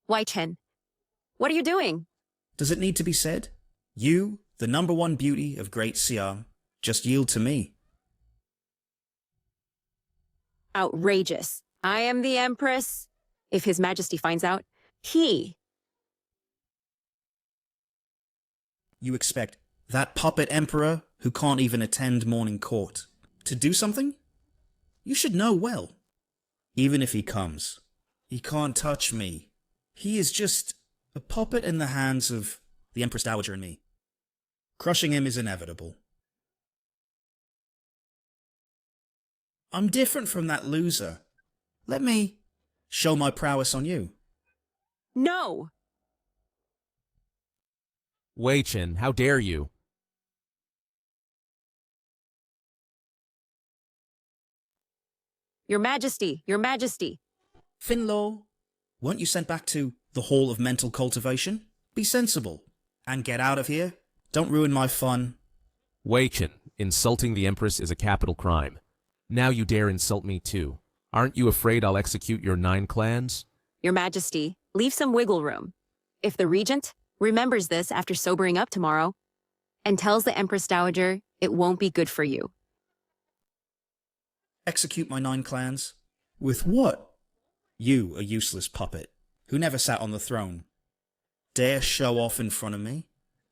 Wei Chen, what are you doing? Does it need to be said? You, the #1 beauty of Great Siam, just yield to me. Outrageous. I am the Empress. If His Majesty finds out, he... You expect that puppet emperor who can't even attend morning court to do something? You should know well. Even if he comes, he can't touch me. He is just a puppet in the hands of the Empress Dowager and me. Crushing him is inevitable. I'm different from that loser. Let me show my prowess on you. No! Wei Chen, how dare you? Your Majesty, Your Majesty. Finlaw, weren't you sent back to the Hall of Mental Cultivation? Be sensible and get out of here. Don't ruin my fun. Wei Chen, insulting the Empress is a capital crime. Now you dare insult me too. Aren't you afraid I'll execute your 9 clans? Your Majesty, leave some wiggle room. If the Regent remembers this after sobering up tomorrow and tells the Empress Dowager it won't be good for you. Execute my 9 clans? With what? You, a useless puppet, who never sat on the throne. Dare show off in front of me?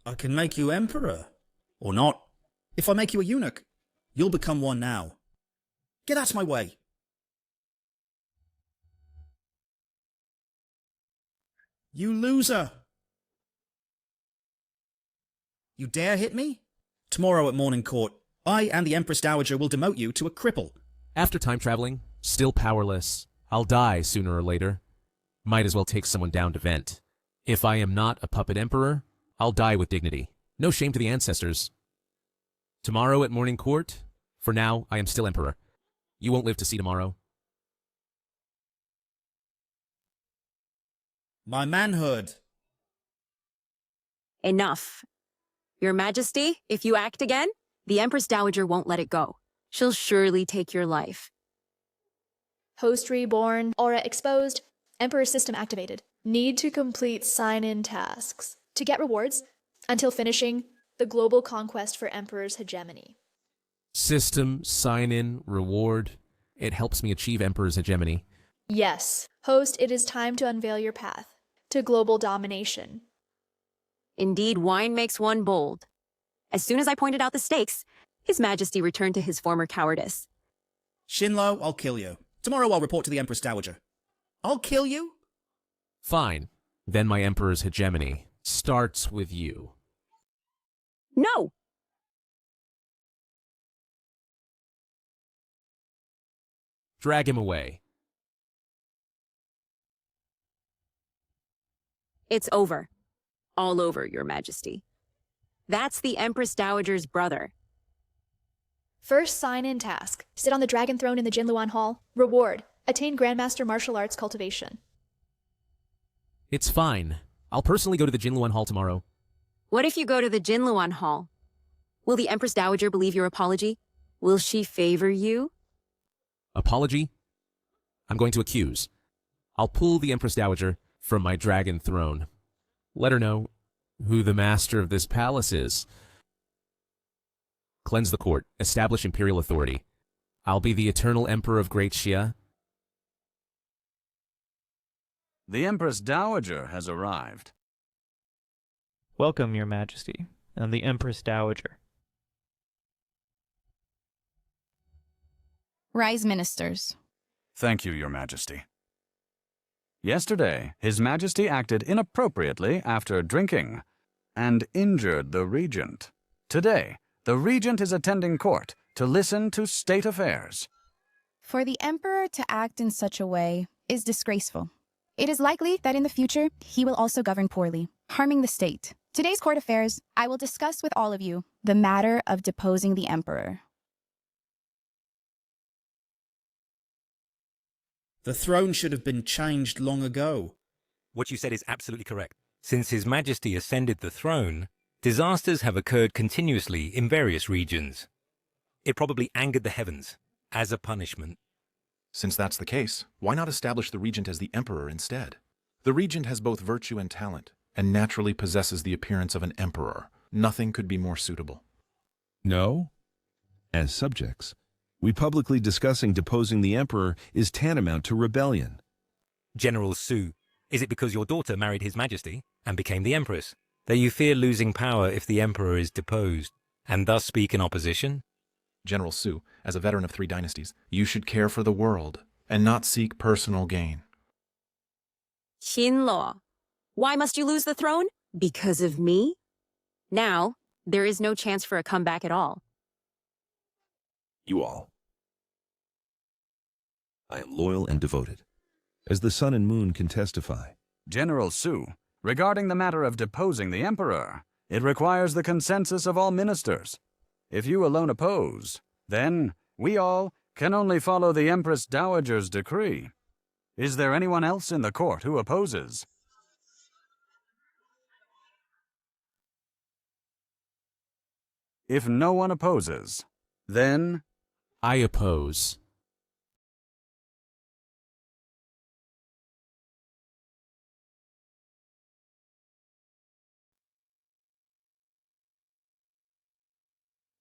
I can make you emperor. Or not. If I make you a eunuch, you'll become one now. Get out of my way. You loser! You dare hit me? Tomorrow at morning court, I and the Empress Dowager will demote you to a cripple. After time traveling, still powerless, I'll die sooner or later. Might as well take someone down to vent. If I am not a puppet emperor, I'll die with dignity. No shame to the ancestors. Tomorrow at morning court? For now, I am still emperor. You won't live to see tomorrow. My manhood. Enough. Your Majesty, if you act again, the Empress Dowager won't let it go. She'll surely take your life. Host reborn, aura exposed, Emperor system activated. Need to complete sign-in tasks to get rewards until finishing the global conquest for Emperor's hegemony. System, sign-in, reward. It helps me achieve Emperor's hegemony. Yes. Host, it is time to unveil your path to global domination. Indeed, wine makes one bold. As soon as I pointed out the stakes, His Majesty returned to his former cowardice. Shinlo, I'll kill you. Tomorrow I'll report to the Empress Dowager. I'll kill you? Fine. Then my Emperor's hegemony starts with you. No! Drag him away. It's over. All over, Your Majesty. That's the Empress Dowager's brother. First sign-in task. Sit on the dragon throne in the Jinluan Hall. Reward. Attain Grandmaster Martial Arts Cultivation. It's fine. I'll personally go to the Jinluan Hall tomorrow. What if you go to the Jinluan Hall? Will the Empress Dowager believe your apology? Will she favor you? Apology? I'm going to accuse. I'll pull the Empress Dowager from my dragon throne. Let her know who the master of this palace is. Cleanse the court. Establish imperial authority. I'll be the eternal emperor of Great Xia. The Empress Dowager has arrived. Welcome, Your Majesty, and the Empress Dowager. Rise, ministers. Thank you, Your Majesty. Yesterday, His Majesty acted inappropriately after drinking and injured the Regent. Today, the Regent is attending court to listen to state affairs. For the Emperor to act in such a way is disgraceful. It is likely that in the future, he will also govern poorly, harming the state. Today's court affairs, I will discuss with all of you the matter of deposing the Emperor. The throne should have been changed long ago. What you said is absolutely correct. Since His Majesty ascended the throne, disasters have occurred continuously in various regions. It probably angered the heavens as a punishment. Since that's the case, why not establish the regent as the emperor instead? The regent has both virtue and talent, and naturally possesses the appearance of an emperor. Nothing could be more suitable. No? As subjects, we publicly discussing deposing the emperor is tantamount to rebellion. General Su, is it because your daughter married His Majesty and became the empress that you fear losing power if the emperor is deposed, and thus speak in opposition? General Su, as a veteran of 3 dynasties, you should care for the world, and not seek personal gain. Xinluo, why must you lose the throne? Because of me? Now, there is no chance for a comeback at all. You all. I am loyal and devoted, as the sun and moon can testify. General Su, regarding the matter of deposing the emperor, it requires the consensus of all ministers. If you alone oppose, then we all can only follow the Empress Dowager's decree. Is there anyone else in the court who opposes? If no one opposes, then I oppose.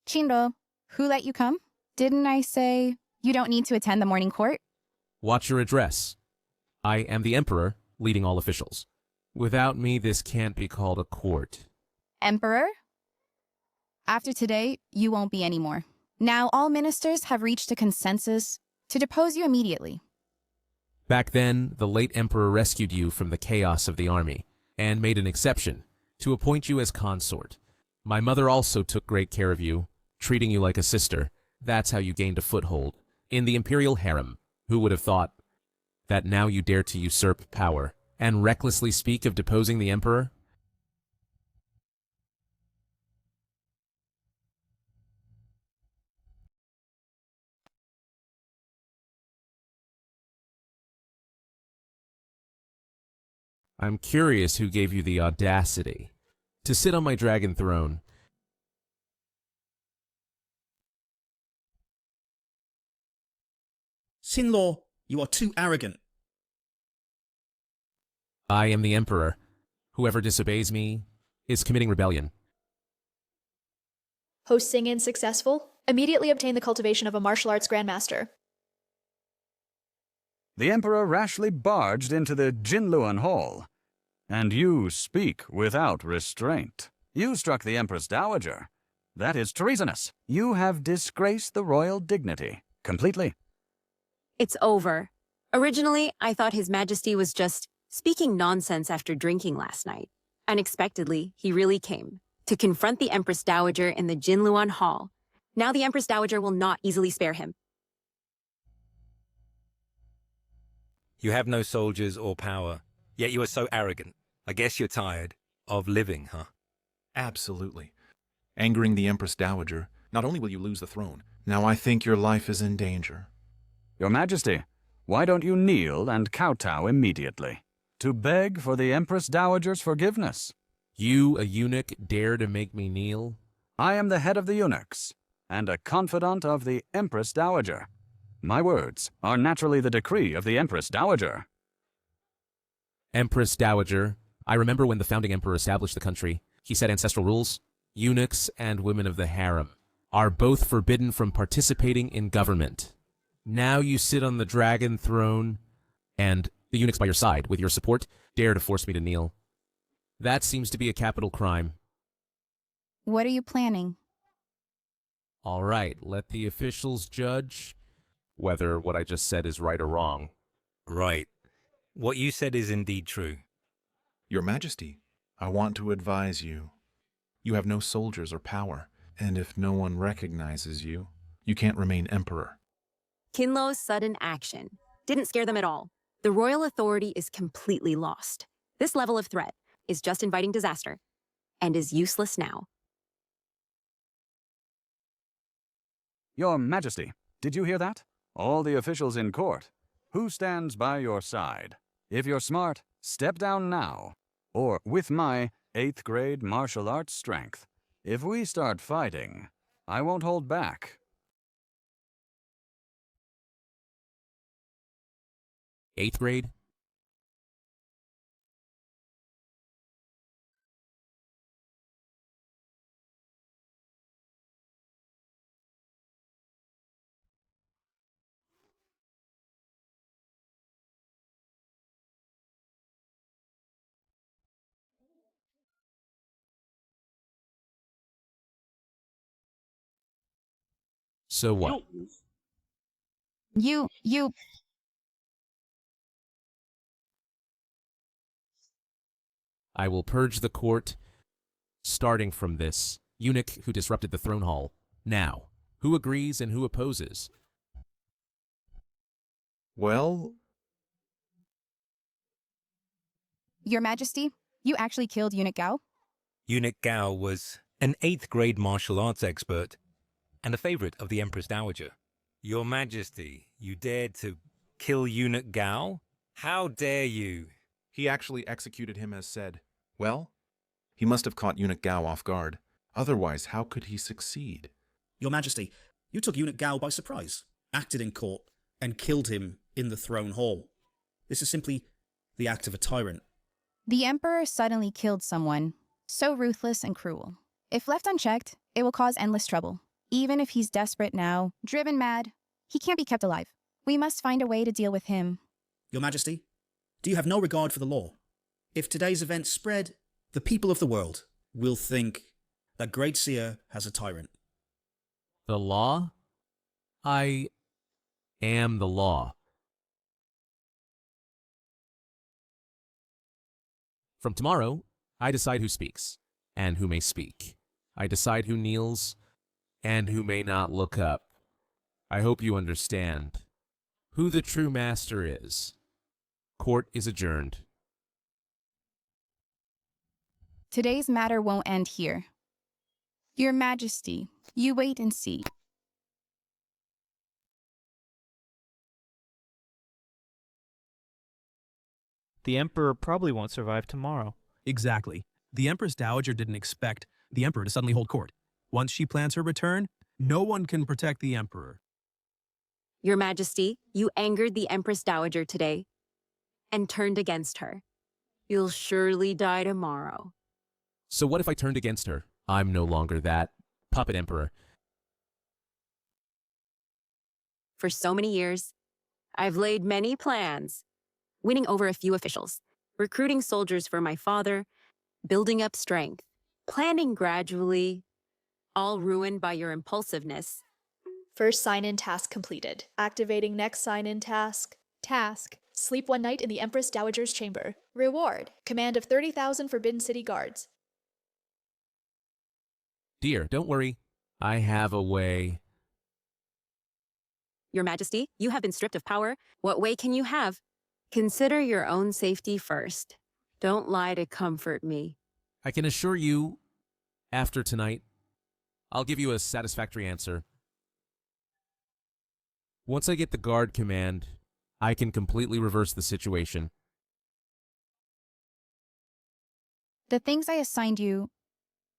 Chinro, who let you come? Didn't I say you don't need to attend the morning court? Watch your address. I am the emperor, leading all officials. Without me, this can't be called a court. Emperor? After today, you won't be anymore. Now all ministers have reached a consensus to depose you immediately. Back then, the late emperor rescued you from the chaos of the army and made an exception to appoint you as consort. My mother also took great care of you, treating you like a sister. That's how you gained a foothold in the imperial harem. Who would have thought that now you dare to usurp power and recklessly speak of deposing the emperor? I'm curious who gave you the audacity to sit on my dragon throne. Xinluo, you are too arrogant. I am the emperor. Whoever disobeys me is committing rebellion. Host Sing-in successful. Immediately obtain the cultivation of a martial arts grandmaster. the emperor rashly barged into the Jinluan Hall. And you speak without restraint. You struck the Empress Dowager. That is treasonous. You have disgraced the royal dignity completely. It's over. Originally, I thought His Majesty was just speaking nonsense after drinking last night. Unexpectedly, he really came to confront the Empress Dowager in the Jinluan Hall. Now the Empress Dowager will not easily spare him. You have no soldiers or power, yet you are so arrogant. I guess you're tired of living, huh? Absolutely. Angering the Empress Dowager, not only will you lose the throne, now I think your life is in danger. Your Majesty, why don't you kneel and kowtow immediately, to beg for the Empress Dowager's forgiveness? You, a eunuch, dare to make me kneel? I am the head of the eunuchs, and a confidant of the Empress Dowager. My words are naturally the decree of the Empress Dowager. Empress Dowager, I remember when the founding emperor established the country, he set ancestral rules. Eunuchs and women of the harem are both forbidden from participating in government. Now you sit on the dragon throne, and the eunuchs by your side, with your support, dare to force me to kneel. That seems to be a capital crime. What are you planning? All right, let the officials judge whether what I just said is right or wrong. Right. What you said is indeed true. Your Majesty, I want to advise you. You have no soldiers or power, and if no one recognizes you, you can't remain emperor. Kinlo's sudden action didn't scare them at all. The royal authority is completely lost. This level of threat is just inviting disaster and is useless now. Your Majesty, did you hear that? All the officials in court. Who stands by your side? If you're smart, step down now. Or with my 8th grade martial arts strength. If we start fighting, I won't hold back. 8th grade? So what? You. I will purge the court, starting from this eunuch who disrupted the throne hall. Now, who agrees and who opposes? Well, Your Majesty, you actually killed Eunuch Gao? Eunuch Gao was an 8th grade martial arts expert and a favorite of the Empress Dowager. Your Majesty, you dared to kill Eunuch Gao? How dare you? he actually executed him as said. Well, he must have caught Eunuch Gao off guard. Otherwise, how could he succeed? Your Majesty, you took Eunuch Gao by surprise, acted in court, and killed him in the throne hall. This is simply the act of a tyrant. The Emperor suddenly killed someone, so ruthless and cruel. If left unchecked, it will cause endless trouble. Even if he's desperate now, driven mad, he can't be kept alive. We must find a way to deal with him. Your Majesty, do you have no regard for the law? If today's events spread, the people of the world will think that Great Seer has a tyrant. The law? I am the law. From tomorrow, I decide who speaks and who may speak. I decide who kneels and who may not look up. I hope you understand who the true master is. Court is adjourned. Today's matter won't end here. Your Majesty, you wait and see. The Emperor probably won't survive tomorrow. Exactly. The Empress Dowager didn't expect the Emperor to suddenly hold court. Once she plans her return, no one can protect the Emperor. Your Majesty, you angered the Empress Dowager today and turned against her. You'll surely die tomorrow. So what if I turned against her? I'm no longer that puppet emperor. For so many years, I've laid many plans, winning over a few officials, recruiting soldiers for my father, building up strength, planning gradually, all ruined by your impulsiveness. First sign-in task completed. Activating next sign-in task. Task: sleep one night in the Empress Dowager's chamber. Reward: command of 30,000 Forbidden City guards. Dear, don't worry. I have a way. Your Majesty, you have been stripped of power. What way can you have? Consider your own safety first. Don't lie to comfort me. I can assure you, after tonight, I'll give you a satisfactory answer. Once I get the guard command, I can completely reverse the situation. The things I assigned you,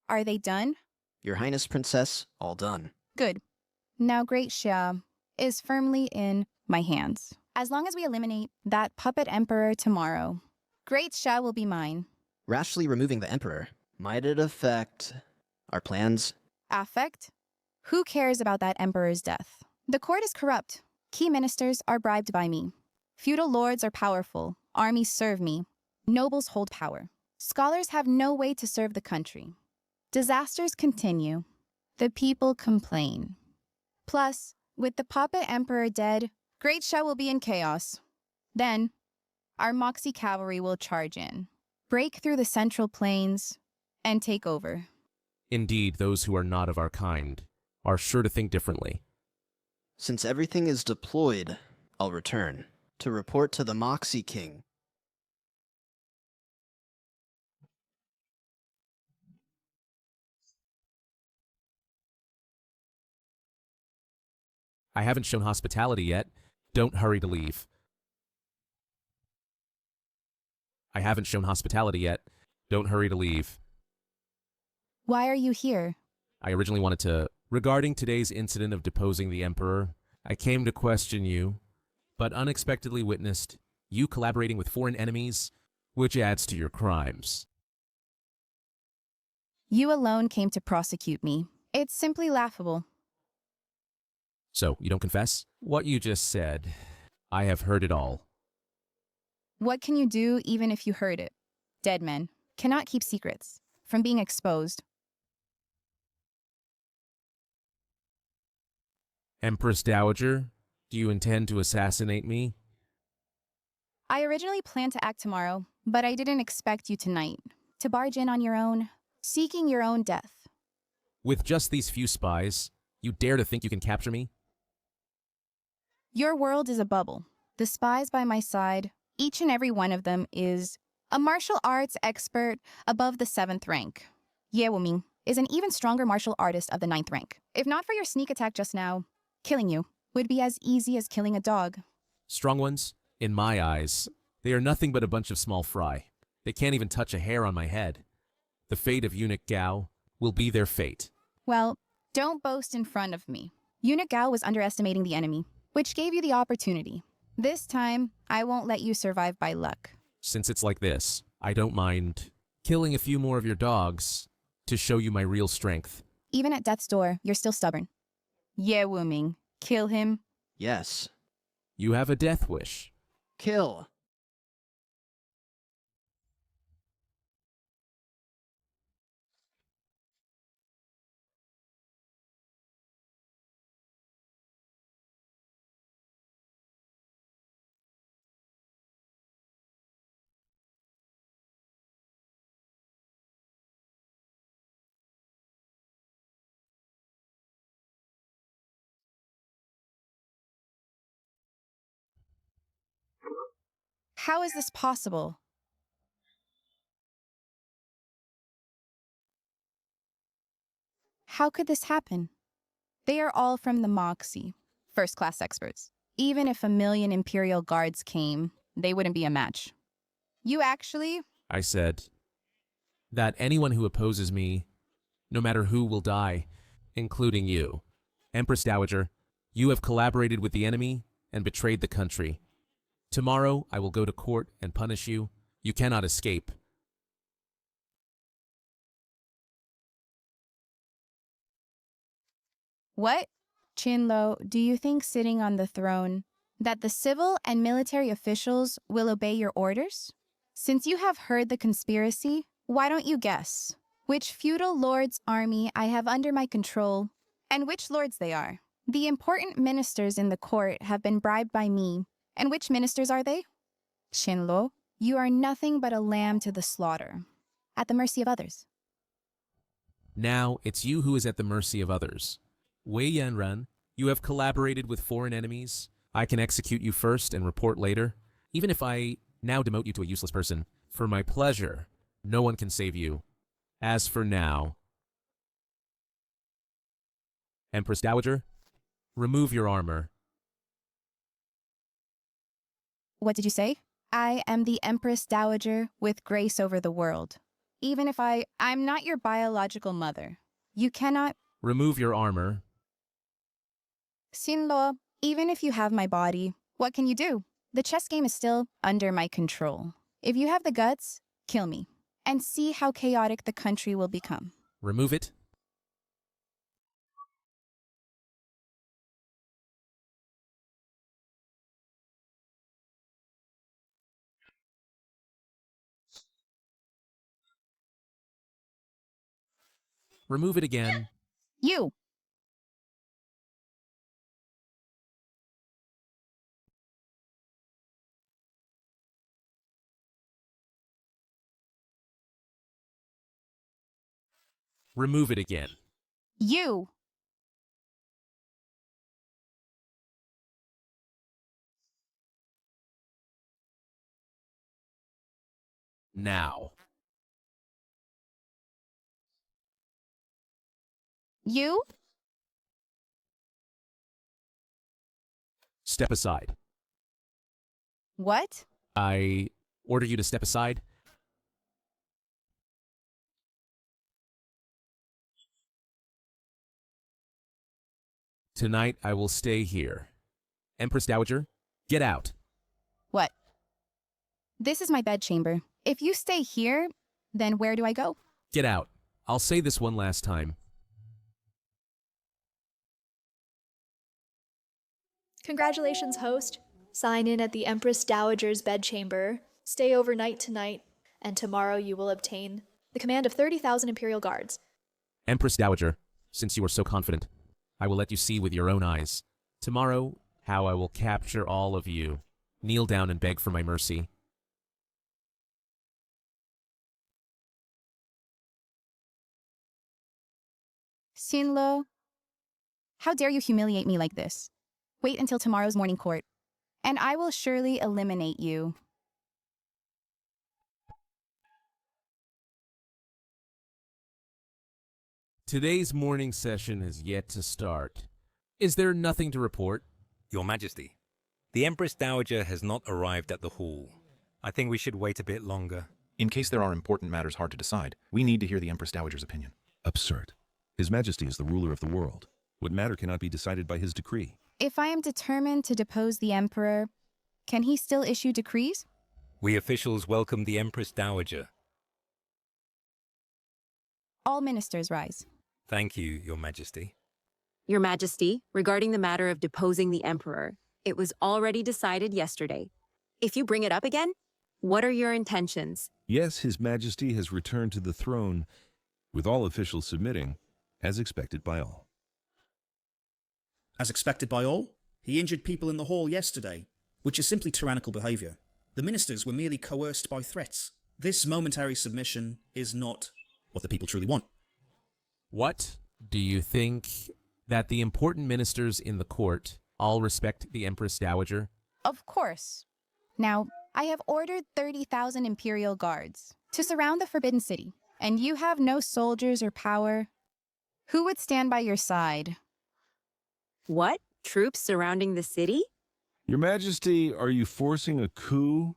are they done? Your Highness Princess, all done. Good. Now Great Xia is firmly in my hands. As long as we eliminate that puppet emperor tomorrow, Great Xia will be mine. Rashly removing the Emperor, might it affect our plans? Affect? Who cares about that emperor's death? The court is corrupt. Key ministers are bribed by me. Feudal lords are powerful. Armies serve me. Nobles hold power. Scholars have no way to serve the country. Disasters continue. The people complain. Plus, with the puppet emperor dead, Great Xia will be in chaos. Then, our Moxie cavalry will charge in, break through the central plains, and take over. Indeed, those who are not of our kind are sure to think differently. Since everything is deployed, I'll return to report to the Moxie King. I haven't shown hospitality yet. Don't hurry to leave. I haven't shown hospitality yet. Don't hurry to leave. Why are you here? I originally wanted to, regarding today's incident of deposing the Emperor, I came to question you, but unexpectedly witnessed you collaborating with foreign enemies, which adds to your crimes. You alone came to prosecute me. It's simply laughable. So, you don't confess? What you just said, I have heard it all. What can you do even if you heard it? Dead men cannot keep secrets from being exposed. Empress Dowager, do you intend to assassinate me? I originally planned to act tomorrow, but I didn't expect you tonight. To barge in on your own, seeking your own death. With just these few spies, you dare to think you can capture me? Your world is a bubble. The spies by my side, each and every one of them is a martial arts expert above the 7th rank. Ye Wuming is an even stronger martial artist of the 9th rank. If not for your sneak attack just now, killing you would be as easy as killing a dog. Strong ones, in my eyes, they are nothing but a bunch of small fry. They can't even touch a hair on my head. The fate of Eunuch Gao will be their fate. Well, don't boast in front of me. Eunuch Gao was underestimating the enemy, which gave you the opportunity. This time, I won't let you survive by luck. Since it's like this, I don't mind killing a few more of your dogs to show you my real strength. Even at death's door, you're still stubborn. Ye Wuming, kill him. Yes. You have a death wish. Kill. How is this possible? How could this happen? They are all from the Moxie, first-class experts. Even if 1,000,000 Imperial Guards came, they wouldn't be a match. You actually... I said that anyone who opposes me, no matter who, will die, including you. Empress Dowager, you have collaborated with the enemy and betrayed the country. Tomorrow, I will go to court and punish you. You cannot escape. What? Chinlo, do you think sitting on the throne that the civil and military officials will obey your orders? Since you have heard the conspiracy, why don't you guess which feudal lord's army I have under my control and which lords they are? The important ministers in the court have been bribed by me. And which ministers are they? Shinlo, you are nothing but a lamb to the slaughter, at the mercy of others. Now, it's you who is at the mercy of others. Wei Yanran, you have collaborated with foreign enemies. I can execute you first and report later. Even if I now demote you to a useless person, for my pleasure, no one can save you. As for now... Empress Dowager, remove your armor. What did you say? I am the Empress Dowager with grace over the world. Even if I'm not your biological mother. You cannot... Remove your armor. Sinlo, even if you have my body, what can you do? The chess game is still under my control. If you have the guts, kill me. And see how chaotic the country will become. Remove it. Remove it again. You! Remove it again. You! Now. You? Step aside. What? I order you to step aside. Tonight I will stay here. Empress Dowager, get out. What? This is my bedchamber. If you stay here, then where do I go? Get out. I'll say this one last time. Congratulations, host. Sign in at the Empress Dowager's bedchamber, stay overnight tonight, and tomorrow you will obtain the command of 30,000 Imperial Guards. Empress Dowager, since you are so confident, I will let you see with your own eyes Tomorrow, how I will capture all of you. Kneel down and beg for my mercy. Sinlo, how dare you humiliate me like this? Wait until tomorrow's morning court, and I will surely eliminate you. Today's morning session has yet to start. Is there nothing to report? Your Majesty, the Empress Dowager has not arrived at the hall. I think we should wait a bit longer. In case there are important matters hard to decide, we need to hear the Empress Dowager's opinion. Absurd. His Majesty is the ruler of the world. What matter cannot be decided by his decree. If I am determined to depose the Emperor, can he still issue decrees? We officials welcome the Empress Dowager. All ministers rise. Thank you, Your Majesty. Your Majesty, regarding the matter of deposing the Emperor, it was already decided yesterday. If you bring it up again, what are your intentions? Yes, His Majesty has returned to the throne, with all officials submitting, as expected by all. As expected by all, he injured people in the hall yesterday, which is simply tyrannical behaviour. The ministers were merely coerced by threats. This momentary submission is not what the people truly want. What? Do you think that the important ministers in the court all respect the Empress Dowager? Of course. Now, I have ordered 30,000 Imperial Guards to surround the Forbidden City, and you have no soldiers or power. Who would stand by your side? What? Troops surrounding the city? Your Majesty, are you forcing a coup?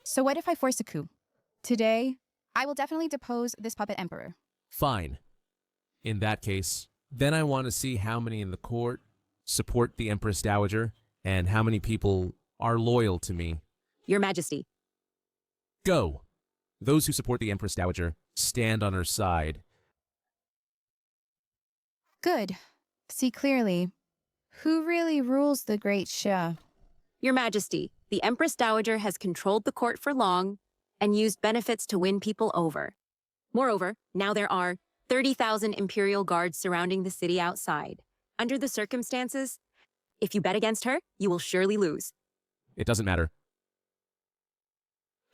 So what if I force a coup? Today, I will definitely depose this puppet emperor. Fine. In that case, then I want to see how many in the court support the Empress Dowager and how many people are loyal to me. Your Majesty. Go. Those who support the Empress Dowager, stand on her side. Good. See clearly. Who really rules the great Shah? Your Majesty, the Empress Dowager has controlled the court for long and used benefits to win people over. Moreover, now there are 30,000 Imperial Guards surrounding the city outside. Under the circumstances, if you bet against her, you will surely lose. It doesn't matter.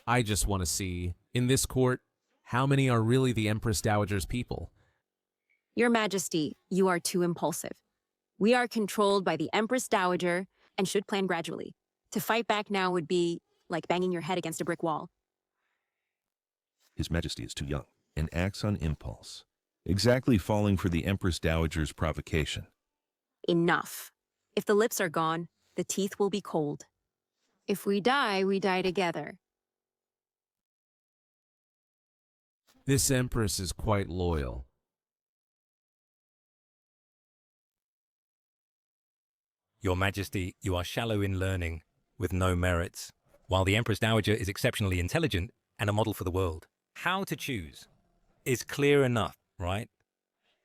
I just want to see, in this court, how many are really the Empress Dowager's people. Your Majesty, you are too impulsive. We are controlled by the Empress Dowager and should plan gradually. To fight back now would be like banging your head against a brick wall. His Majesty is too young and acts on impulse, exactly falling for the Empress Dowager's provocation. Enough. If the lips are gone, the teeth will be cold. If we die together. This Empress is quite loyal. Your Majesty, you are shallow in learning, with no merits, while the Empress Dowager is exceptionally intelligent and a model for the world. How to choose is clear enough, right?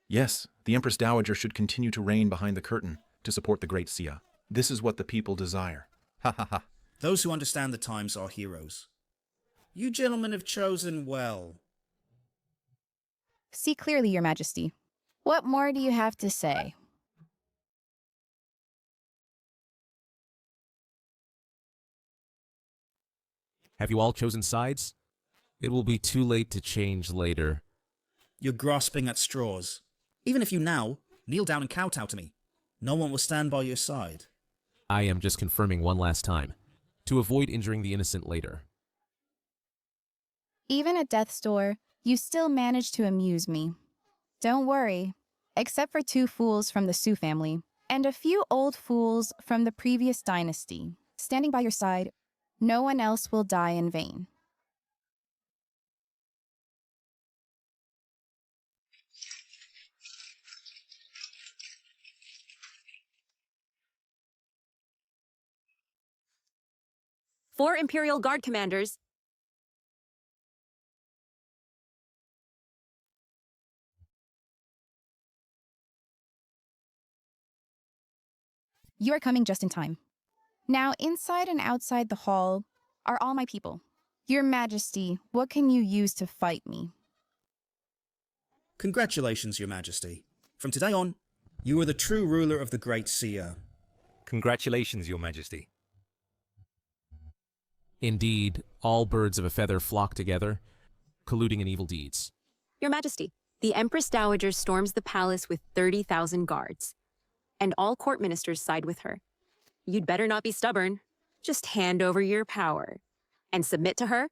Yes, the Empress Dowager should continue to reign behind the curtain to support the great Sia. This is what the people desire. Ha ha ha. Those who understand the times are heroes. You gentlemen have chosen well. See clearly, Your Majesty. What more do you have to say? Have you all chosen sides? It will be too late to change later. You're grasping at straws. Even if you now kneel down and kowtow to me, no one will stand by your side. I am just confirming one last time, to avoid injuring the innocent later. Even at death's door, you still manage to amuse me. Don't worry, except for 2 fools from the Su family, and a few old fools from the previous dynasty. Standing by your side, no one else will die in vain. Four Imperial Guard commanders. You are coming just in time. Now, inside and outside the hall are all my people. Your Majesty, what can you use to fight me? Congratulations, Your Majesty. From today on, You are the true ruler of the Great Seer. Congratulations, Your Majesty. Indeed, all birds of a feather flock together, colluding in evil deeds. Your Majesty, the Empress Dowager storms the palace with 30,000 guards, and all court ministers side with her. You'd better not be stubborn. Just hand over your power and submit to her.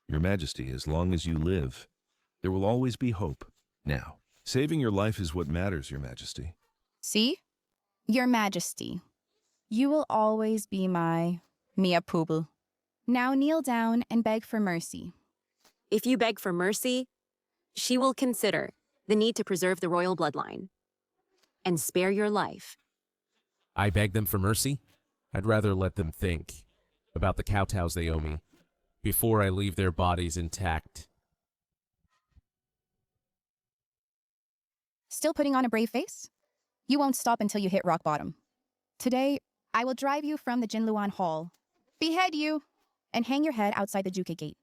Your Majesty, as long as you live, there will always be hope. Now, saving your life is what matters, Your Majesty. See? Your Majesty, you will always be my Mia Poobl. Now kneel down and beg for mercy. If you beg for mercy, she will consider the need to preserve the royal bloodline and spare your life. I beg them for mercy? I'd rather let them think about the kowtows they owe me before I leave their bodies intact. Still putting on a brave face? You won't stop until you hit rock bottom. Today, I will drive you from the Jinluan Hall, behead you, and hang your head outside the Juke Gate.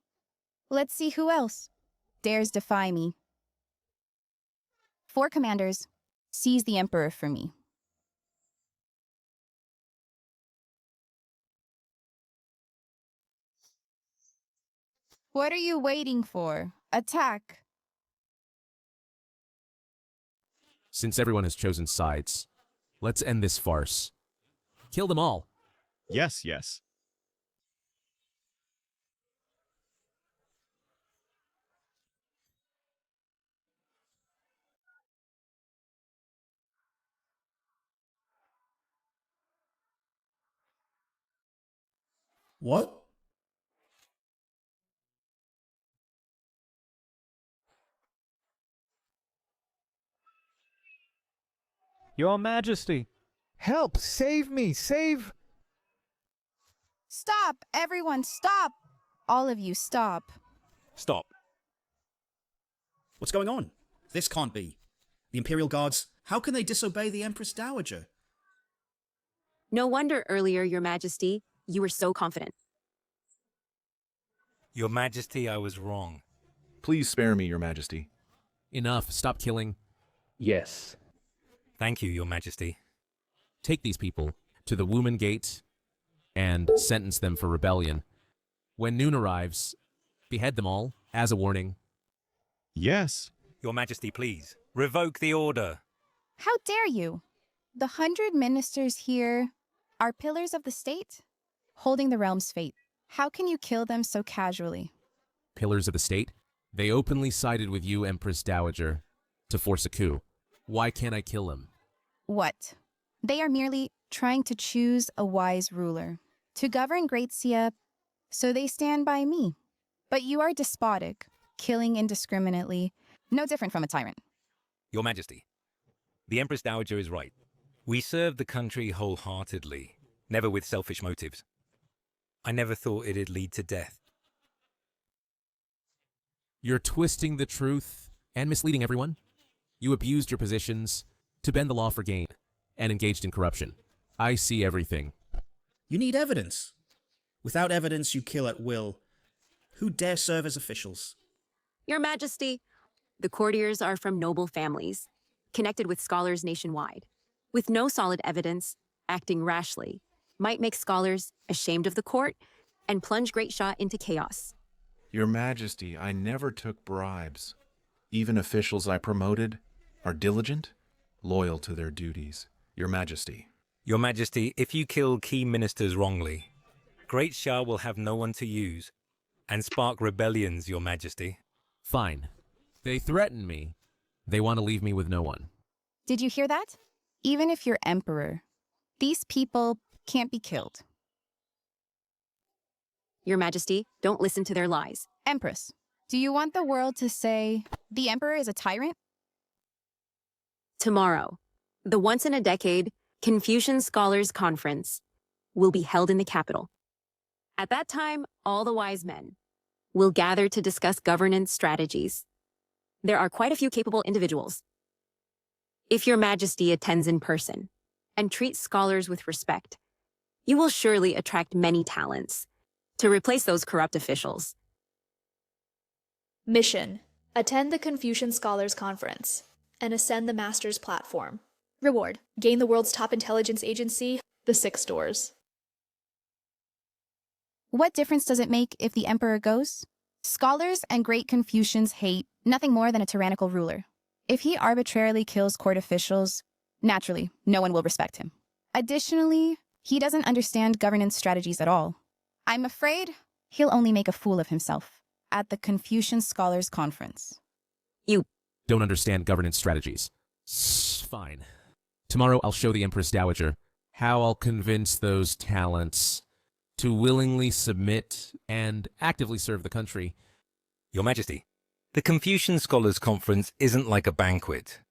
Let's see who else dares defy me. 4 commanders, seize the Emperor for me. What are you waiting for? Attack! Since everyone has chosen sides, let's end this farce. Kill them all. Yes, yes. What? Your Majesty! Help! Save me! Save! Stop! Everyone, stop! All of you, stop. Stop. What's going on? This can't be. The Imperial Guards, how can they disobey the Empress Dowager? No wonder earlier, Your Majesty, you were so confident. Your Majesty, I was wrong. Please spare me, Your Majesty. Enough. Stop killing. Yes. Thank you, Your Majesty. Take these people to the Woman Gate and sentence them for rebellion. When noon arrives, behead them all as a warning. Yes. Your Majesty, please, revoke the order. How dare you? The 100 ministers here are pillars of the state, holding the realm's fate. How can you kill them so casually? Pillars of the state? They openly sided with you, Empress Dowager, to force a coup. Why can't I kill them? What? They are merely trying to choose a wise ruler to govern Great Sia, so they stand by me. But you are despotic, killing indiscriminately, no different from a tyrant. Your Majesty, the Empress Dowager is right. We serve the country wholeheartedly, never with selfish motives. I never thought it'd lead to death. You're twisting the truth and misleading everyone. You abused your positions to bend the law for gain and engaged in corruption. I see everything. You need evidence. Without evidence, you kill at will. Who dare serve as officials? Your Majesty, the courtiers are from noble families, connected with scholars nationwide. With no solid evidence, acting rashly might make scholars ashamed of the court and plunge Great Shah into chaos. Your Majesty, I never took bribes. Even officials I promoted are diligent, loyal to their duties. Your Majesty. Your Majesty, if you kill key ministers wrongly, Great Shah will have no one to use and spark rebellions, Your Majesty. Fine. They threaten me. They want to leave me with no one. Did you hear that? Even if you're emperor, these people can't be killed. Your Majesty, don't listen to their lies. Empress, do you want the world to say the emperor is a tyrant? Tomorrow, the once-in-a-decade Confucian Scholars Conference will be held in the capital. At that time, all the wise men will gather to discuss governance strategies. There are quite a few capable individuals. If Your Majesty attends in person and treats scholars with respect, you will surely attract many talents to replace those corrupt officials. Mission: attend the Confucian Scholars Conference. and ascend the master's platform. Reward: gain the world's top intelligence agency, the Six Doors. What difference does it make if the emperor goes? Scholars and great Confucians hate nothing more than a tyrannical ruler. If he arbitrarily kills court officials, naturally, no one will respect him. Additionally, he doesn't understand governance strategies at all. I'm afraid he'll only make a fool of himself at the Confucian Scholars Conference. You don't understand governance strategies. Fine. Tomorrow I'll show the Empress Dowager how I'll convince those talents to willingly submit and actively serve the country. Your Majesty, the Confucian Scholars Conference isn't like a banquet,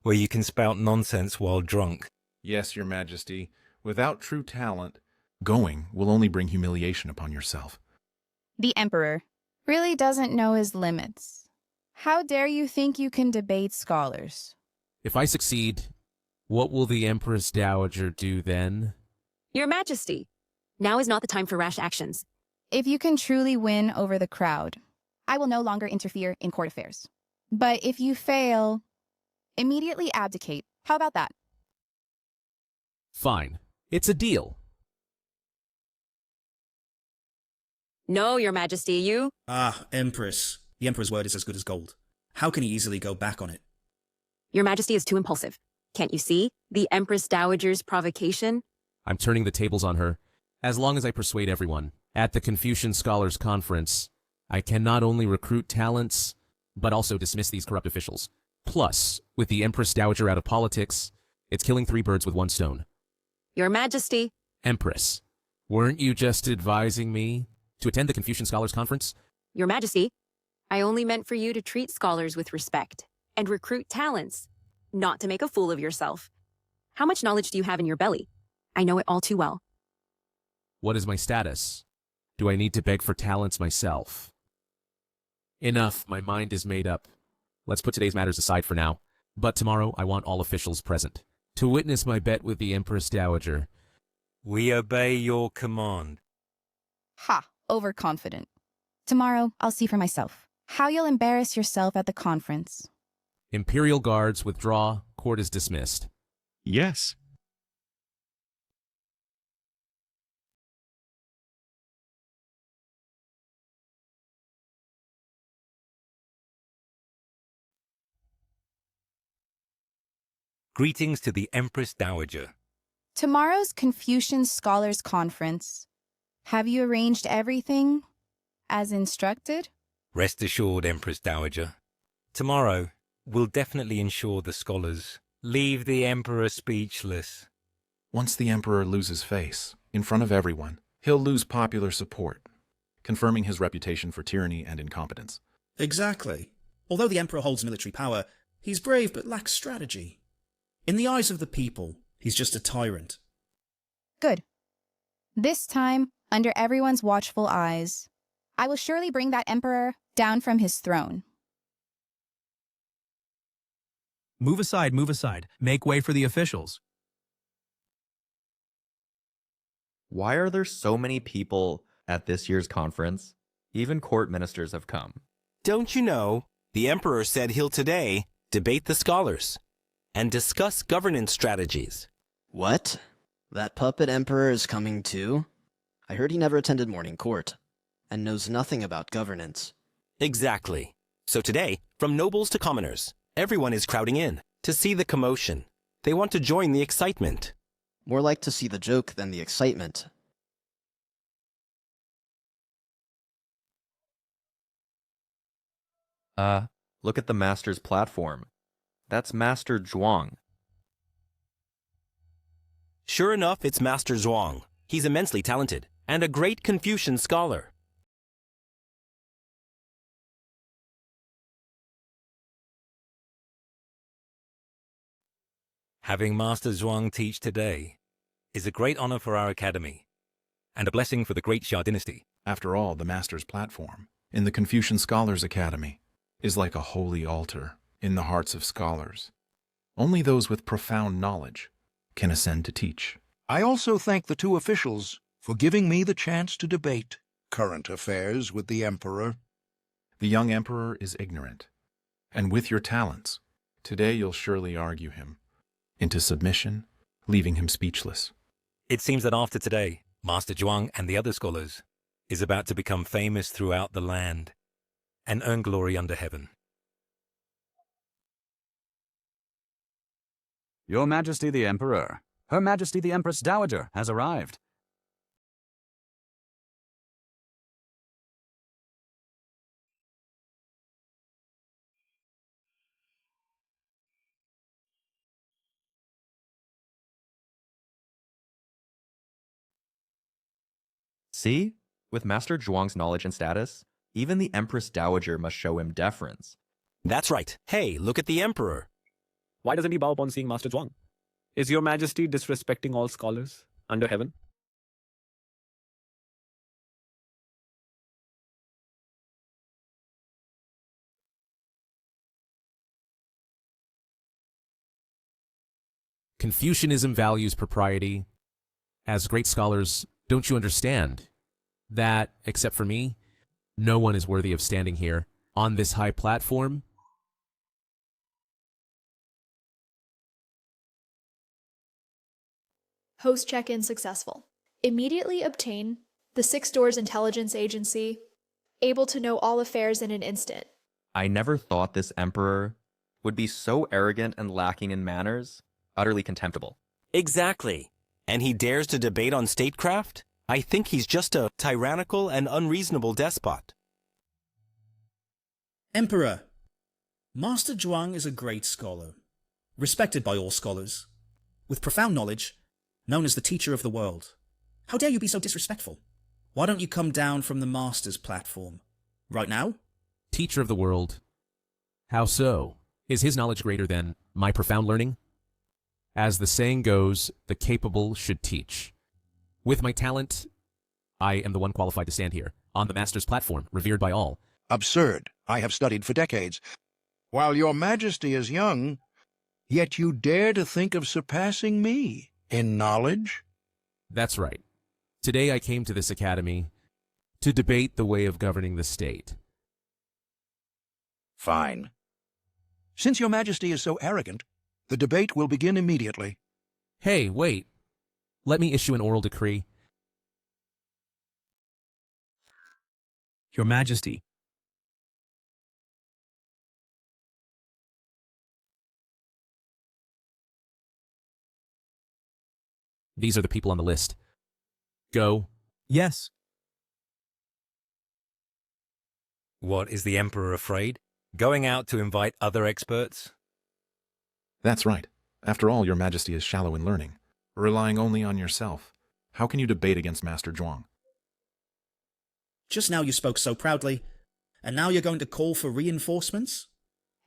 where you can spout nonsense while drunk. Yes, Your Majesty. Without true talent, going will only bring humiliation upon yourself. The emperor really doesn't know his limits. How dare you think you can debate scholars? If I succeed, what will the Empress Dowager do then? Your Majesty, now is not the time for rash actions. If you can truly win over the crowd, I will no longer interfere in court affairs. But if you fail, immediately abdicate. How about that? Fine. It's a deal. No, Your Majesty, you... Ah, Empress. The Emperor's word is as good as gold. How can he easily go back on it? Your Majesty is too impulsive. Can't you see? The Empress Dowager's provocation? I'm turning the tables on her. As long as I persuade everyone, at the Confucian Scholars Conference, I can not only recruit talents, but also dismiss these corrupt officials. Plus, with the Empress Dowager out of politics, it's killing 3 birds with 1 stone. Your Majesty. Empress, weren't you just advising me to attend the Confucian Scholars Conference? Your Majesty, I only meant for you to treat scholars with respect and recruit talents, not to make a fool of yourself. How much knowledge do you have in your belly? I know it all too well. What is my status? Do I need to beg for talents myself? Enough, my mind is made up. Let's put today's matters aside for now. But tomorrow I want all officials present to witness my bet with the Empress Dowager. We obey your command. Ha! Overconfident. Tomorrow, I'll see for myself how you'll embarrass yourself at the conference. Imperial guards withdraw. Court is dismissed. Yes. Greetings to the Empress Dowager. Tomorrow's Confucian Scholars Conference. Have you arranged everything as instructed? Rest assured, Empress Dowager. Tomorrow, we'll definitely ensure the scholars leave the Emperor speechless. Once the Emperor loses face, in front of everyone, he'll lose popular support, confirming his reputation for tyranny and incompetence. Exactly. Although the Emperor holds military power, he's brave but lacks strategy. In the eyes of the people, he's just a tyrant. Good. This time, under everyone's watchful eyes, I will surely bring that emperor down from his throne. Move aside, move aside. Make way for the officials. Why are there so many people at this year's conference? Even court ministers have come. Don't you know, the Emperor said he'll today debate the scholars and discuss governance strategies. What? That puppet emperor is coming too? I heard he never attended morning court, and knows nothing about governance. Exactly. So today, from nobles to commoners, everyone is crowding in to see the commotion. They want to join the excitement. More like to see the joke than the excitement. Look at the master's platform. That's Master Zhuang. Sure enough, it's Master Zhuang. He's immensely talented and a great Confucian scholar. Having Master Zhuang teach today is a great honor for our academy and a blessing for the great Xia dynasty. After all, the master's platform, in the Confucian Scholars Academy, is like a holy altar in the hearts of scholars. Only those with profound knowledge can ascend to teach. I also thank the 2 officials for giving me the chance to debate current affairs with the Emperor. The young Emperor is ignorant, and with your talents, Today you'll surely argue him into submission, leaving him speechless. It seems that after today, Master Zhuang and the other scholars is about to become famous throughout the land and earn glory under heaven. Your Majesty the Emperor, Her Majesty the Empress Dowager has arrived. See? With Master Zhuang's knowledge and status, even the Empress Dowager must show him deference. That's right. Hey, look at the Emperor. Why doesn't he bow upon seeing Master Zhuang? Is your Majesty disrespecting all scholars under heaven? Confucianism values propriety. As great scholars, don't you understand that, except for me, no one is worthy of standing here on this high platform? Host check-in successful. Immediately obtain the 6 Doors Intelligence Agency, able to know all affairs in an instant. I never thought this emperor would be so arrogant and lacking in manners, utterly contemptible. Exactly. And he dares to debate on statecraft? I think he's just a tyrannical and unreasonable despot. Emperor, Master Zhuang is a great scholar, respected by all scholars, with profound knowledge, known as the teacher of the world. How dare you be so disrespectful? Why don't you come down from the Master's platform? Right now? Teacher of the world. How so? Is his knowledge greater than my profound learning? As the saying goes, the capable should teach. With my talent, I am the one qualified to stand here, on the Master's platform, revered by all. Absurd. I have studied for decades. While your Majesty is young, yet you dare to think of surpassing me in knowledge? That's right. Today I came to this academy to debate the way of governing the state. Fine. Since your Majesty is so arrogant, the debate will begin immediately. Hey, wait. Let me issue an oral decree. Your Majesty. These are the people on the list. Go. Yes. What, is the Emperor afraid? Going out to invite other experts? That's right. After all, your Majesty is shallow in learning, relying only on yourself. How can you debate against Master Zhuang? Just now you spoke so proudly, and now you're going to call for reinforcements?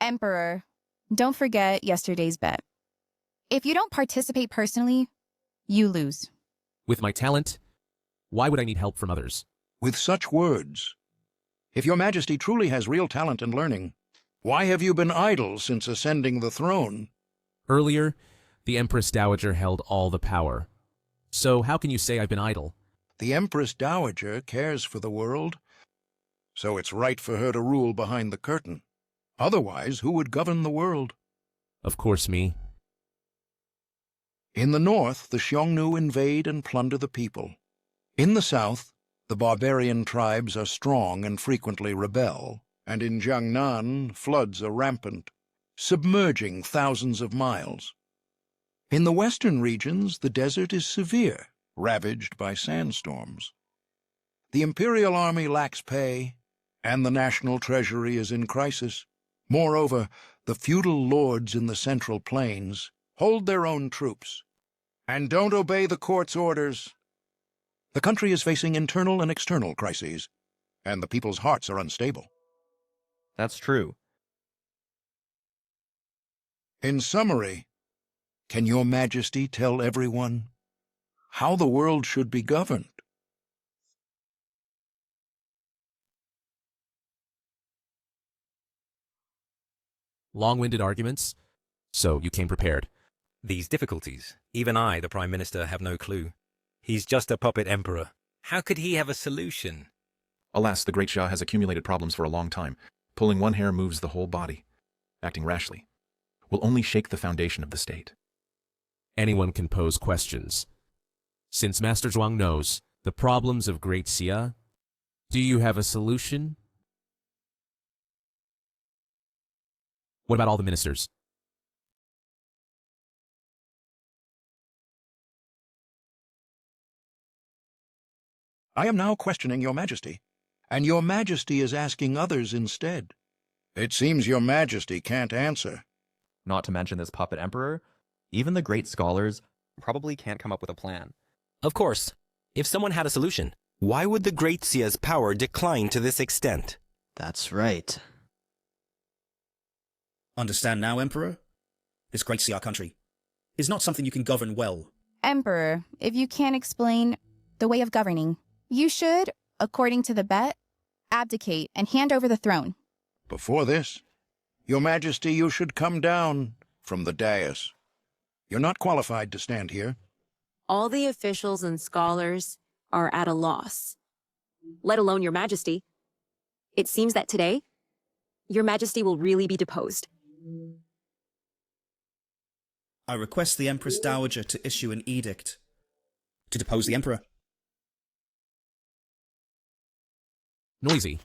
Emperor, don't forget yesterday's bet. If you don't participate personally, you lose. With my talent, why would I need help from others? With such words, if your Majesty truly has real talent and learning, why have you been idle since ascending the throne? Earlier, the Empress Dowager held all the power. So how can you say I've been idle? The Empress Dowager cares for the world, so it's right for her to rule behind the curtain. Otherwise, who would govern the world? Of course, me. In the north, the Xiongnu invade and plunder the people. In the south, the barbarian tribes are strong and frequently rebel, and in Jiangnan, floods are rampant, submerging thousands of miles. In the western regions, the desert is severe, ravaged by sandstorms. The imperial army lacks pay, and the national treasury is in crisis. Moreover, the feudal lords in the central plains hold their own troops, and don't obey the court's orders. The country is facing internal and external crises, and the people's hearts are unstable. That's true. In summary, can your Majesty tell everyone how the world should be governed? Long-winded arguments? So you came prepared. These difficulties, even I, the Prime Minister, have no clue. He's just a puppet emperor. How could he have a solution? Alas, the great Shah has accumulated problems for a long time. Pulling one hair moves the whole body. Acting rashly. will only shake the foundation of the state. Anyone can pose questions. Since Master Zhuang knows the problems of Great Xia, do you have a solution? What about all the ministers? I am now questioning your majesty, and your majesty is asking others instead. It seems your majesty can't answer. Not to mention this puppet emperor, even the great scholars probably can't come up with a plan. Of course, if someone had a solution, why would the Great Xia's power decline to this extent? That's right. Understand now, Emperor? This Great Xia country is not something you can govern well. Emperor, if you can't explain the way of governing, you should, according to the bet, abdicate and hand over the throne. Before this, your majesty, you should come down from the dais. You're not qualified to stand here. All the officials and scholars are at a loss, let alone your majesty. It seems that today, your majesty will really be deposed. I request the Empress Dowager to issue an edict to depose the Emperor. Noisy.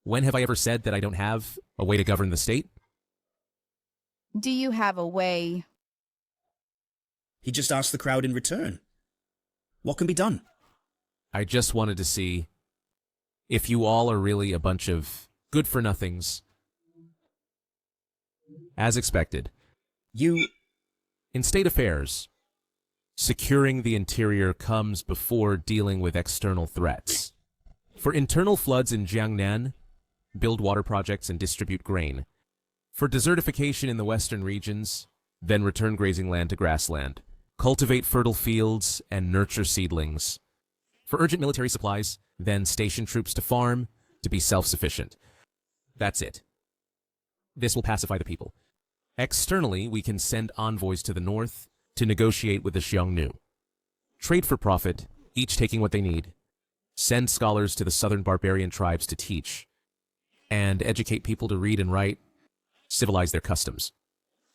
When have I ever said that I don't have a way to govern the state? Do you have a way? He just asked the crowd in return. What can be done? I just wanted to see if you all are really a bunch of good-for-nothings. As expected. In state affairs, securing the interior comes before dealing with external threats. For internal floods in Jiangnan, build water projects and distribute grain. For desertification in the western regions, then return grazing land to grassland. Cultivate fertile fields and nurture seedlings. For urgent military supplies, then station troops to farm to be self-sufficient. That's it. This will pacify the people. Externally, we can send envoys to the north to negotiate with the Xiongnu. Trade for profit, each taking what they need. Send scholars to the southern barbarian tribes to teach. And educate people to read and write, civilize their customs.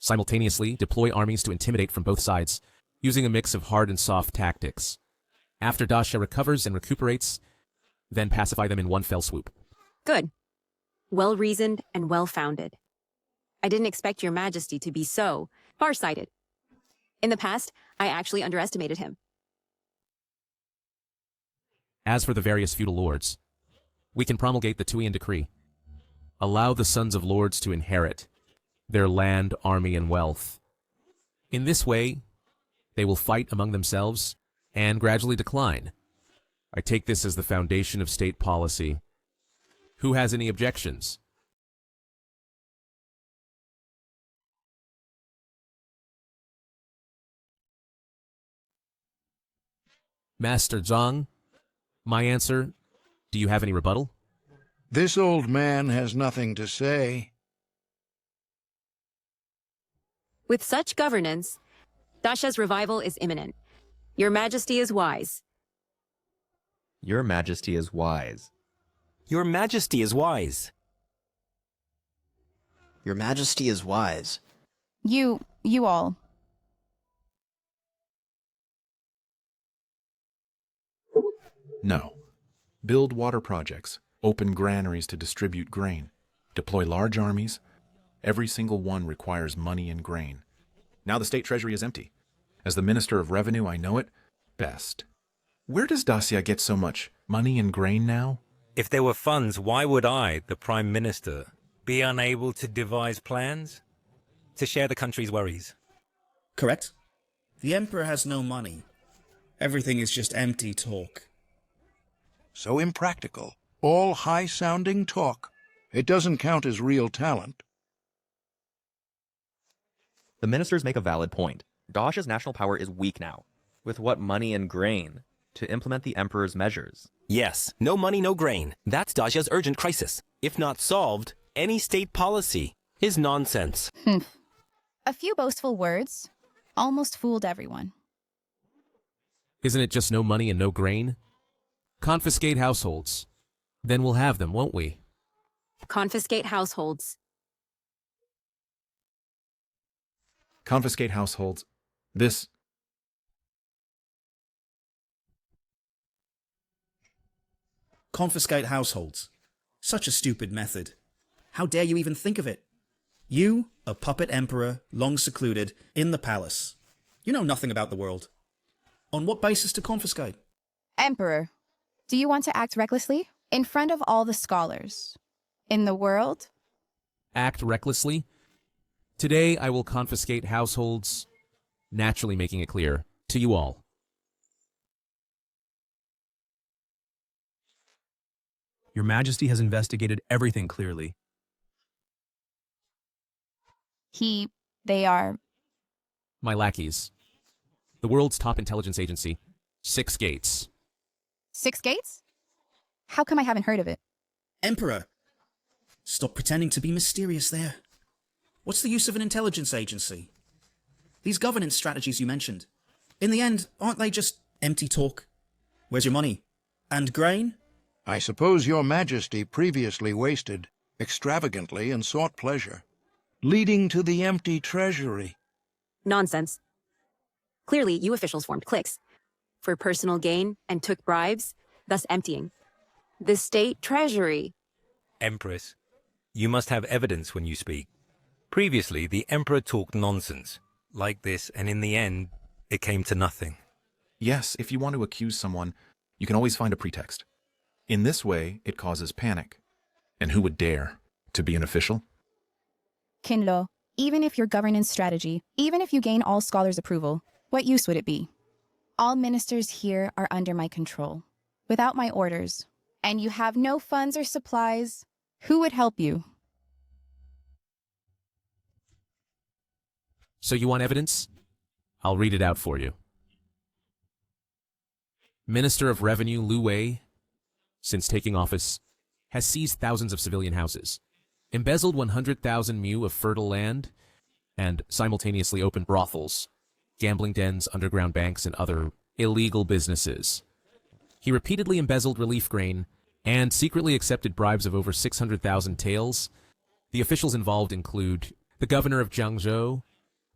Simultaneously, deploy armies to intimidate from both sides, using a mix of hard and soft tactics. After Daxia recovers and recuperates, then pacify them in one fell swoop. Good. Well-reasoned and well-founded. I didn't expect your majesty to be so far-sighted. In the past, I actually underestimated him. As for the various feudal lords, we can promulgate the Tuian decree. Allow the sons of lords to inherit their land, army, and wealth. In this way, they will fight among themselves and gradually decline. I take this as the foundation of state policy. Who has any objections? Master Zhang, my answer, do you have any rebuttal? This old man has nothing to say. With such governance, Daxia's revival is imminent. Your majesty is wise. Your majesty is wise. Your majesty is wise. Your majesty is wise. You all. No. Build water projects, open granaries to distribute grain, deploy large armies. Every single one requires money and grain. Now the state treasury is empty. As the Minister of Revenue, I know it best. Where does Daxia get so much money and grain now? If there were funds, why would I, the Prime Minister, be unable to devise plans to share the country's worries? Correct. The Emperor has no money. Everything is just empty talk. So impractical. All high-sounding talk. It doesn't count as real talent. The ministers make a valid point. Daxia's national power is weak now. With what money and grain to implement the emperor's measures? Yes, no money, no grain. That's Daxia's urgent crisis. If not solved, any state policy is nonsense. A few boastful words almost fooled everyone. Isn't it just no money and no grain? Confiscate households. Then we'll have them, won't we? Confiscate households. Confiscate households. This... Confiscate households. Such a stupid method. How dare you even think of it? You, a puppet emperor, long secluded, in the palace. You know nothing about the world. On what basis to confiscate? Emperor, do you want to act recklessly? In front of all the scholars? In the world? Act recklessly? Today I will confiscate households, naturally making it clear to you all. Your Majesty has investigated everything clearly. They are... My lackeys. The world's top intelligence agency. 6 Gates. 6 Gates? How come I haven't heard of it? Emperor! Stop pretending to be mysterious there. What's the use of an intelligence agency? These governance strategies you mentioned, in the end, aren't they just empty talk? Where's your money? And grain? I suppose your Majesty previously wasted extravagantly and sought pleasure, leading to the empty treasury. Nonsense. Clearly, you officials formed cliques for personal gain and took bribes, thus emptying the state treasury. Empress, you must have evidence when you speak. Previously, the Emperor talked nonsense like this, and in the end, it came to nothing. Yes, if you want to accuse someone, you can always find a pretext. In this way, it causes panic. And who would dare to be an official? Kinlo, even if your governance strategy, even if you gain all scholars' approval, what use would it be? All ministers here are under my control, without my orders, and you have no funds or supplies. Who would help you? So you want evidence? I'll read it out for you. Minister of Revenue Lu Wei, since taking office, has seized thousands of civilian houses, embezzled 100,000 mu of fertile land, and simultaneously opened brothels, gambling dens, underground banks, and other illegal businesses. He repeatedly embezzled relief grain and secretly accepted bribes of over 600,000 taels. The officials involved include the governor of Jiangzhou,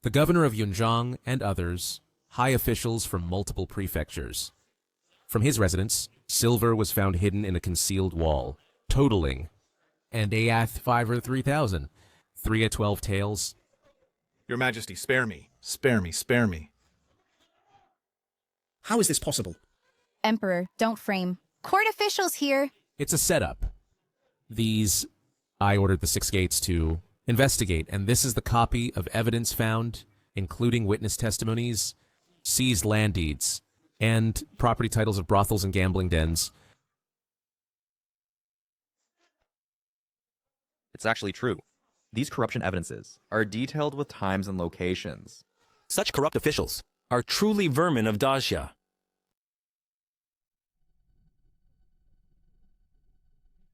the governor of Yunzhang, and others, high officials from multiple prefectures. From his residence, silver was found hidden in a concealed wall, totaling, and Ayath 5 or 3,000, 3 at 12 taels. Your Majesty, spare me. Spare me, spare me. How is this possible? Emperor, don't frame. Court officials here. It's a setup. I ordered the 6 Gates to investigate, and this is the copy of evidence found, including witness testimonies, seized land deeds, and property titles of brothels and gambling dens. It's actually true. These corruption evidences are detailed with times and locations. Such corrupt officials are truly vermin of Daxia.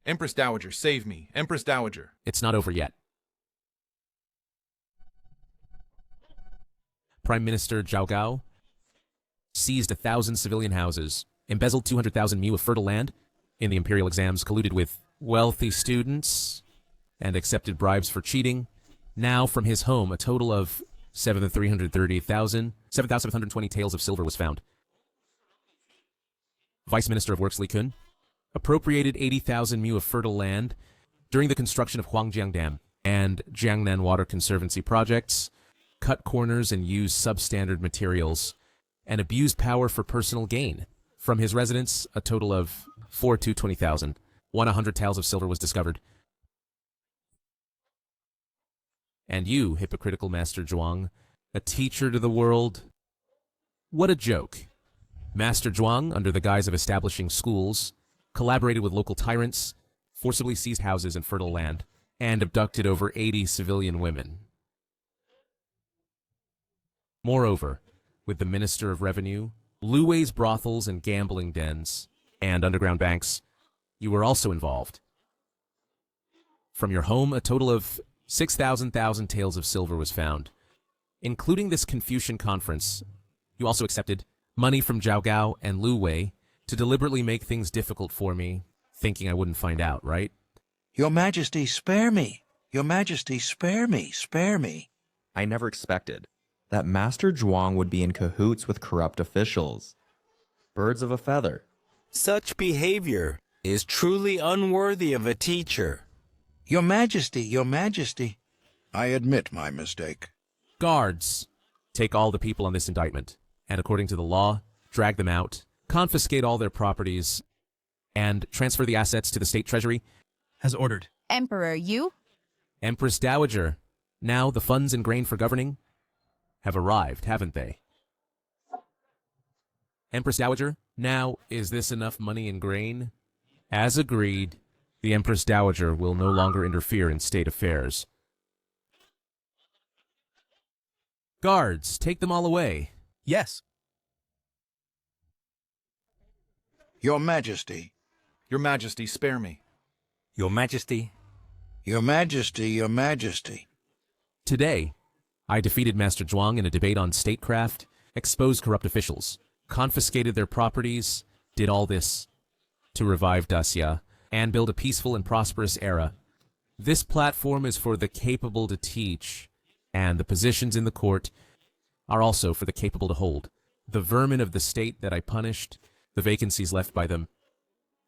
Empress Dowager, save me. Empress Dowager. It's not over yet. Prime Minister Zhao Gao seized 1,000 civilian houses, embezzled 200,000 mu of fertile land in the imperial exams, colluded with wealthy students, and accepted bribes for cheating. Now, from his home, a total of 7,720 taels of silver was found. Vice Minister of Works Li Kun appropriated 80,000 mu of fertile land during the construction of Huangjiang Dam and Jiangnan Water Conservancy projects, cut corners and used substandard materials, and abused power for personal gain. From his residence, a total of 4,220,000. 100 taels of silver was discovered. And you, hypocritical Master Zhuang, a teacher to the world. What a joke. Master Zhuang, under the guise of establishing schools, collaborated with local tyrants, forcibly seized houses and fertile land, and abducted over 80 civilian women. Moreover, with the Minister of Revenue, Lu Wei's brothels and gambling dens, and underground banks, you were also involved. From your home, a total of 6,000 taels of silver was found. Including this Confucian conference, you also accepted money from Zhao Gao and Lu Wei to deliberately make things difficult for me, thinking I wouldn't find out, right? Your Majesty, spare me. Your Majesty, spare me, spare me. I never expected that Master Zhuang would be in cahoots with corrupt officials. Birds of a feather. Such behavior is truly unworthy of a teacher. Your Majesty, Your Majesty. I admit my mistake. Guards, take all the people on this indictment, and according to the law, drag them out, confiscate all their properties, and transfer the assets to the state treasury. As ordered. Emperor, you? Empress Dowager, now the funds and grain for governing have arrived, haven't they? Empress Dowager, now is this enough money and grain? As agreed, the Empress Dowager will no longer interfere in state affairs. Guards, take them all away. Yes. Your Majesty. Your Majesty, spare me. Your Majesty. Your Majesty, Your Majesty. Today, I defeated Master Zhuang in a debate on statecraft, exposed corrupt officials, confiscated their properties, did all this to revive Daxia and build a peaceful and prosperous era. This platform is for the capable to teach, and the positions in the court are also for the capable to hold. The vermin of the state that I punished, the vacancies left by them,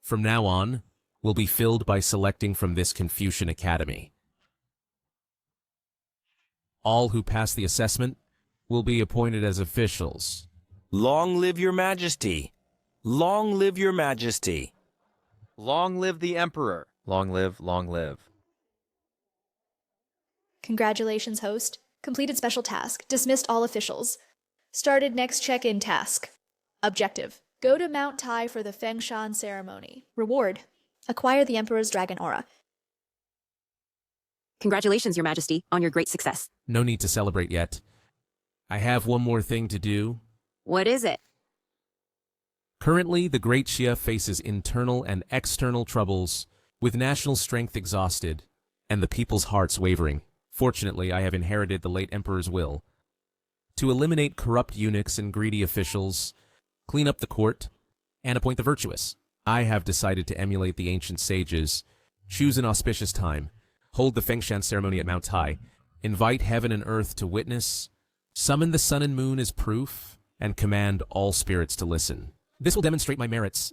from now on, will be filled by selecting from this Confucian Academy. All who pass the assessment will be appointed as officials. Long live your Majesty! Long live your Majesty! Long live the Emperor! Long live, long live. Congratulations, host. Completed special task. Dismissed all officials. Started next check-in task. Objective. Go to Mount Tai for the Fengshan ceremony. Reward. Acquire the Emperor's dragon aura. Congratulations, Your Majesty, on your great success. No need to celebrate yet. I have one more thing to do. What is it? Currently, the Great Xia faces internal and external troubles, with national strength exhausted, and the people's hearts wavering. Fortunately, I have inherited the late Emperor's will. To eliminate corrupt eunuchs and greedy officials, clean up the court, and appoint the virtuous, I have decided to emulate the ancient sages, choose an auspicious time, hold the Fengshan ceremony at Mount Tai, invite heaven and earth to witness, summon the sun and moon as proof, and command all spirits to listen. This will demonstrate my merits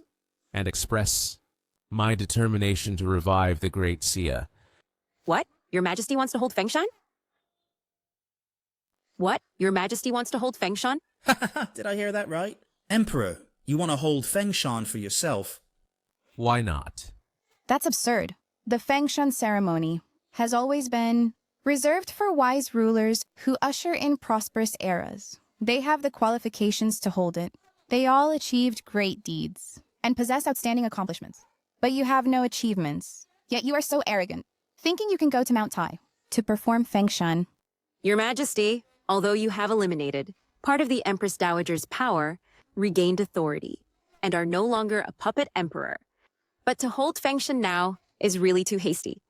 and express my determination to revive the Great Xia. What? Your Majesty wants to hold Fengshan? What? Your Majesty wants to hold Fengshan? Did I hear that right? Emperor, you want to hold Fengshan for yourself? Why not? That's absurd. The Fengshan ceremony has always been reserved for wise rulers who usher in prosperous eras. They have the qualifications to hold it. They all achieved great deeds and possess outstanding accomplishments. But you have no achievements, yet you are so arrogant, thinking you can go to Mount Tai to perform Fengshan. Your Majesty, although you have eliminated part of the Empress Dowager's power, regained authority, and are no longer a puppet emperor. But to hold Fengshan now is really too hasty.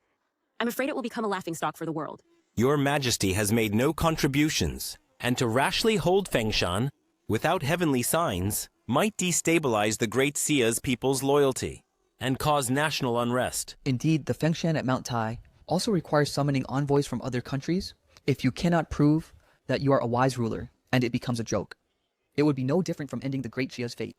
I'm afraid it will become a laughingstock for the world. Your Majesty has made no contributions, and to rashly hold Fengshan without heavenly signs might destabilize the Great Xia's people's loyalty and cause national unrest. Indeed, the Fengshan at Mount Tai also requires summoning envoys from other countries if you cannot prove that you are a wise ruler and it becomes a joke. It would be no different from ending the Great Xia's fate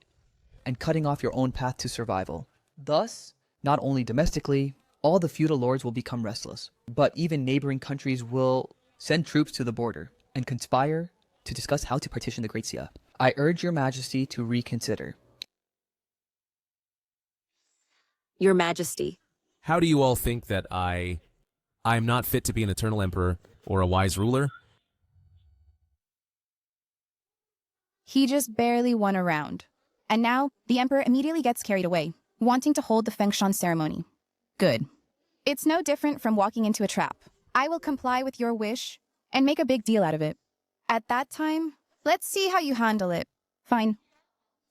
and cutting off your own path to survival. Thus, not only domestically, all the feudal lords will become restless, but even neighboring countries will send troops to the border and conspire to discuss how to partition the Great Xia. I urge your Majesty to reconsider. Your Majesty. How do you all think that I'm not fit to be an eternal emperor or a wise ruler? He just barely won a round. And now, the Emperor immediately gets carried away, wanting to hold the Fengshan ceremony. Good. It's no different from walking into a trap. I will comply with your wish and make a big deal out of it. At that time, let's see how you handle it. Fine.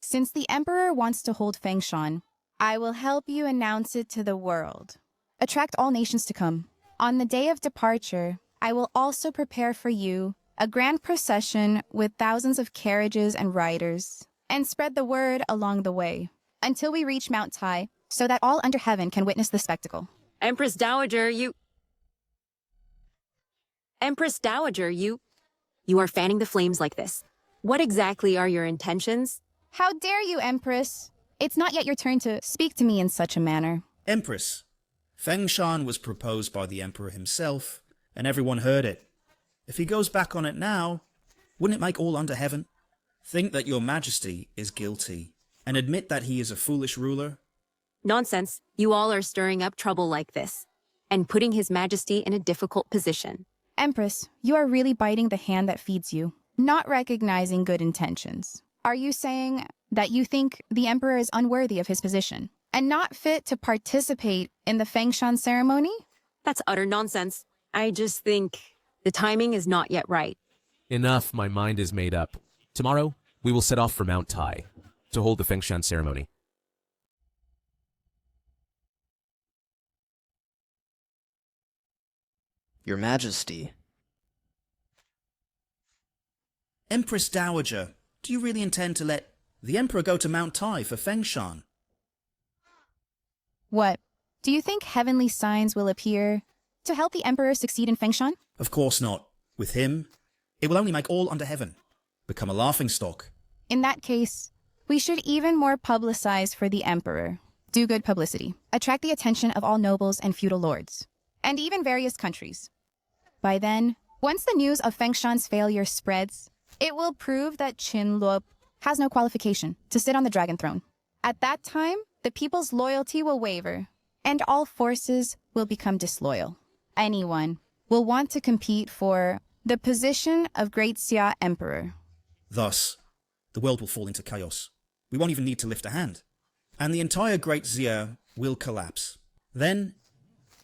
Since the Emperor wants to hold Fengshan, I will help you announce it to the world. Attract all nations to come. On the day of departure, I will also prepare for you a grand procession with thousands of carriages and riders, and spread the word along the way, until we reach Mount Tai, so that all under heaven can witness the spectacle. Empress Dowager, you are fanning the flames like this. What exactly are your intentions? How dare you, Empress? It's not yet your turn to speak to me in such a manner. Empress, Fengshan was proposed by the Emperor himself, and everyone heard it. If he goes back on it now, wouldn't it make all under heaven? Think that your majesty is guilty, and admit that he is a foolish ruler? Nonsense. You all are stirring up trouble like this, and putting His Majesty in a difficult position. Empress, you are really biting the hand that feeds you, not recognizing good intentions. Are you saying that you think the Emperor is unworthy of his position, and not fit to participate in the Fengshan ceremony? That's utter nonsense. I just think the timing is not yet right. Enough, my mind is made up. Tomorrow, we will set off for Mount Tai to hold the Fengshan ceremony. Your Majesty. Empress Dowager, do you really intend to let the Emperor go to Mount Tai for Fengshan? What? Do you think heavenly signs will appear to help the Emperor succeed in Fengshan? Of course not. With him, it will only make all under heaven become a laughingstock. In that case, we should even more publicize for the Emperor. Do good publicity. Attract the attention of all nobles and feudal lords, and even various countries. By then, once the news of Fengshan's failure spreads, it will prove that Qinluo has no qualification to sit on the dragon throne. At that time, the people's loyalty will waver, and all forces will become disloyal. Anyone will want to compete for the position of Great Xia Emperor. Thus, the world will fall into chaos. We won't even need to lift a hand. And the entire Great Xia will collapse. Then,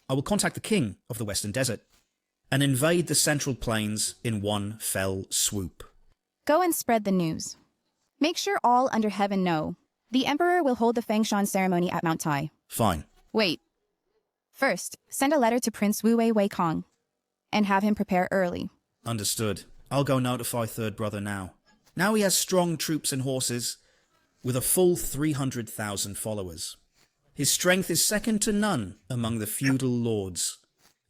I will contact the king of the Western Desert and invade the Central Plains in one fell swoop. Go and spread the news. Make sure all under heaven know. The Emperor will hold the Fengshan ceremony at Mount Tai. Fine. Wait. First, send a letter to Prince Wu Wei Kong and have him prepare early. Understood. I'll go notify Third Brother now. Now he has strong troops and horses, with a full 300,000 followers. His strength is second to none among the feudal lords,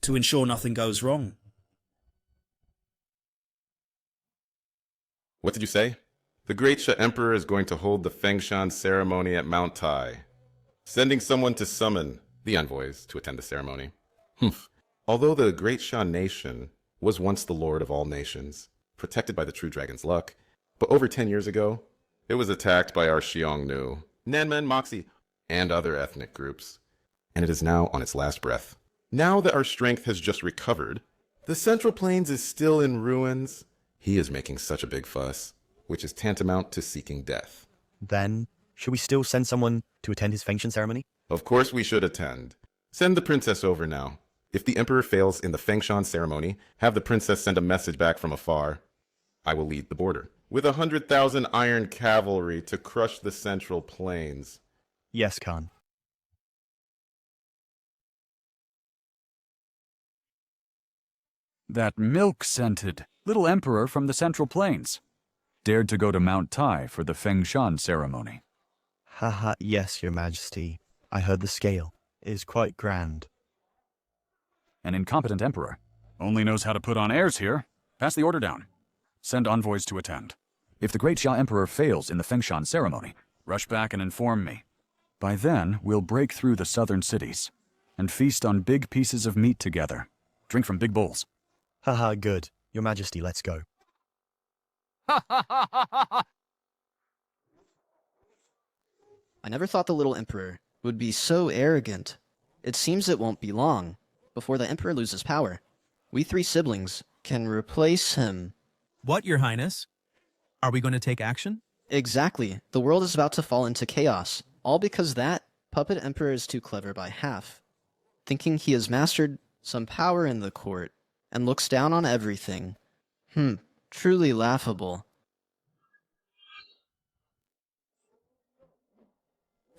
to ensure nothing goes wrong. What did you say? The Great Xia Emperor is going to hold the Fengshan ceremony at Mount Tai, sending someone to summon the envoys to attend the ceremony. Humph. Although the Great Xia nation was once the lord of all nations, protected by the true dragon's luck, but over 10 years ago, it was attacked by our Xiongnu, Nanmen, Moxie, and other ethnic groups, and it is now on its last breath. Now that our strength has just recovered, the Central Plains is still in ruins. He is making such a big fuss, which is tantamount to seeking death. Then, should we still send someone to attend his Fengshan ceremony? Of course we should attend. Send the princess over now. If the Emperor fails in the Fengshan ceremony, have the princess send a message back from afar. I will lead the border, with 100,000 iron cavalry to crush the Central Plains. Yes, Khan. That milk-scented little emperor from the Central Plains dared to go to Mount Tai for the Fengshan ceremony. Haha, yes, Your Majesty. I heard the scale. It is quite grand. An incompetent emperor. Only knows how to put on airs here. Pass the order down. Send envoys to attend. If the Great Xia Emperor fails in the Fengshan ceremony, rush back and inform me. By then, we'll break through the southern cities and feast on big pieces of meat together. Drink from big bowls. Haha, good. Your Majesty, let's go. I never thought the little emperor would be so arrogant. It seems it won't be long before the emperor loses power. We 3 siblings can replace him. What, Your Highness? Are we going to take action? Exactly. The world is about to fall into chaos, all because that puppet emperor is too clever by half, thinking he has mastered some power in the court and looks down on everything. Truly laughable.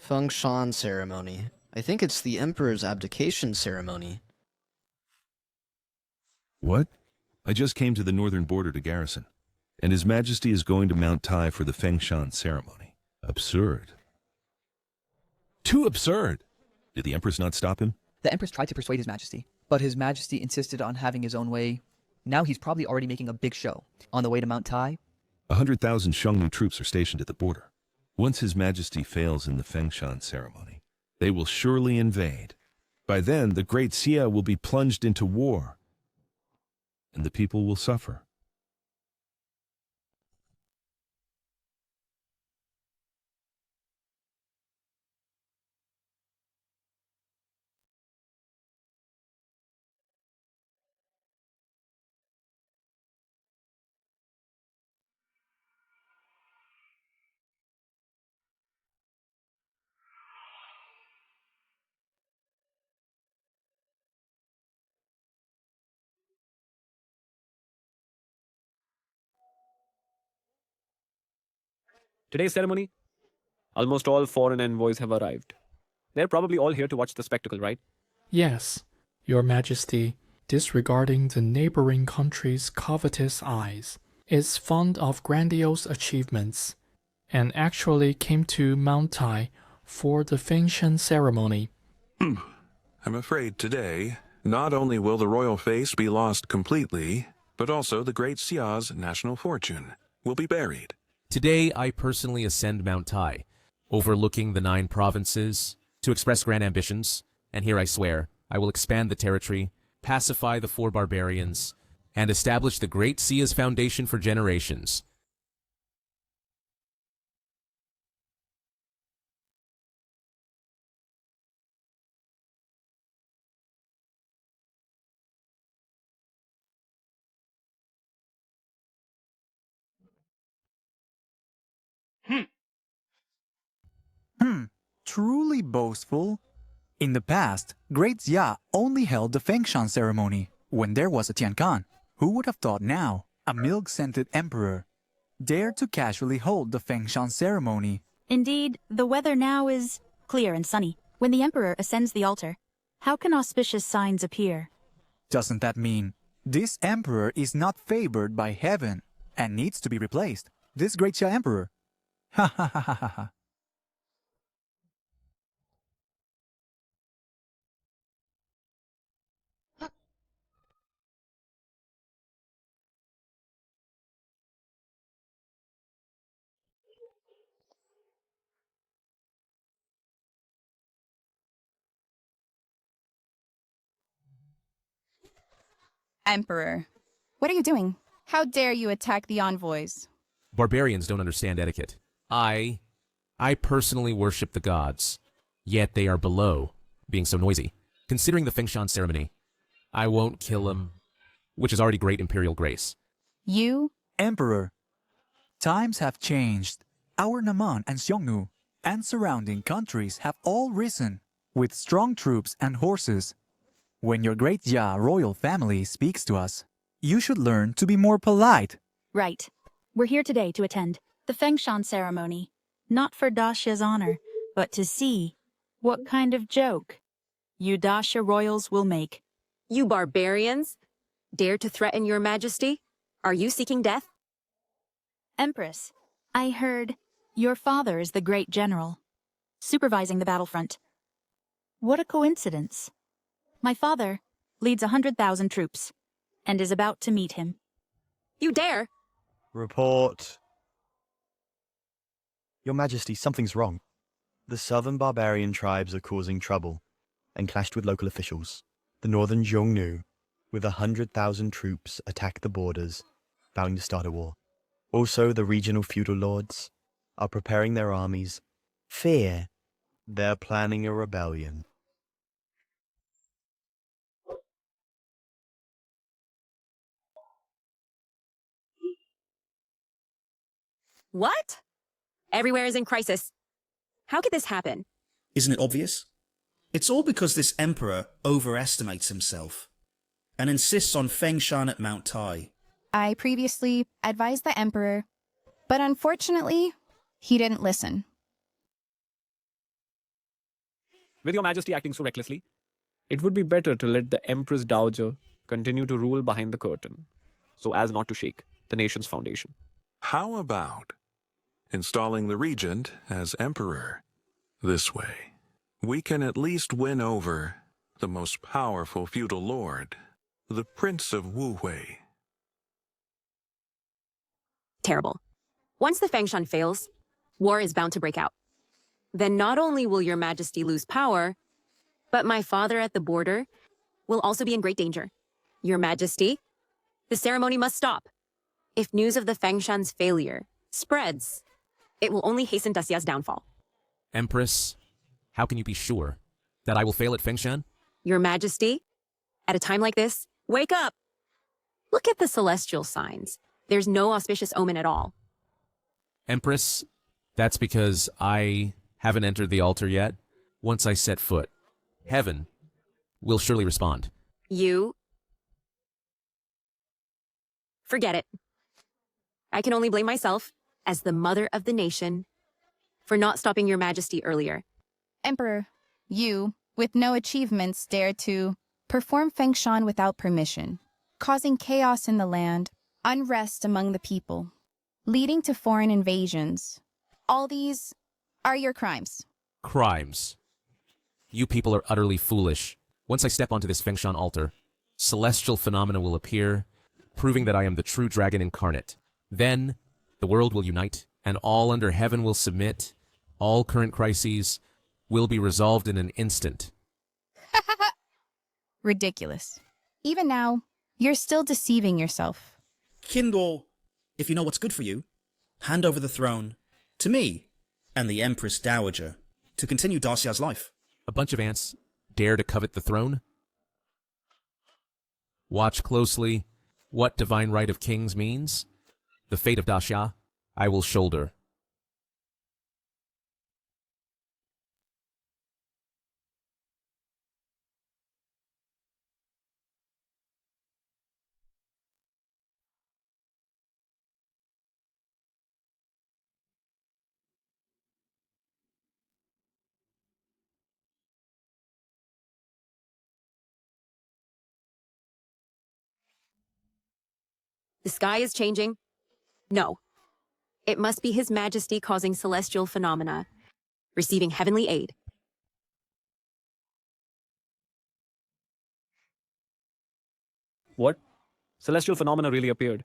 Fengshan ceremony. I think it's the Emperor's abdication ceremony. What? I just came to the northern border to garrison, and His Majesty is going to Mount Tai for the Fengshan ceremony. Absurd. Too absurd! Did the Empress not stop him? The Empress tried to persuade His Majesty, but His Majesty insisted on having his own way. Now he's probably already making a big show on the way to Mount Tai. 100,000 Xiongnu troops are stationed at the border. Once His Majesty fails in the Fengshan ceremony, they will surely invade. By then, the Great Xia will be plunged into war, and the people will suffer. Today's ceremony, almost all foreign envoys have arrived. They're probably all here to watch the spectacle, right? Yes, Your Majesty, disregarding the neighboring country's covetous eyes, is fond of grandiose achievements, and actually came to Mount Tai for the Fengshan ceremony. I'm afraid today, not only will the royal face be lost completely, but also the Great Xia's national fortune will be buried. Today, I personally ascend Mount Tai, overlooking the 9 provinces, to express grand ambitions, and here I swear, I will expand the territory, pacify the 4 barbarians, and establish the Great Xia's foundation for generations. Truly boastful. In the past, Great Xia only held the Fengshan ceremony when there was a Tiankan. Who would have thought now a milk-scented emperor dared to casually hold the Fengshan ceremony? Indeed, the weather now is clear and sunny. When the emperor ascends the altar, how can auspicious signs appear? Doesn't that mean this emperor is not favored by heaven and needs to be replaced? This Great Xia emperor? Ha ha ha ha ha ha. Emperor, what are you doing? How dare you attack the envoys? Barbarians don't understand etiquette. I personally worship the gods, yet they are below, being so noisy. Considering the Fengshan ceremony, I won't kill him, which is already great imperial grace. You? Emperor, times have changed. Our Naman and Xiongnu and surrounding countries have all risen with strong troops and horses. When your Great Xia royal family speaks to us, you should learn to be more polite. Right. We're here today to attend the Fengshan ceremony, not for Dacia's honor, but to see what kind of joke you Dacia royals will make. You barbarians? Dare to threaten Your Majesty? Are you seeking death? Empress, I heard your father is the great general, supervising the battlefront. What a coincidence. My father leads 100,000 troops and is about to meet him. You dare? Report. Your Majesty, something's wrong. The southern barbarian tribes are causing trouble and clashed with local officials. The northern Xiongnu, with 100,000 troops, attacked the borders, vowing to start a war. Also, the regional feudal lords are preparing their armies. Fear. They're planning a rebellion. What? Everywhere is in crisis. How could this happen? Isn't it obvious? It's all because this emperor overestimates himself and insists on Fengshan at Mount Tai. I previously advised the emperor, but unfortunately, he didn't listen. With Your Majesty acting so recklessly, it would be better to let the Empress Dowager continue to rule behind the curtain, so as not to shake the nation's foundation. How about installing the regent as emperor? This way, we can at least win over the most powerful feudal lord, the Prince of Wuhui. Terrible. Once the Fangshan fails, war is bound to break out. Then not only will your majesty lose power, but my father at the border will also be in great danger. Your majesty, the ceremony must stop. If news of the Fangshan's failure spreads, it will only hasten Daxia's downfall. Empress, how can you be sure that I will fail at Fengshan? Your majesty, at a time like this, wake up! Look at the celestial signs. There's no auspicious omen at all. Empress, that's because I haven't entered the altar yet. Once I set foot, heaven will surely respond. You? Forget it. I can only blame myself, as the mother of the nation, for not stopping your majesty earlier. Emperor, you, with no achievements, dare to perform Fengshan without permission, causing chaos in the land, unrest among the people, leading to foreign invasions. All these are your crimes. Crimes. You people are utterly foolish. Once I step onto this Fengshan altar, celestial phenomena will appear, proving that I am the true dragon incarnate. Then, the world will unite, and all under heaven will submit. All current crises will be resolved in an instant. Ridiculous. Even now, you're still deceiving yourself. Kindle, if you know what's good for you, hand over the throne to me and the Empress Dowager to continue Daxia's life. A bunch of ants dare to covet the throne? Watch closely what divine right of kings means. The fate of Daxia I will shoulder. The sky is changing. No. It must be His Majesty causing celestial phenomena, receiving heavenly aid. What? Celestial phenomena really appeared.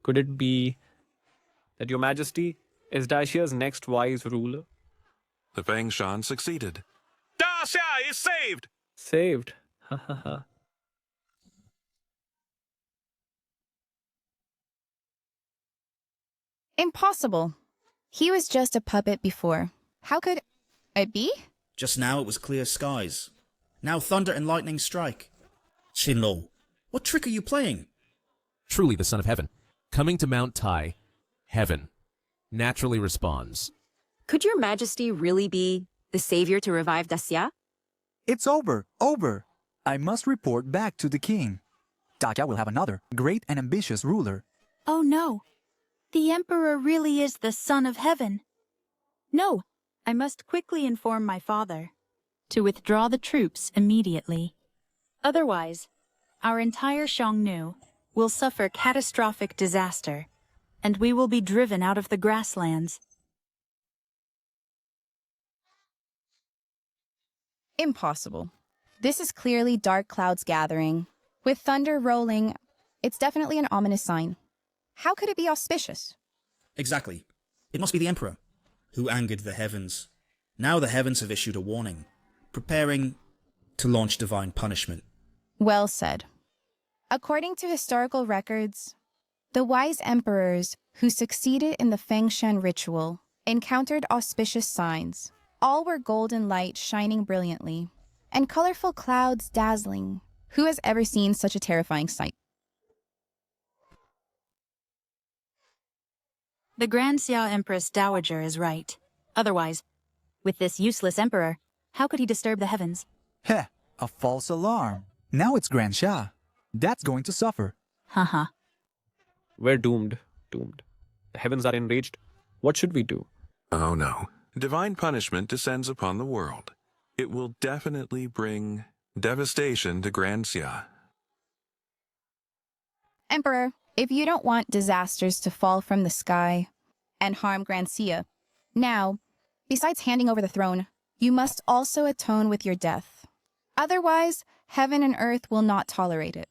Could it be that your majesty is Daxia's next wise ruler? The Fangshan succeeded. Daxia is saved! Saved. Ha ha ha. Impossible. He was just a puppet before. How could it be? Just now it was clear skies. Now thunder and lightning strike. Qinlo, what trick are you playing? Truly the Son of Heaven, coming to Mount Tai, heaven naturally responds. Could your majesty really be the savior to revive Daxia? It's over. I must report back to the king. Daxia will have another great and ambitious ruler. Oh no. The Emperor really is the Son of Heaven. No, I must quickly inform my father to withdraw the troops immediately. Otherwise, our entire Xiongnu will suffer catastrophic disaster, and we will be driven out of the grasslands. Impossible. This is clearly dark clouds gathering. With thunder rolling, it's definitely an ominous sign. How could it be auspicious? Exactly. It must be the Emperor, who angered the heavens. Now the heavens have issued a warning, preparing to launch divine punishment. Well said. According to historical records, the wise emperors who succeeded in the Fengshan ritual encountered auspicious signs. All were golden light shining brilliantly, and colorful clouds dazzling. Who has ever seen such a terrifying sight? The Grand Xia Empress Dowager is right. Otherwise, with this useless emperor, how could he disturb the heavens? Heh, a false alarm. Now it's Grand Xia. That's going to suffer. Haha. We're doomed. The heavens are enraged. What should we do? Oh no. Divine punishment descends upon the world. It will definitely bring devastation to Grand Xia. Emperor, if you don't want disasters to fall from the sky and harm Grand Xia, now, besides handing over the throne, you must also atone with your death. Otherwise, heaven and earth will not tolerate it.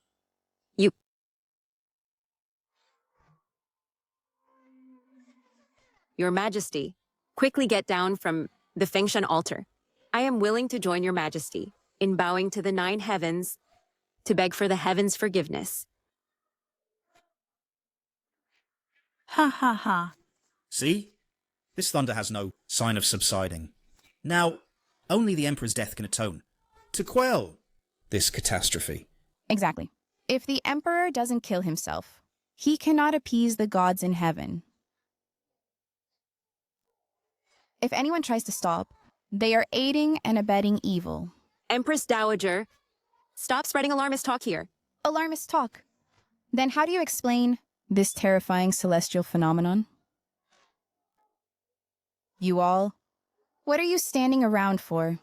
Your Majesty, quickly get down from the Fengshan altar. I am willing to join your Majesty in bowing to the 9 heavens to beg for the heavens' forgiveness. Ha ha ha. See? This thunder has no sign of subsiding. Now, only the Emperor's death can atone to quell this catastrophe. Exactly. If the Emperor doesn't kill himself, he cannot appease the gods in heaven. If anyone tries to stop, they are aiding and abetting evil. Empress Dowager, stop spreading alarmist talk here. Alarmist talk? Then how do you explain this terrifying celestial phenomenon? You all, what are you standing around for?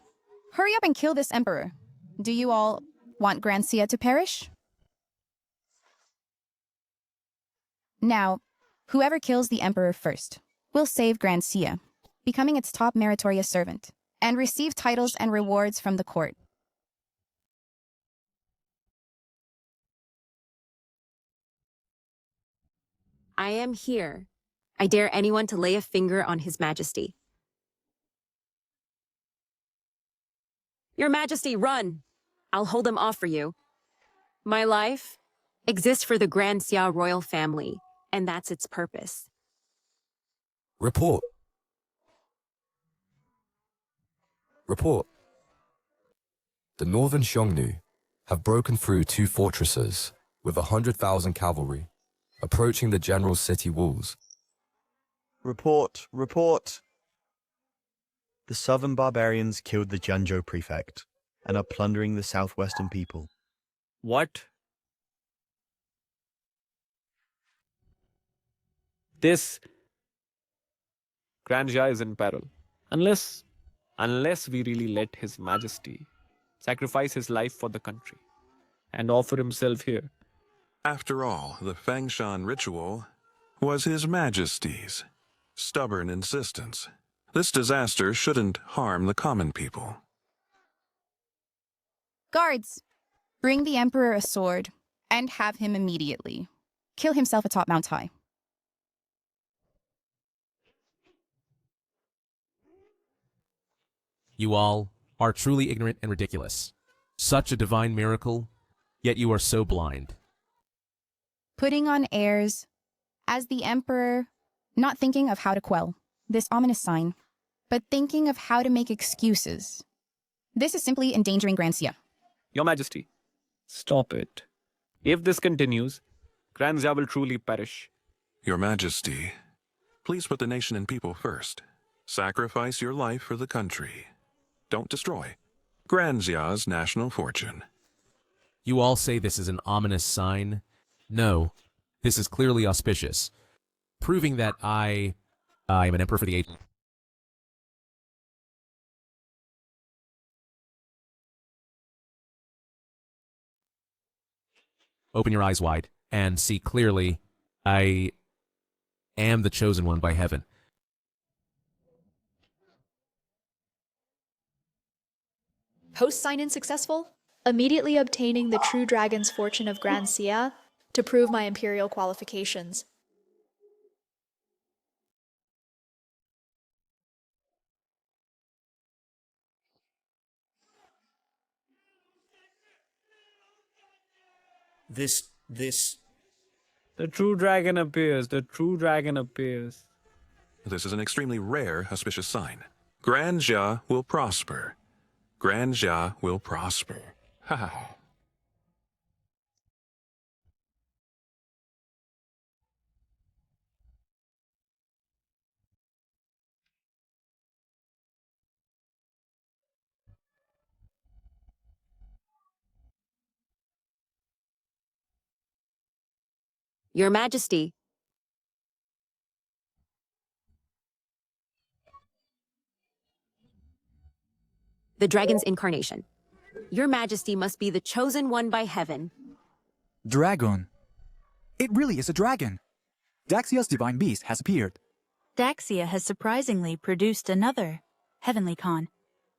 Hurry up and kill this Emperor. Do you all want Grand Sia to perish? Now, whoever kills the Emperor first will save Grand Sia, becoming its top meritorious servant, and receive titles and rewards from the court. I am here. I dare anyone to lay a finger on His Majesty. Your Majesty, run! I'll hold him off for you. My life exists for the Grand Xia royal family, and that's its purpose. Report. Report. The northern Xiongnu have broken through 2 fortresses with 100,000 cavalry, approaching the general's city walls. Report, report. The southern barbarians killed the Jianzhou prefect and are plundering the southwestern people. What? This Grand Jia is in peril. Unless we really let His Majesty sacrifice his life for the country and offer himself here. After all, the Fengshan ritual was His Majesty's stubborn insistence. This disaster shouldn't harm the common people. Guards, bring the Emperor a sword and have him immediately kill himself atop Mount High. You all are truly ignorant and ridiculous. Such a divine miracle, yet you are so blind. Putting on airs as the Emperor, not thinking of how to quell this ominous sign, but thinking of how to make excuses. This is simply endangering Grand Xia. Your Majesty, stop it. If this continues, Grand Xia will truly perish. Your Majesty, please put the nation and people first. Sacrifice your life for the country. Don't destroy Grand Xia's national fortune. You all say this is an ominous sign. No, this is clearly auspicious, proving that I am an emperor for the age. Open your eyes wide and see clearly. I am the chosen one by heaven. Post sign-in successful? Immediately obtaining the true dragon's fortune of Grand Xia to prove my imperial qualifications. The true dragon appears. The true dragon appears. This is an extremely rare auspicious sign. Grand Xia will prosper. Grand Xia will prosper. Ha ha. Your Majesty. The dragon's incarnation. Your Majesty must be the chosen one by heaven. Dragon. It really is a dragon. Daxia's divine beast has appeared. Daxia has surprisingly produced another Heavenly Khan.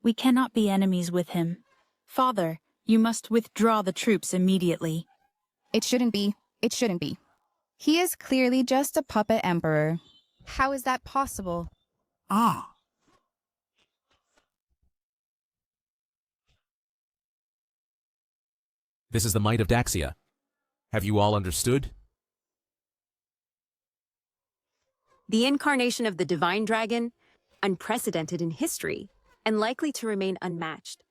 We cannot be enemies with him. Father, you must withdraw the troops immediately. It shouldn't be. It shouldn't be. He is clearly just a puppet emperor. How is that possible? Ah. This is the might of Daxia. Have you all understood? The incarnation of the divine dragon, unprecedented in history, and likely to remain unmatched.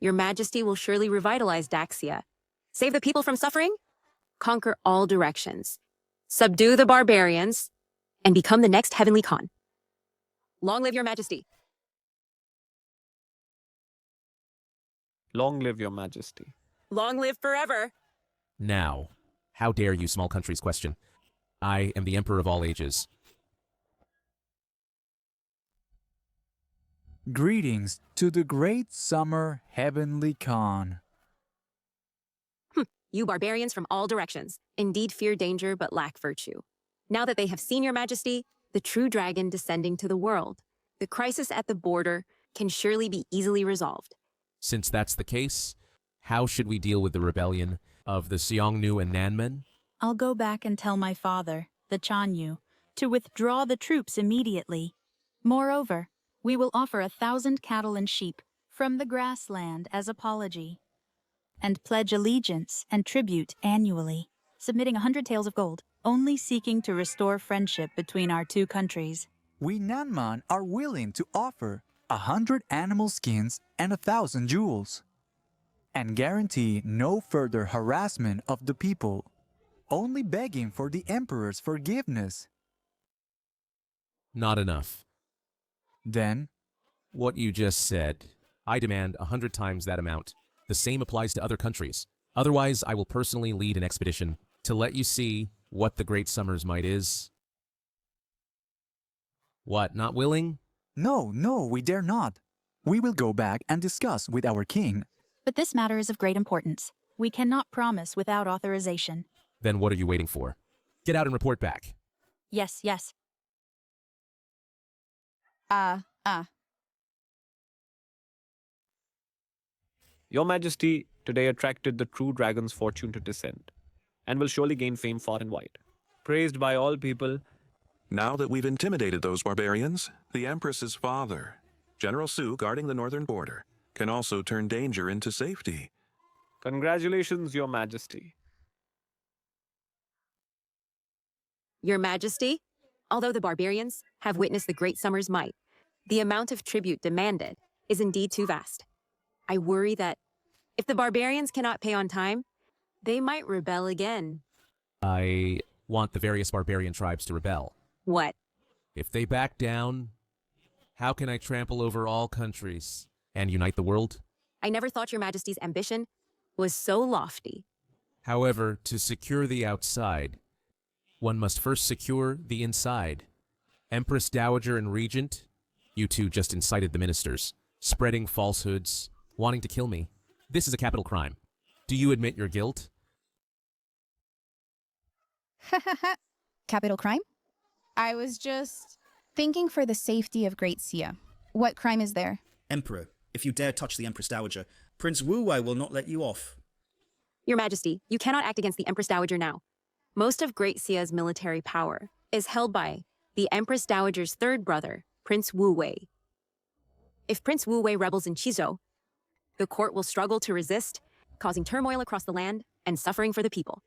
Your Majesty will surely revitalize Daxia, save the people from suffering, conquer all directions, subdue the barbarians, and become the next heavenly Khan. Long live your Majesty. Long live your Majesty. Long live forever. Now, how dare you small countries question? I am the Emperor of all ages. Greetings to the great summer heavenly Khan. You barbarians from all directions, indeed fear danger but lack virtue. Now that they have seen your Majesty, the true dragon descending to the world, the crisis at the border can surely be easily resolved. Since that's the case, how should we deal with the rebellion of the Xiongnu and Nanmen? I'll go back and tell my father, the Chanyu, to withdraw the troops immediately. Moreover, we will offer 1,000 cattle and sheep from the grassland as apology, and pledge allegiance and tribute annually, submitting 100 taels of gold, only seeking to restore friendship between our two countries. We Nanman are willing to offer 100 animal skins and 1,000 jewels, and guarantee no further harassment of the people, only begging for the Emperor's forgiveness. Not enough. Then, what you just said, I demand 100 times that amount. The same applies to other countries. Otherwise, I will personally lead an expedition to let you see what the Great Summer's might is. What, not willing? No, we dare not. We will go back and discuss with our king. But this matter is of great importance. We cannot promise without authorization. Then what are you waiting for? Get out and report back. Yes. Your Majesty today attracted the true dragon's fortune to descend, and will surely gain fame far and wide. Praised by all people. Now that we've intimidated those barbarians, the Empress's father, General Su guarding the northern border, can also turn danger into safety. Congratulations, Your Majesty. Your Majesty, although the barbarians have witnessed the Great Summer's might, the amount of tribute demanded is indeed too vast. I worry that if the barbarians cannot pay on time, they might rebel again. I want the various barbarian tribes to rebel. What? If they back down, how can I trample over all countries and unite the world? I never thought your Majesty's ambition was so lofty. However, to secure the outside, one must first secure the inside. Empress Dowager and Regent, you two just incited the ministers, spreading falsehoods, wanting to kill me. This is a capital crime. Do you admit your guilt? Capital crime? I was just thinking for the safety of Great Xia. What crime is there? Emperor, if you dare touch the Empress Dowager, Prince Wu Wei will not let you off. Your Majesty, you cannot act against the Empress Dowager now. Most of Great Xia's military power is held by the Empress Dowager's third brother, Prince Wu Wei. If Prince Wu Wei rebels in Qizhou, the court will struggle to resist, causing turmoil across the land and suffering for the people.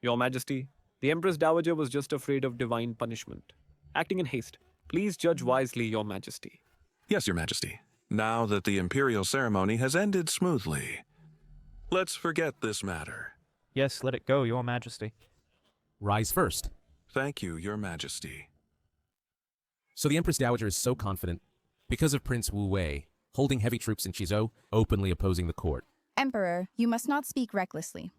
Your Majesty, the Empress Dowager was just afraid of divine punishment. Acting in haste. Please judge wisely, Your Majesty. Yes, Your Majesty. Now that the imperial ceremony has ended smoothly, let's forget this matter. Yes, let it go, Your Majesty. Rise first. Thank you, Your Majesty. So the Empress Dowager is so confident because of Prince Wu Wei, holding heavy troops in Qizhou, openly opposing the court. Emperor, you must not speak recklessly.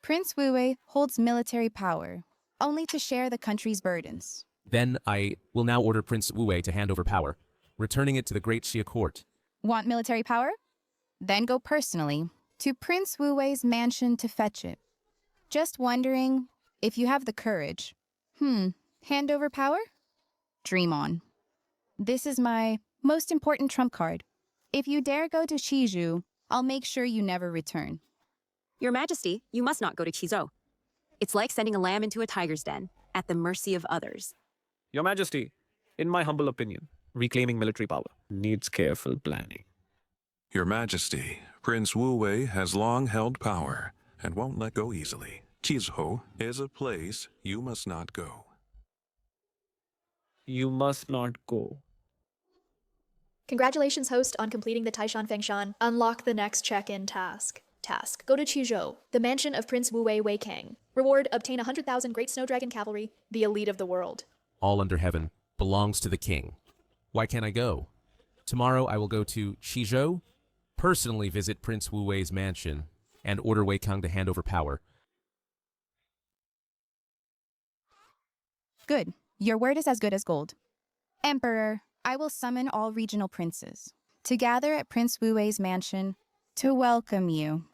Prince Wu Wei holds military power, only to share the country's burdens. Then I will now order Prince Wu Wei to hand over power, returning it to the Great Xia court. Want military power? Then go personally to Prince Wu Wei's mansion to fetch it. Just wondering if you have the courage. Hand over power? Dream on. This is my most important trump card. If you dare go to Shiju, I'll make sure you never return. Your Majesty, you must not go to Qizhou. It's like sending a lamb into a tiger's den, at the mercy of others. Your Majesty, in my humble opinion, reclaiming military power needs careful planning. Your Majesty, Prince Wu Wei has long held power and won't let go easily. Qizhou is a place you must not go. You must not go. Congratulations, host, on completing the Taishan Fengshan. Unlock the next check-in task. Go to Qizhou, the mansion of Prince Wu Wei Wei Kang. Reward, obtain 100,000 Great Snow Dragon Cavalry, the elite of the world. All under heaven belongs to the king. Why can't I go? Tomorrow I will go to Qizhou, personally visit Prince Wu Wei's mansion, and order Wei Kang to hand over power. Good. Your word is as good as gold. Emperor, I will summon all regional princes to gather at Prince Wu Wei's mansion to welcome you.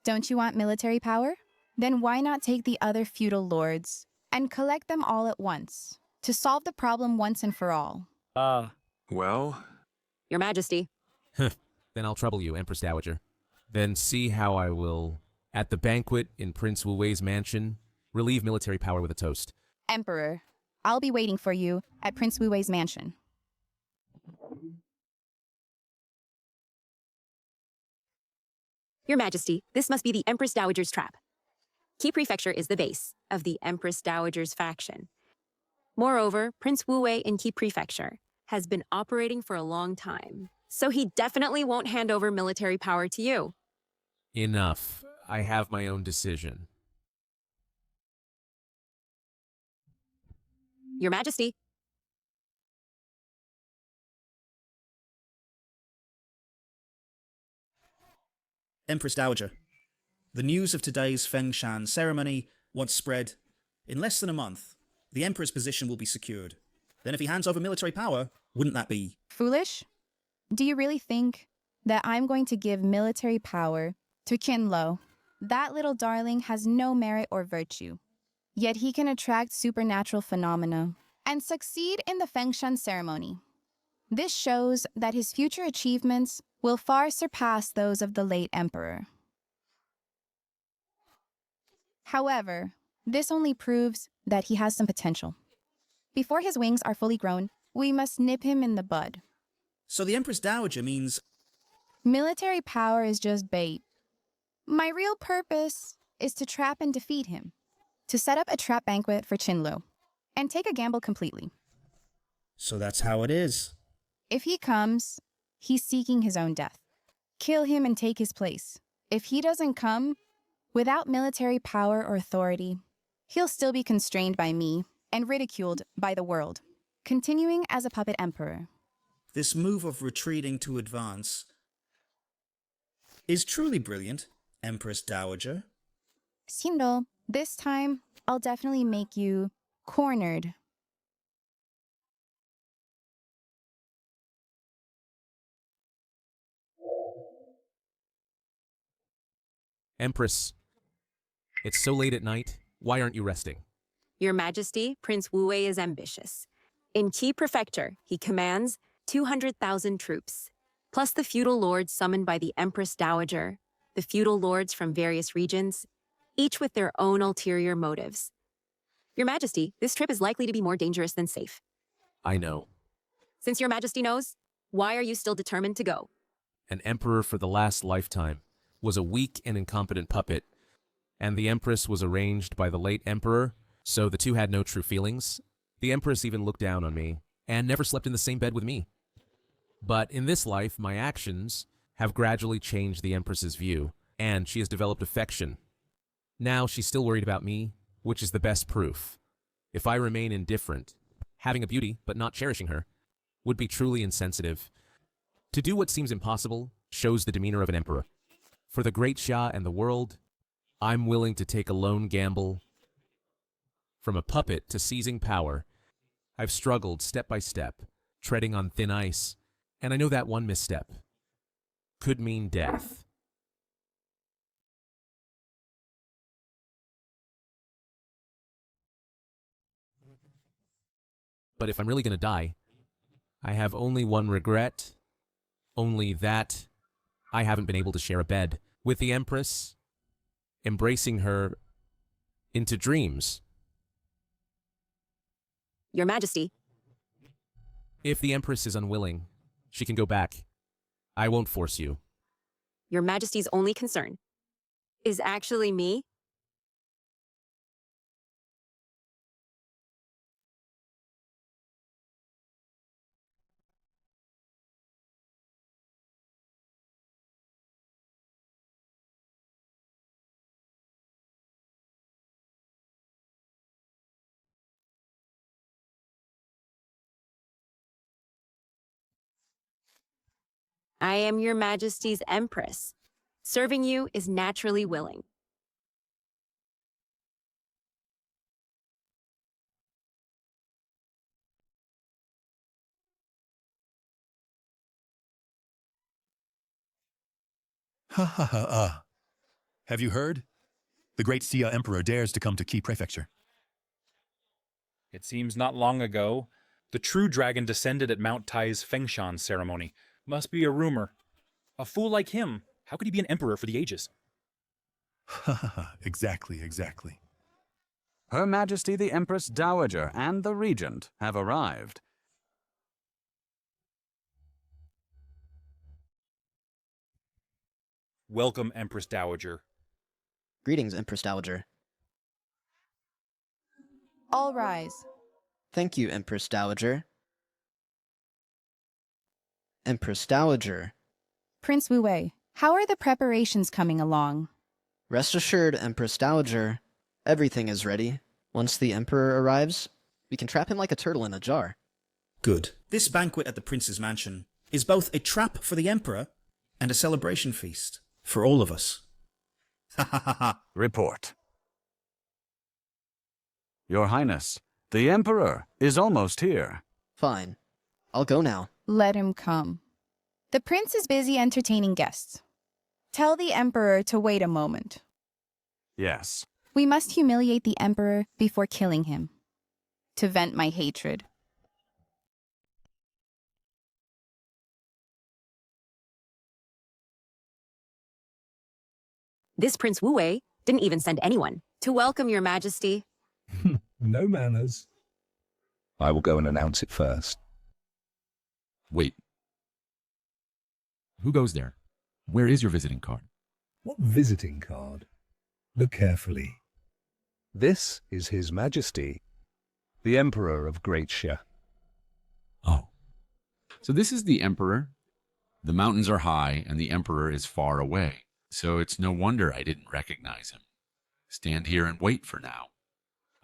Don't you want military power? Then why not take the other feudal lords and collect them all at once to solve the problem once and for all? Well? Your Majesty. Then I'll trouble you, Empress Dowager. Then see how I will, at the banquet in Prince Wu Wei's mansion, relieve military power with a toast. Emperor, I'll be waiting for you at Prince Wu Wei's mansion. Your Majesty, this must be the Empress Dowager's trap. Qi Prefecture is the base of the Empress Dowager's faction. Moreover, Prince Wu Wei in Qi Prefecture has been operating for a long time, so he definitely won't hand over military power to you. Enough. I have my own decision. Your Majesty. Empress Dowager, the news of today's Fengshan ceremony, once spread, in less than a month, the Emperor's position will be secured. Then if he hands over military power, wouldn't that be foolish? Do you really think that I'm going to give military power to Qinlo? That little darling has no merit or virtue. Yet he can attract supernatural phenomena and succeed in the Fengshan ceremony. This shows that his future achievements will far surpass those of the late emperor. However, this only proves that he has some potential. Before his wings are fully grown, we must nip him in the bud. So the Empress Dowager means military power is just bait. My real purpose is to trap and defeat him, to set up a trap banquet for Qinlo, and take a gamble completely. So that's how it is. If he comes, he's seeking his own death. Kill him and take his place. If he doesn't come, without military power or authority, he'll still be constrained by me and ridiculed by the world, continuing as a puppet emperor. This move of retreating to advance is truly brilliant, Empress Dowager. Xindo, this time, I'll definitely make you cornered. Empress, it's so late at night. Why aren't you resting? Your Majesty, Prince Wu Wei is ambitious. In Qi Prefecture, he commands 200,000 troops, plus the feudal lords summoned by the Empress Dowager, the feudal lords from various regions, each with their own ulterior motives. Your Majesty, this trip is likely to be more dangerous than safe. I know. Since Your Majesty knows, why are you still determined to go? An emperor for the last lifetime was a weak and incompetent puppet, and the Empress was arranged by the late emperor, so the two had no true feelings. The Empress even looked down on me, and never slept in the same bed with me. But in this life, my actions have gradually changed the Empress's view, and she has developed affection. Now she's still worried about me, which is the best proof. If I remain indifferent, having a beauty but not cherishing her, would be truly insensitive. To do what seems impossible shows the demeanor of an emperor. For the great Xia and the world, I'm willing to take a lone gamble. From a puppet to seizing power, I've struggled step by step, treading on thin ice, and I know that one misstep could mean death. But if I'm really going to die, I have only one regret, only that I haven't been able to share a bed with the Empress, embracing her into dreams. Your Majesty. If the Empress is unwilling, she can go back. I won't force you. Your Majesty's only concern is actually me? I am your Majesty's Empress. Serving you is naturally willing. Ha ha ha. Have you heard? The great Xia Emperor dares to come to Qi Prefecture. It seems not long ago, the true dragon descended at Mount Tai's Fengshan ceremony. Must be a rumor. A fool like him, how could he be an emperor for the ages? Ha ha ha. Exactly, exactly. Her Majesty the Empress Dowager and the Regent have arrived. Welcome, Empress Dowager. Greetings, Empress Dowager. All rise. Thank you, Empress Dowager. Empress Dowager. Prince Wu Wei, how are the preparations coming along? Rest assured, Empress Dowager, everything is ready. Once the Emperor arrives, we can trap him like a turtle in a jar. Good. This banquet at the Prince's mansion is both a trap for the Emperor and a celebration feast for all of us. Ha ha ha ha. Report. Your Highness, the Emperor is almost here. Fine. I'll go now. Let him come. The prince is busy entertaining guests. Tell the Emperor to wait a moment. Yes. We must humiliate the Emperor before killing him. To vent my hatred. This Prince Wu Wei didn't even send anyone to welcome your Majesty. No manners. I will go and announce it first. Wait. Who goes there? Where is your visiting card? What visiting card? Look carefully. This is His Majesty, the Emperor of Great Xia. Oh. So this is the Emperor. The mountains are high, and the Emperor is far away. So it's no wonder I didn't recognize him. Stand here and wait for now.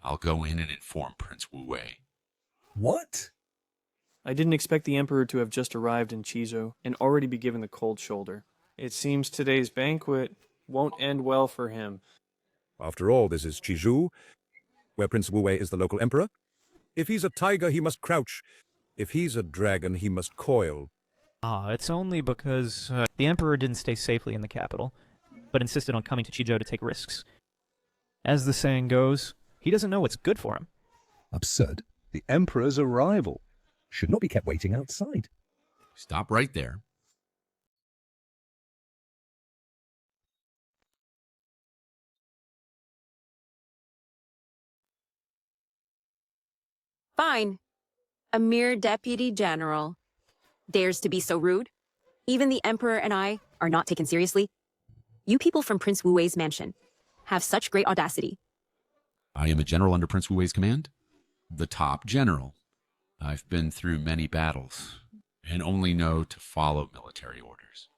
I'll go in and inform Prince Wu Wei. What? I didn't expect the Emperor to have just arrived in Chizhou and already be given the cold shoulder. It seems today's banquet won't end well for him. After all, this is Chizhou, where Prince Wu Wei is the local emperor. If he's a tiger, he must crouch. If he's a dragon, he must coil. It's only because the Emperor didn't stay safely in the capital, but insisted on coming to Chizhou to take risks. As the saying goes, he doesn't know what's good for him. Absurd. The Emperor's arrival should not be kept waiting outside. Stop right there. Fine. A mere deputy general dares to be so rude. Even the Emperor and I are not taken seriously. You people from Prince Wu Wei's mansion have such great audacity. I am a general under Prince Wu Wei's command. The top general. I've been through many battles and only know to follow military orders.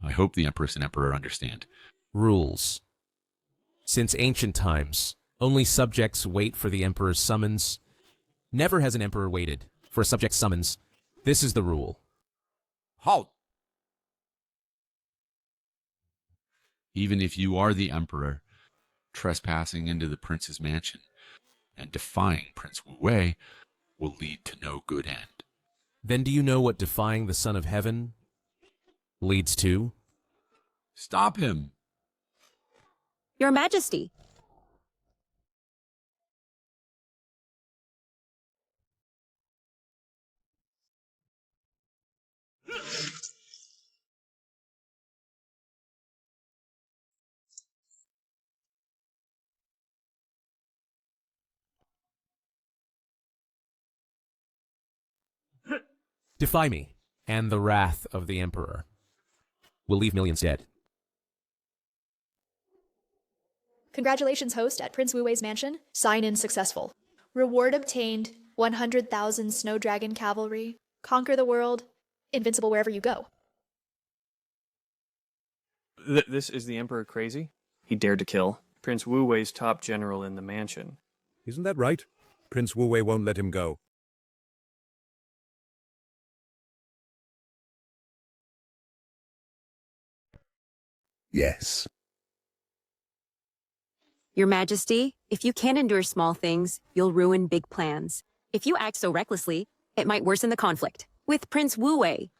I hope the Empress and Emperor understand. Rules. Since ancient times, only subjects wait for the Emperor's summons. Never has an Emperor waited for a subject's summons. This is the rule. Halt! Even if you are the Emperor, trespassing into the Prince's mansion and defying Prince Wu Wei will lead to no good end. Then do you know what defying the Son of Heaven leads to? Stop him! Your Majesty. Defy me, and the wrath of the Emperor will leave millions dead. Congratulations, host, at Prince Wu-wei's mansion. Sign-in successful. Reward obtained, 100,000 snow dragon cavalry. Conquer the world. Invincible wherever you go. This is the Emperor crazy? He dared to kill Prince Wu-wei's top general in the mansion. Isn't that right? Prince Wu-wei won't let him go. Yes. Your Majesty, if you can't endure small things, you'll ruin big plans. If you act so recklessly, it might worsen the conflict. With Prince Wu-wei.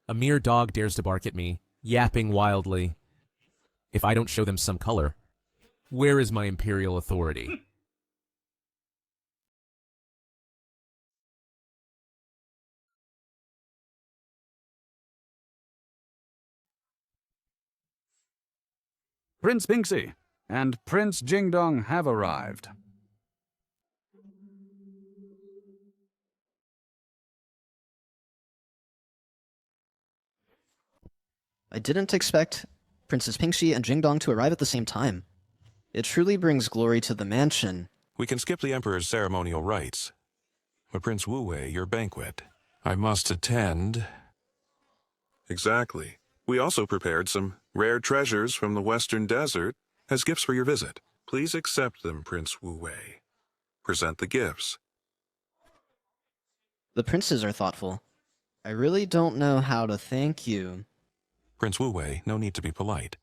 A mere dog dares to bark at me, yapping wildly. If I don't show them some color, where is my imperial authority? Prince Pingxi and Prince Jingdong have arrived. I didn't expect Princess Pingxi and Jingdong to arrive at the same time. It truly brings glory to the mansion. We can skip the Emperor's ceremonial rites. But Prince Wu-wei, your banquet, I must attend. Exactly. We also prepared some rare treasures from the Western Desert as gifts for your visit. Please accept them, Prince Wu-wei. Present the gifts. The princes are thoughtful. I really don't know how to thank you. Prince Wu-wei, no need to be polite.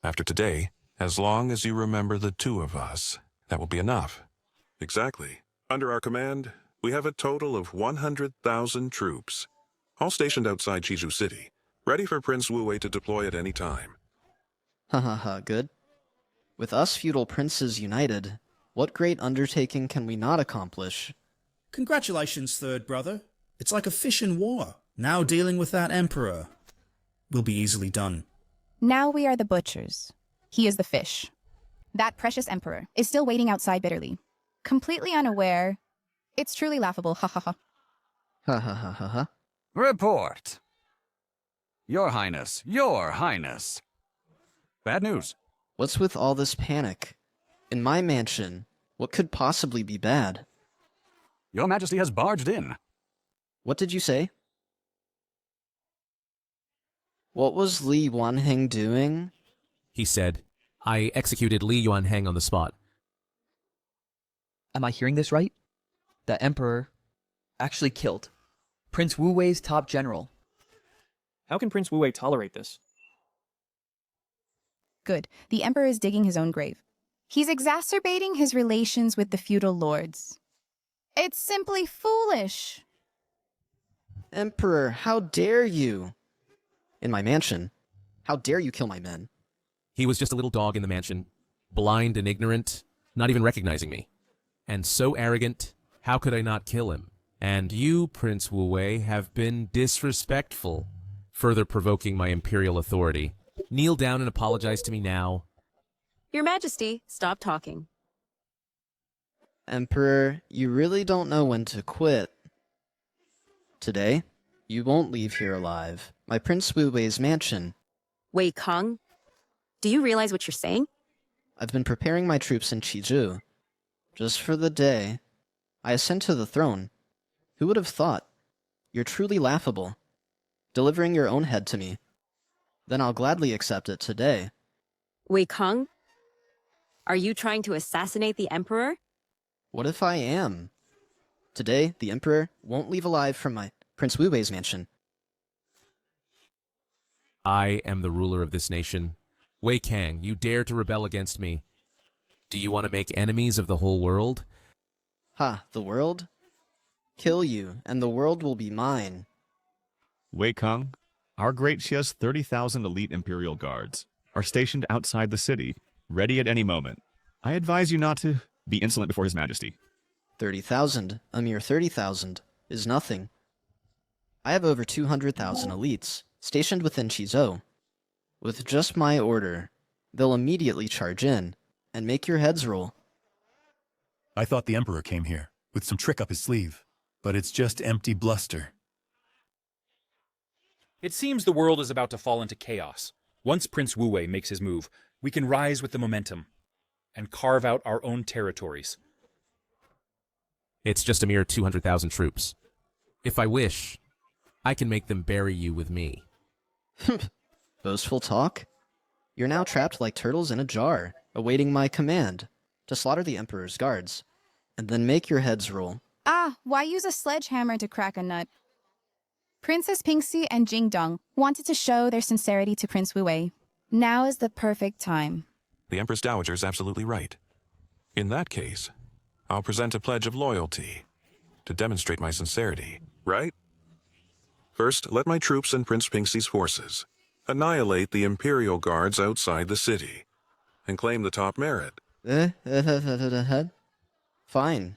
After today, as long as you remember the two of us, that will be enough. Exactly. Under our command, we have a total of 100,000 troops, all stationed outside Chizhou City, ready for Prince Wu-wei to deploy at any time. Ha ha ha, good. With us feudal princes united, what great undertaking can we not accomplish? Congratulations, third brother. It's like a fish in water. Now dealing with that emperor will be easily done. Now we are the butchers. He is the fish. That precious emperor is still waiting outside bitterly. Completely unaware. It's truly laughable, ha ha ha. Ha ha ha ha ha. Report! Your Highness, Your Highness. Bad news. What's with all this panic? In my mansion, what could possibly be bad? Your Majesty has barged in. What did you say? What was Li Yuanheng doing? He said. I executed Li Yuanheng on the spot. Am I hearing this right? The Emperor actually killed Prince Wu-wei's top general. How can Prince Wu-wei tolerate this? Good. The Emperor is digging his own grave. He's exacerbating his relations with the feudal lords. It's simply foolish. Emperor, how dare you? In my mansion. How dare you kill my men? He was just a little dog in the mansion, blind and ignorant, not even recognizing me. And so arrogant, how could I not kill him? And you, Prince Wu-wei, have been disrespectful, further provoking my imperial authority. Kneel down and apologize to me now. Your Majesty, stop talking. Emperor, you really don't know when to quit. Today, you won't leave here alive. My Prince Wu-wei's mansion. Wei Kong, do you realize what you're saying? I've been preparing my troops in Chizhou. Just for the day I ascend to the throne. Who would have thought? You're truly laughable. Delivering your own head to me. Then I'll gladly accept it today. Wei Kong, are you trying to assassinate the Emperor? What if I am? Today, the Emperor won't leave alive from my Prince Wu-wei's mansion. I am the ruler of this nation. Wei Kang, you dare to rebel against me. Do you want to make enemies of the whole world? Ha, the world? Kill you, and the world will be mine. Wei Kang, our great Xia's 30,000 elite Imperial Guards are stationed outside the city, ready at any moment. I advise you not to be insolent before His Majesty. 30,000, a mere 30,000, is nothing. I have over 200,000 elites, stationed within Chizhou. With just my order, they'll immediately charge in, and make your heads roll. I thought the Emperor came here, with some trick up his sleeve, but it's just empty bluster. It seems the world is about to fall into chaos. Once Prince Wu-wei makes his move, we can rise with the momentum and carve out our own territories. It's just a mere 200,000 troops. If I wish, I can make them bury you with me. Boastful talk? You're now trapped like turtles in a jar, awaiting my command to slaughter the Emperor's guards, and then make your heads roll. Ah, why use a sledgehammer to crack a nut? Princess Pingxi and Jingdong wanted to show their sincerity to Prince Wu-wei. Now is the perfect time. The Empress Dowager is absolutely right. In that case, I'll present a pledge of loyalty to demonstrate my sincerity, right? First, let my troops and Prince Pingxi's forces annihilate the Imperial guards outside the city and claim the top merit. Fine.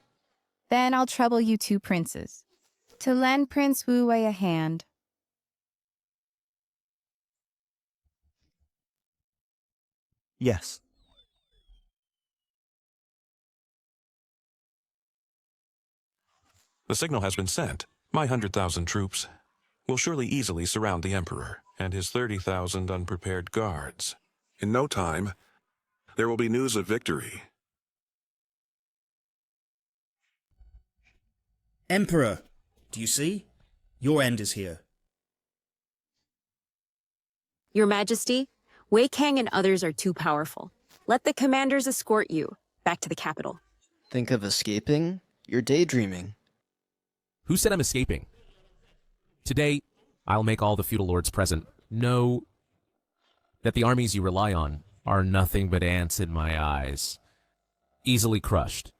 Then I'll trouble you two princes to lend Prince Wu-wei a hand. Yes. The signal has been sent. My 100,000 troops will surely easily surround the Emperor and his 30,000 unprepared guards. In no time, there will be news of victory. Emperor, do you see? Your end is here. Your Majesty, Wei Kang and others are too powerful. Let the commanders escort you back to the capital. Think of escaping? You're daydreaming. Who said I'm escaping? Today, I'll make all the feudal lords present know that the armies you rely on are nothing but ants in my eyes. Easily crushed.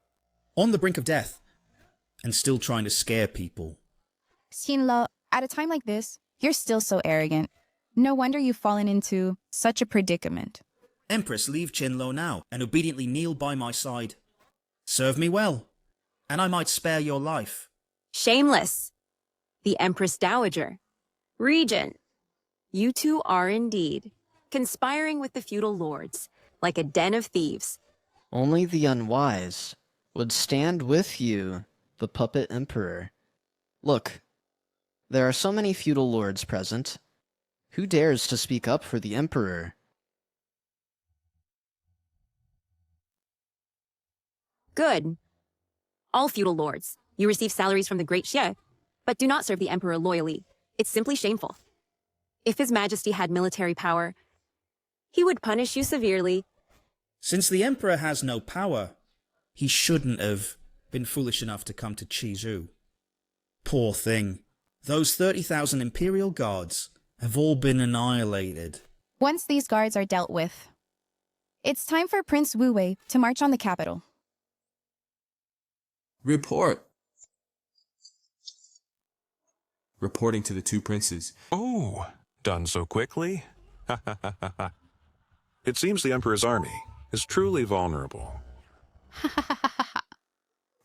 On the brink of death, and still trying to scare people. Xinlo, at a time like this, you're still so arrogant. No wonder you've fallen into such a predicament. Empress, leave Qinlo now, and obediently kneel by my side. Serve me well, and I might spare your life. Shameless. The Empress Dowager. Regent. You two are indeed conspiring with the feudal lords, like a den of thieves. Only the unwise would stand with you, the puppet emperor. Look, there are so many feudal lords present. Who dares to speak up for the emperor? Good. All feudal lords, you receive salaries from the Great Xie, but do not serve the emperor loyally. It's simply shameful. If His Majesty had military power, he would punish you severely. Since the emperor has no power, he shouldn't have been foolish enough to come to Chizhou. Poor thing. Those 30,000 Imperial guards have all been annihilated. Once these guards are dealt with, it's time for Prince Wu-wei to march on the capital. Report. Reporting to the two princes. Oh, done so quickly? It seems the Emperor's army is truly vulnerable.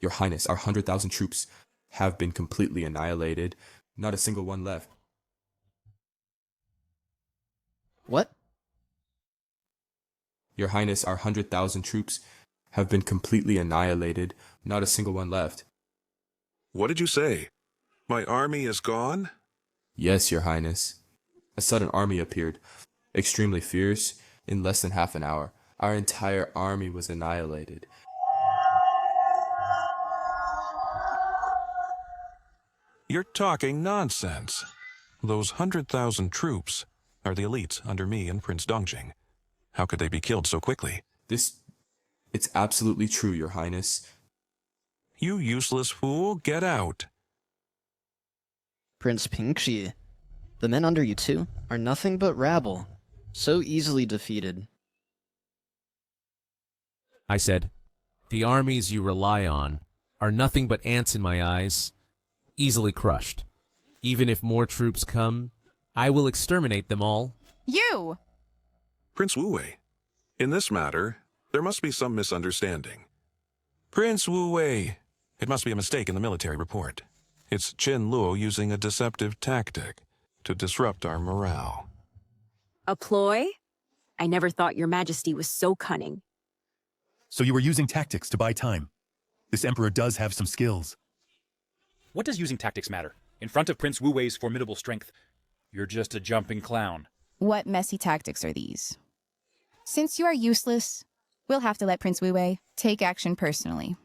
Your Highness, our 100,000 troops have been completely annihilated. Not a single one left. What? Your Highness, our 100,000 troops have been completely annihilated. Not a single one left. What did you say? My army is gone? Yes, Your Highness. A sudden army appeared, extremely fierce, in less than half an hour. Our entire army was annihilated. You're talking nonsense. Those 100,000 troops are the elites under me and Prince Dongjing. How could they be killed so quickly? It's absolutely true, Your Highness. You useless fool, get out. Prince Pingxi, the men under you two are nothing but rabble, so easily defeated. I said, the armies you rely on are nothing but ants in my eyes, easily crushed. Even if more troops come, I will exterminate them all. You! Prince Wu-wei, in this matter, there must be some misunderstanding. Prince Wu-wei, it must be a mistake in the military report. It's Qin Luo using a deceptive tactic to disrupt our morale. A ploy? I never thought Your Majesty was so cunning. So you were using tactics to buy time. This emperor does have some skills. What does using tactics matter? In front of Prince Wu-wei's formidable strength, You're just a jumping clown. What messy tactics are these? Since you are useless, we'll have to let Prince Wu take action personally.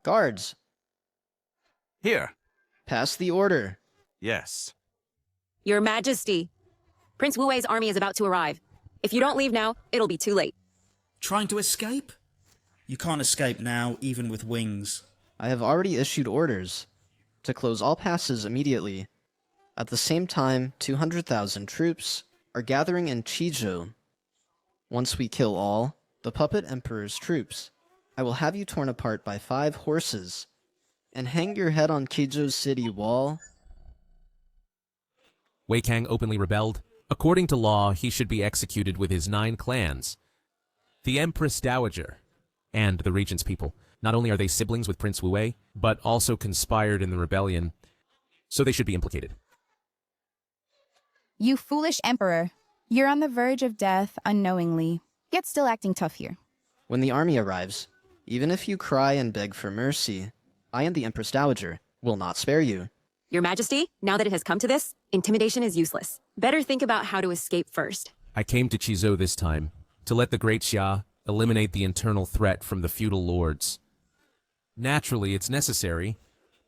Guards, Here. pass the order. Yes. Your Majesty, Prince Wu-Wei's army is about to arrive. If you don't leave now, it'll be too late. Trying to escape? You can't escape now, even with wings. I have already issued orders to close all passes immediately. At the same time, 200,000 troops are gathering in Chizhou. Once we kill all the puppet emperor's troops, I will have you torn apart by 5 horses and hang your head on Chizhou's city wall. Wei Kang openly rebelled. According to law, he should be executed with his 9 clans. The Empress Dowager and the Regent's people. Not only are they siblings with Prince Wu-Wei, but also conspired in the rebellion, so they should be implicated. You foolish emperor. You're on the verge of death unknowingly, yet still acting tough here. When the army arrives, even if you cry and beg for mercy, I and the Empress Dowager will not spare you. Your Majesty, now that it has come to this, intimidation is useless. Better think about how to escape first. I came to Chizhou this time to let the Great Xia eliminate the internal threat from the feudal lords. Naturally, it's necessary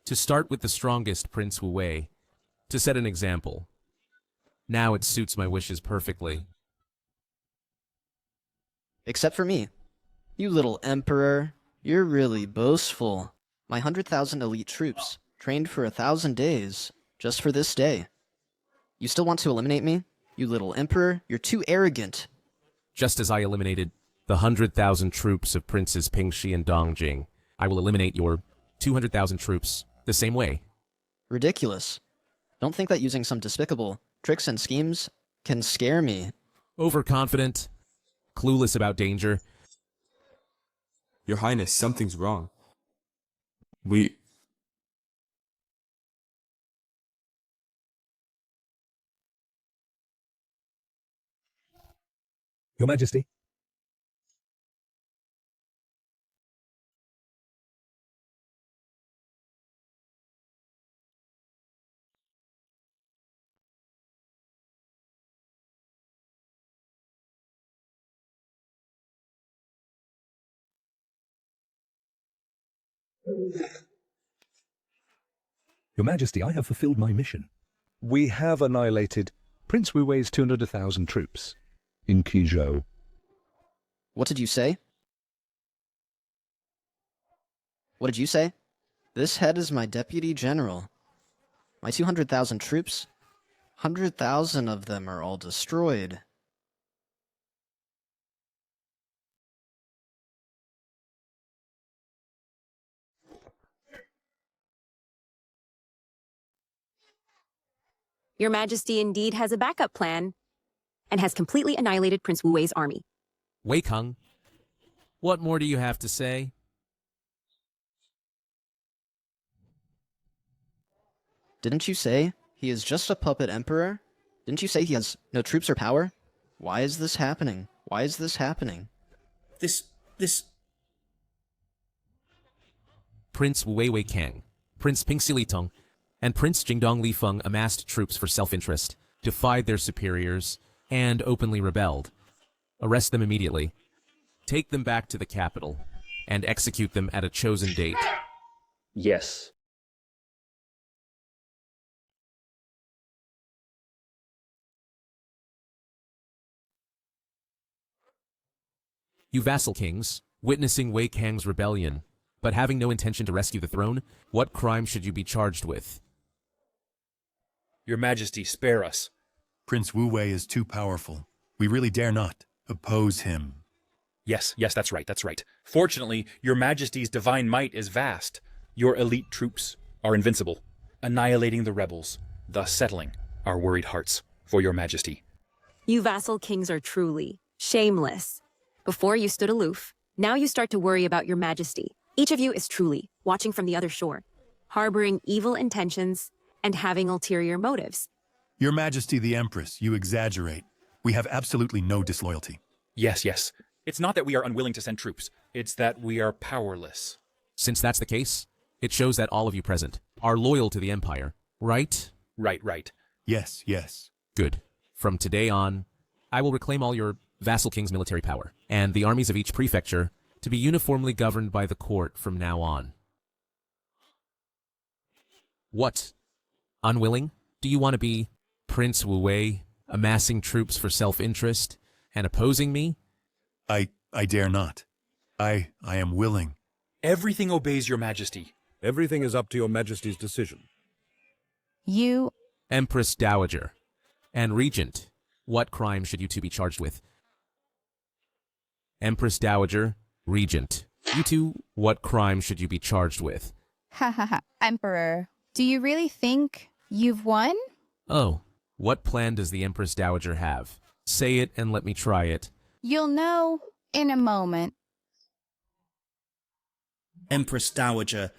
to start with the strongest Prince Wu-Wei, to set an example. Now it suits my wishes perfectly. Except for me. You little emperor, you're really boastful. My 100,000 elite troops, trained for 1,000 days, just for this day. You still want to eliminate me? You little emperor, you're too arrogant. Just as I eliminated the 100,000 troops of Princes Pingxi and Dongjing, I will eliminate your 200,000 troops the same way. Ridiculous. Don't think that using some despicable tricks and schemes can scare me. Overconfident, clueless about danger. Your Highness, something's wrong. Your Majesty. Your Majesty, I have fulfilled my mission. We have annihilated Prince Wu-Wei's 200,000 troops in Qizhou. What did you say? What did you say? This head is my deputy general. My 200,000 troops? 100,000 of them are all destroyed. Your Majesty indeed has a backup plan, and has completely annihilated Prince Wu-Wei's army. Wei Kang, what more do you have to say? Didn't you say he is just a puppet emperor? Didn't you say he has no troops or power? Why is this happening? Why is this happening? This... Prince Wei Kang, Prince Pingxi Litong, and Prince Jingdong Lifeng amassed troops for self-interest, defied their superiors, and openly rebelled. Arrest them immediately. Take them back to the capital, and execute them at a chosen date. Yes. You vassal kings, witnessing Wei Kang's rebellion, but having no intention to rescue the throne, what crime should you be charged with? Your Majesty, spare us. Prince Wu-Wei is too powerful. We really dare not oppose him. Yes, that's right. Fortunately, Your Majesty's divine might is vast. Your elite troops are invincible, annihilating the rebels, thus settling our worried hearts for Your Majesty. You vassal kings are truly shameless. Before you stood aloof, now you start to worry about Your Majesty. Each of you is truly watching from the other shore, harboring evil intentions and having ulterior motives. Your Majesty the Empress, you exaggerate. We have absolutely no disloyalty. Yes. It's not that we are unwilling to send troops. It's that we are powerless. Since that's the case, it shows that all of you present are loyal to the Empire, right? Right. Yes, yes. Good. From today on, I will reclaim all your vassal king's military power, and the armies of each prefecture to be uniformly governed by the court from now on. What? Unwilling? Do you want to be Prince Wu-wei, amassing troops for self-interest, and opposing me? I dare not. I am willing. Everything obeys your majesty. Everything is up to your majesty's decision. You... Empress Dowager and Regent, what crime should you two be charged with? Empress Dowager, Regent, you two, what crime should you be charged with? Ha ha ha. Emperor, do you really think you've won? Oh, what plan does the Empress Dowager have? Say it and let me try it. You'll know in a moment. Empress Dowager,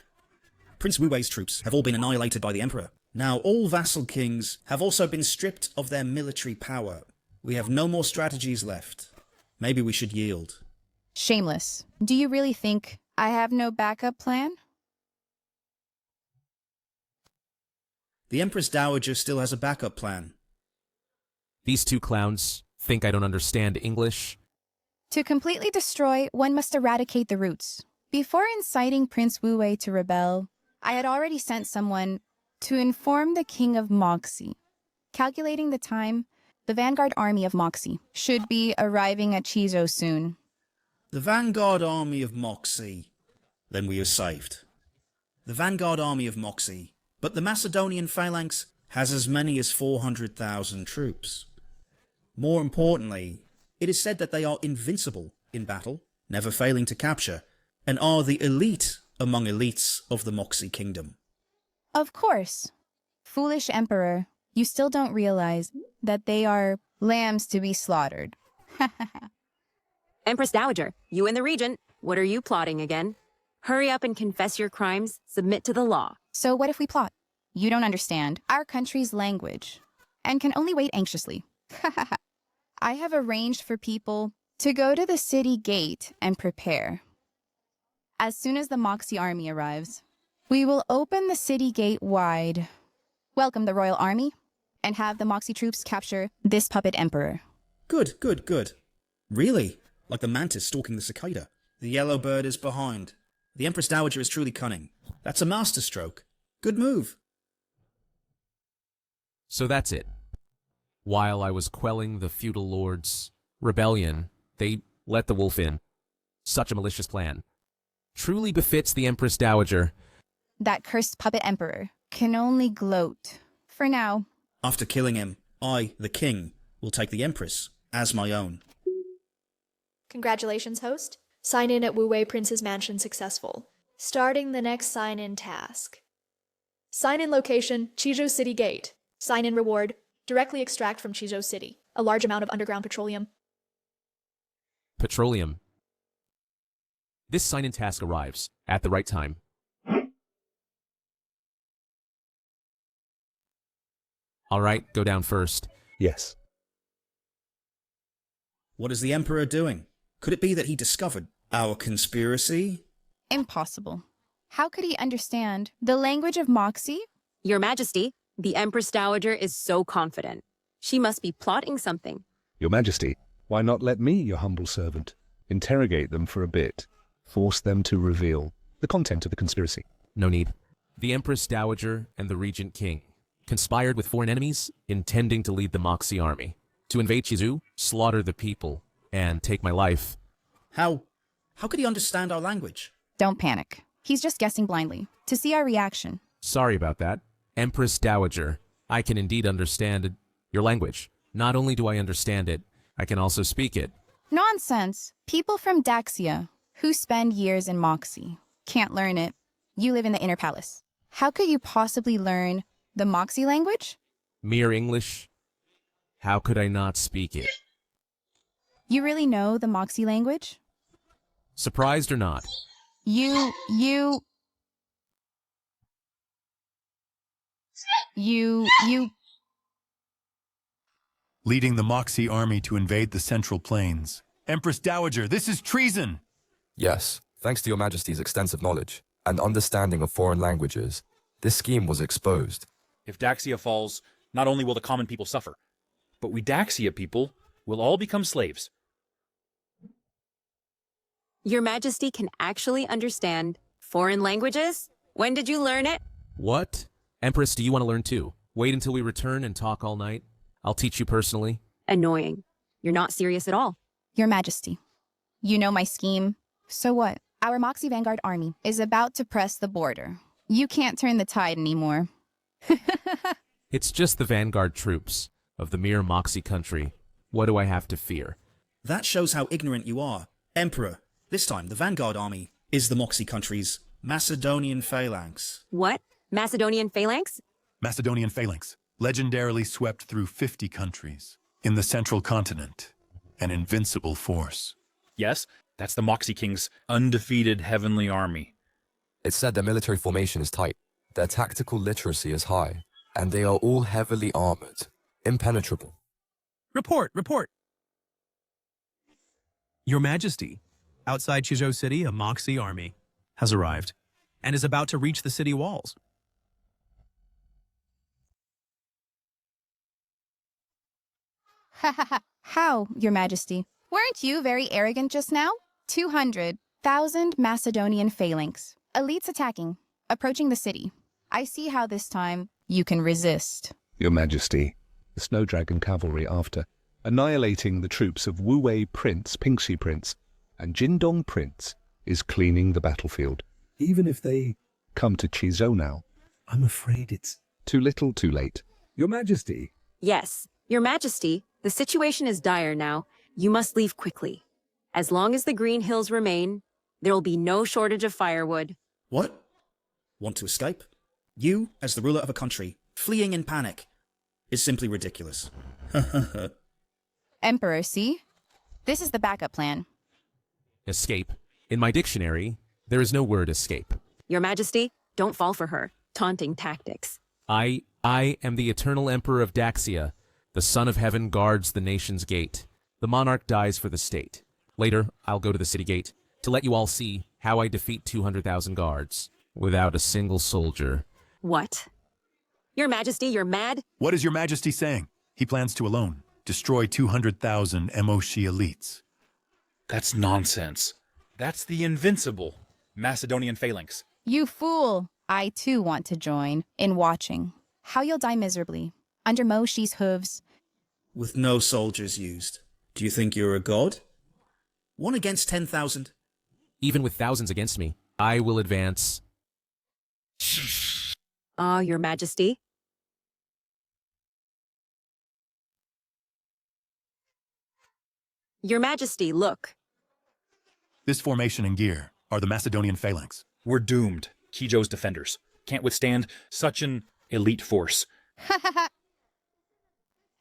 Prince Wu-wei's troops have all been annihilated by the Emperor. Now all vassal kings have also been stripped of their military power. We have no more strategies left. Maybe we should yield. Shameless. Do you really think I have no backup plan? The Empress Dowager still has a backup plan. These two clowns think I don't understand English. To completely destroy, one must eradicate the roots. Before inciting Prince Wu-wei to rebel, I had already sent someone to inform the King of Moxie. Calculating the time, the vanguard army of Moxie should be arriving at Chizo soon. The vanguard army of Moxie. Then we are saved. The vanguard army of Moxie. But the Macedonian phalanx has as many as 400,000 troops. More importantly, it is said that they are invincible in battle, never failing to capture, and are the elite among elites of the Moxie kingdom. Of course. Foolish Emperor, you still don't realize that they are lambs to be slaughtered. Empress Dowager, you and the Regent, what are you plotting again? Hurry up and confess your crimes, submit to the law. So what if we plot? You don't understand our country's language and can only wait anxiously. I have arranged for people to go to the city gate and prepare. As soon as the Moxie army arrives, we will open the city gate wide, welcome the royal army, and have the Moxie troops capture this puppet emperor. Good, good, good. Really? Like the mantis stalking the cicada. The yellow bird is behind. The Empress Dowager is truly cunning. That's a masterstroke. Good move. So that's it. While I was quelling the feudal lord's rebellion, they let the wolf in. Such a malicious plan. Truly befits the Empress Dowager. That cursed puppet emperor can only gloat. For now. After killing him, I, the king, will take the Empress as my own. Congratulations, host. Sign in at Wu-wei Prince's mansion successful. Starting the next sign-in task. Sign-in location, Chizo City Gate. Sign-in reward, directly extract from Chizo City. A large amount of underground petroleum. Petroleum. This sign-in task arrives at the right time. All right, go down first. Yes. What is the Emperor doing? Could it be that he discovered our conspiracy? Impossible. How could he understand the language of Moxie? Your Majesty, the Empress Dowager is so confident. She must be plotting something. Your Majesty, why not let me, your humble servant, interrogate them for a bit, force them to reveal the content of the conspiracy? No need. The Empress Dowager and the Regent King conspired with foreign enemies, intending to lead the Moxie army, to invade Chizu, slaughter the people, and take my life. How could he understand our language? Don't panic. He's just guessing blindly, to see our reaction. Sorry about that. Empress Dowager, I can indeed understand your language. Not only do I understand it, I can also speak it. Nonsense. People from Daxia, who spend years in Moxie, can't learn it. You live in the inner palace. How could you possibly learn the Moxie language? Mere English? How could I not speak it? You really know the Moxie language? Surprised or not? You... Leading the Moxie army to invade the Central Plains. Empress Dowager, this is treason! Yes, thanks to your Majesty's extensive knowledge and understanding of foreign languages, this scheme was exposed. If Daxia falls, not only will the common people suffer, but we Daxia people will all become slaves. Your Majesty can actually understand foreign languages? When did you learn it? What? Empress, do you want to learn too? Wait until we return and talk all night. I'll teach you personally. Annoying. You're not serious at all. Your Majesty, you know my scheme. So what? Our Moxie Vanguard army is about to press the border. You can't turn the tide anymore. It's just the vanguard troops of the mere Moxie country. What do I have to fear? That shows how ignorant you are. Emperor, this time the vanguard army is the Moxie country's Macedonian phalanx. What? Macedonian phalanx? Macedonian phalanx, legendarily swept through 50 countries. In the central continent, an invincible force. Yes, that's the Moxie King's undefeated heavenly army. It's said their military formation is tight, their tactical literacy is high, and they are all heavily armored, impenetrable. Report, report. Your Majesty, outside Chizhou City, a Moxie army has arrived and is about to reach the city walls. Ha ha ha. How, Your Majesty? Weren't you very arrogant just now? 200,000 Macedonian phalanx. Elites attacking, approaching the city. I see how this time you can resist. Your Majesty, the Snow Dragon cavalry after annihilating the troops of Wu Wei Prince, Pingxi Prince, and Jindong Prince is cleaning the battlefield. Even if they come to Chizhou now, I'm afraid it's too little too late. Your Majesty. Yes, Your Majesty, the situation is dire now. You must leave quickly. As long as the Green Hills remain, there will be no shortage of firewood. What? Want to escape? You, as the ruler of a country, fleeing in panic, is simply ridiculous. Emperor, see? This is the backup plan. Escape. In my dictionary, there is no word escape. Your Majesty, don't fall for her taunting tactics. I am the eternal emperor of Daxia. The Son of Heaven guards the nation's gate. The monarch dies for the state. Later, I'll go to the city gate to let you all see how I defeat 200,000 guards without a single soldier. What? Your Majesty, you're mad? What is Your Majesty saying? He plans to alone destroy 200,000 Emoshi elites. That's nonsense. That's the invincible Macedonian phalanx. You fool! I too want to join in watching how you'll die miserably under Mo Shi's hooves. With no soldiers used. Do you think you're a god? 1 against 10,000? Even with thousands against me, I will advance. Ah, Your Majesty. Your Majesty, look. This formation and gear are the Macedonian phalanx. We're doomed. Kijou's defenders can't withstand such an elite force.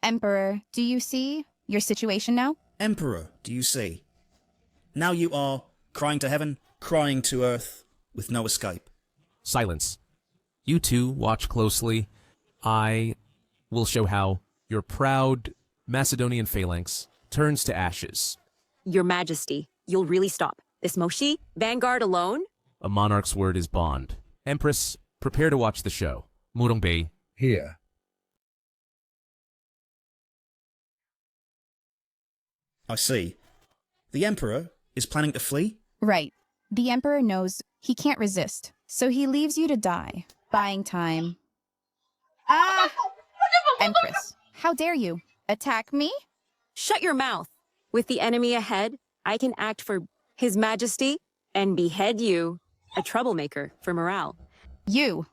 Emperor, do you see your situation now? Emperor, do you see? Now you are crying to heaven, crying to earth, with no escape. Silence. You two watch closely. I will show how your proud Macedonian phalanx turns to ashes. Your Majesty, you'll really stop. This Moshi vanguard alone? A monarch's word is bond. Empress, prepare to watch the show. Murongbei. Here. I see. The Emperor is planning to flee? Right. The Emperor knows he can't resist, so he leaves you to die, buying time. Ah! Empress, how dare you attack me? Shut your mouth. With the enemy ahead, I can act for His Majesty and behead you, a troublemaker for morale. You.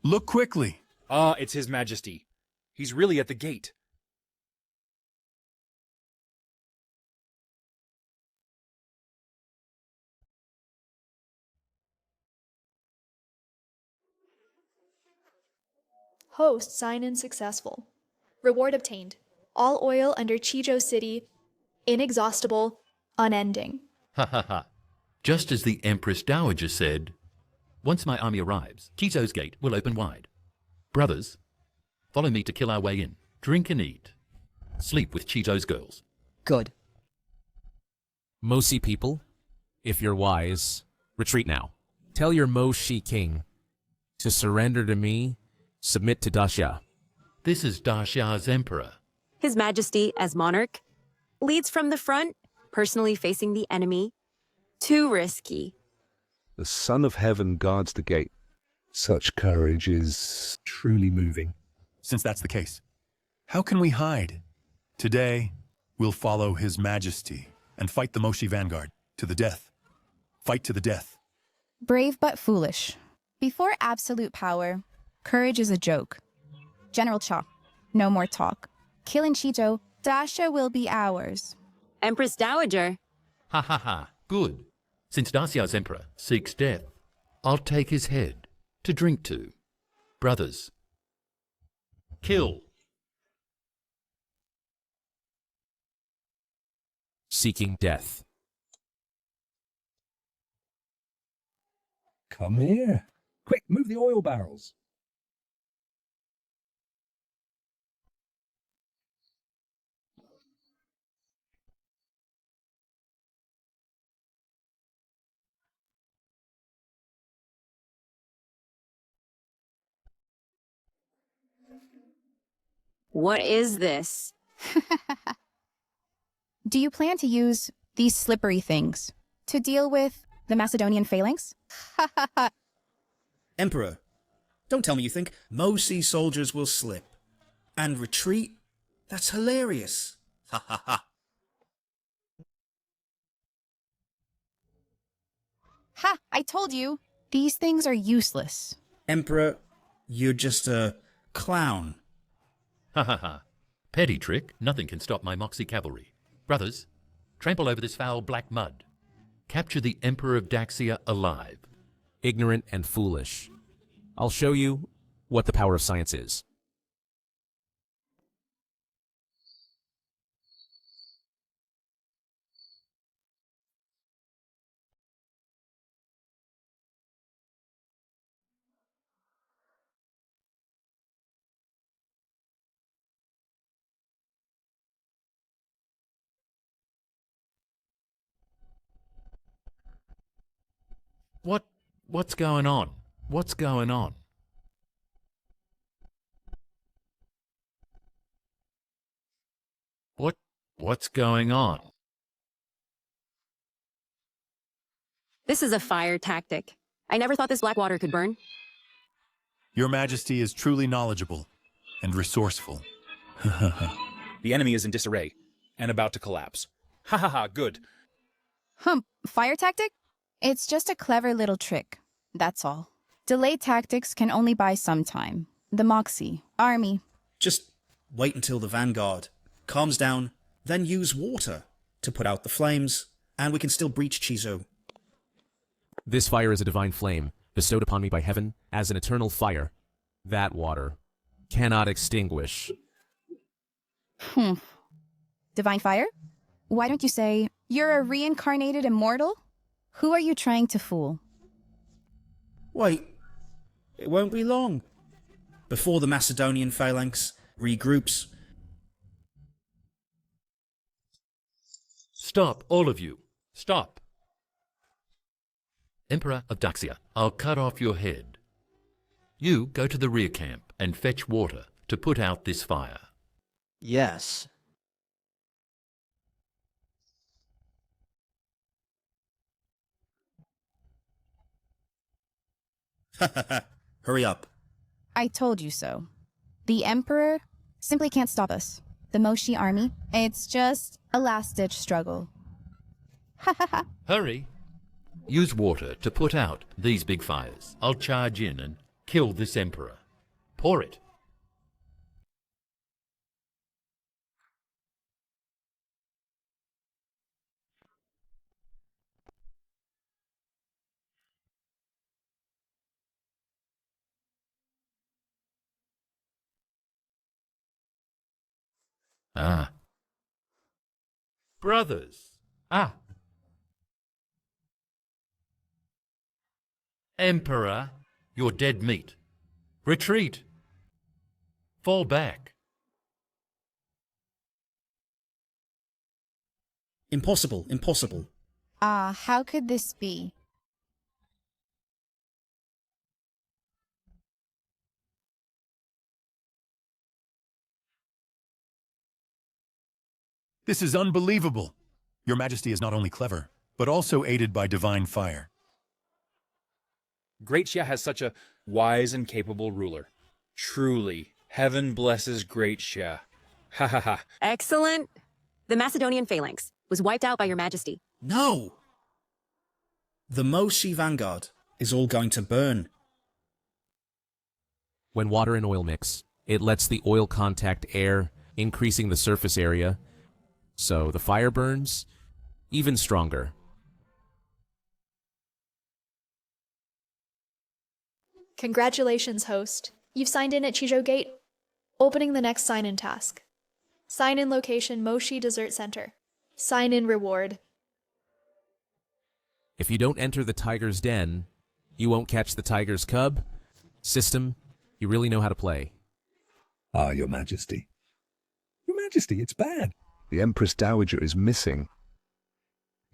Look quickly. Ah, it's His Majesty. He's really at the gate. Host sign-in successful. Reward obtained. All oil under Chizhou City, inexhaustible, unending. Ha ha ha. Just as the Empress Dowager said, once my army arrives, Chizhou's gate will open wide. Brothers, follow me to kill our way in. Drink and eat. Sleep with Chizhou's girls. Good. Mosi people, if you're wise, retreat now. Tell your Mo Shi king to surrender to me, submit to Daxia. This is Daxia's emperor. His Majesty, as monarch, leads from the front, personally facing the enemy. Too risky. The Son of Heaven guards the gate. Such courage is truly moving. Since that's the case, how can we hide? Today, we'll follow His Majesty and fight the Moshi vanguard to the death. Fight to the death. Brave but foolish. Before absolute power, courage is a joke. General Cha, no more talk. Killing Chijo, Daxia will be ours. Empress Dowager. Ha ha ha, good. Since Daxia's emperor seeks death, I'll take his head to drink to. Brothers, kill. Seeking death. Come here. Quick, move the oil barrels. What is this? Do you plan to use these slippery things to deal with the Macedonian phalanx? Emperor, don't tell me you think Mosi soldiers will slip and retreat? That's hilarious. Ha ha ha. Ha! I told you! These things are useless. Emperor, you're just a clown. Ha ha ha. Petty trick, nothing can stop my Moxie cavalry. Brothers, trample over this foul black mud. Capture the Emperor of Daxia alive. Ignorant and foolish. I'll show you what the power of science is. What's going on? What's going on? What's going on? This is a fire tactic. I never thought this black water could burn. Your Majesty is truly knowledgeable and resourceful. The enemy is in disarray and about to collapse. Ha ha ha, good. Fire tactic? It's just a clever little trick. That's all. Delayed tactics can only buy some time. The Moxie, army. Just wait until the vanguard calms down, then use water to put out the flames, and we can still breach Chizo. This fire is a divine flame, bestowed upon me by heaven as an eternal fire. That water cannot extinguish. Divine fire? Why don't you say, you're a reincarnated immortal? Who are you trying to fool? Wait, it won't be long. Before the Macedonian phalanx regroups. Stop, all of you. Stop. Emperor of Daxia, I'll cut off your head. You go to the rear camp and fetch water to put out this fire. Yes. Hurry up. I told you so. The Emperor simply can't stop us. The Moshi army, it's just a last-ditch struggle. Hurry. Use water to put out these big fires. I'll charge in and kill this Emperor. Pour it. Ah. Brothers. Ah. Emperor, you're dead meat. Retreat. Fall back. Impossible, impossible. How could this be? This is unbelievable. Your Majesty is not only clever, but also aided by divine fire. Great Xia has such a wise and capable ruler. Truly, heaven blesses Great Xia. Ha ha ha. Excellent. The Macedonian phalanx was wiped out by your majesty. No! The Moshi vanguard is all going to burn. When water and oil mix, it lets the oil contact air, increasing the surface area, so the fire burns even stronger. Congratulations, host. You've signed in at Chijo Gate. Opening the next sign-in task. Sign-in location Moshi Dessert Center. Sign-in reward. If you don't enter the tiger's den, you won't catch the tiger's cub. System, you really know how to play. Ah, Your Majesty. Your Majesty, it's bad. The Empress Dowager is missing.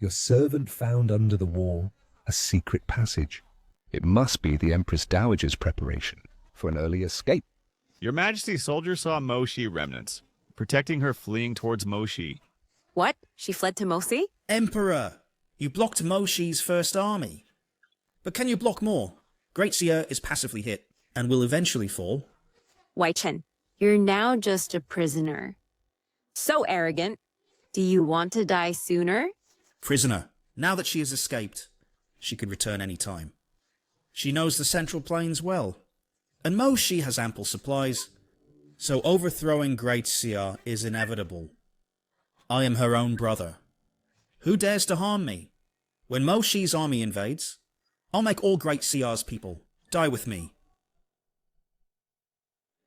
Your servant found under the wall a secret passage. It must be the Empress Dowager's preparation for an early escape. Your Majesty's soldiers saw Moshi remnants, protecting her fleeing towards Moshi. What? She fled to Mosi? Emperor, you blocked Moshi's first army. But can you block more? Great Xia is passively hit and will eventually fall. Wai Chen, you're now just a prisoner. So arrogant. Do you want to die sooner? Prisoner, now that she has escaped, she could return any time. She knows the Central Plains well, and Moshi has ample supplies, so overthrowing Great Xia is inevitable. I am her own brother. Who dares to harm me? When Moshi's army invades, I'll make all Great Xia's people die with me.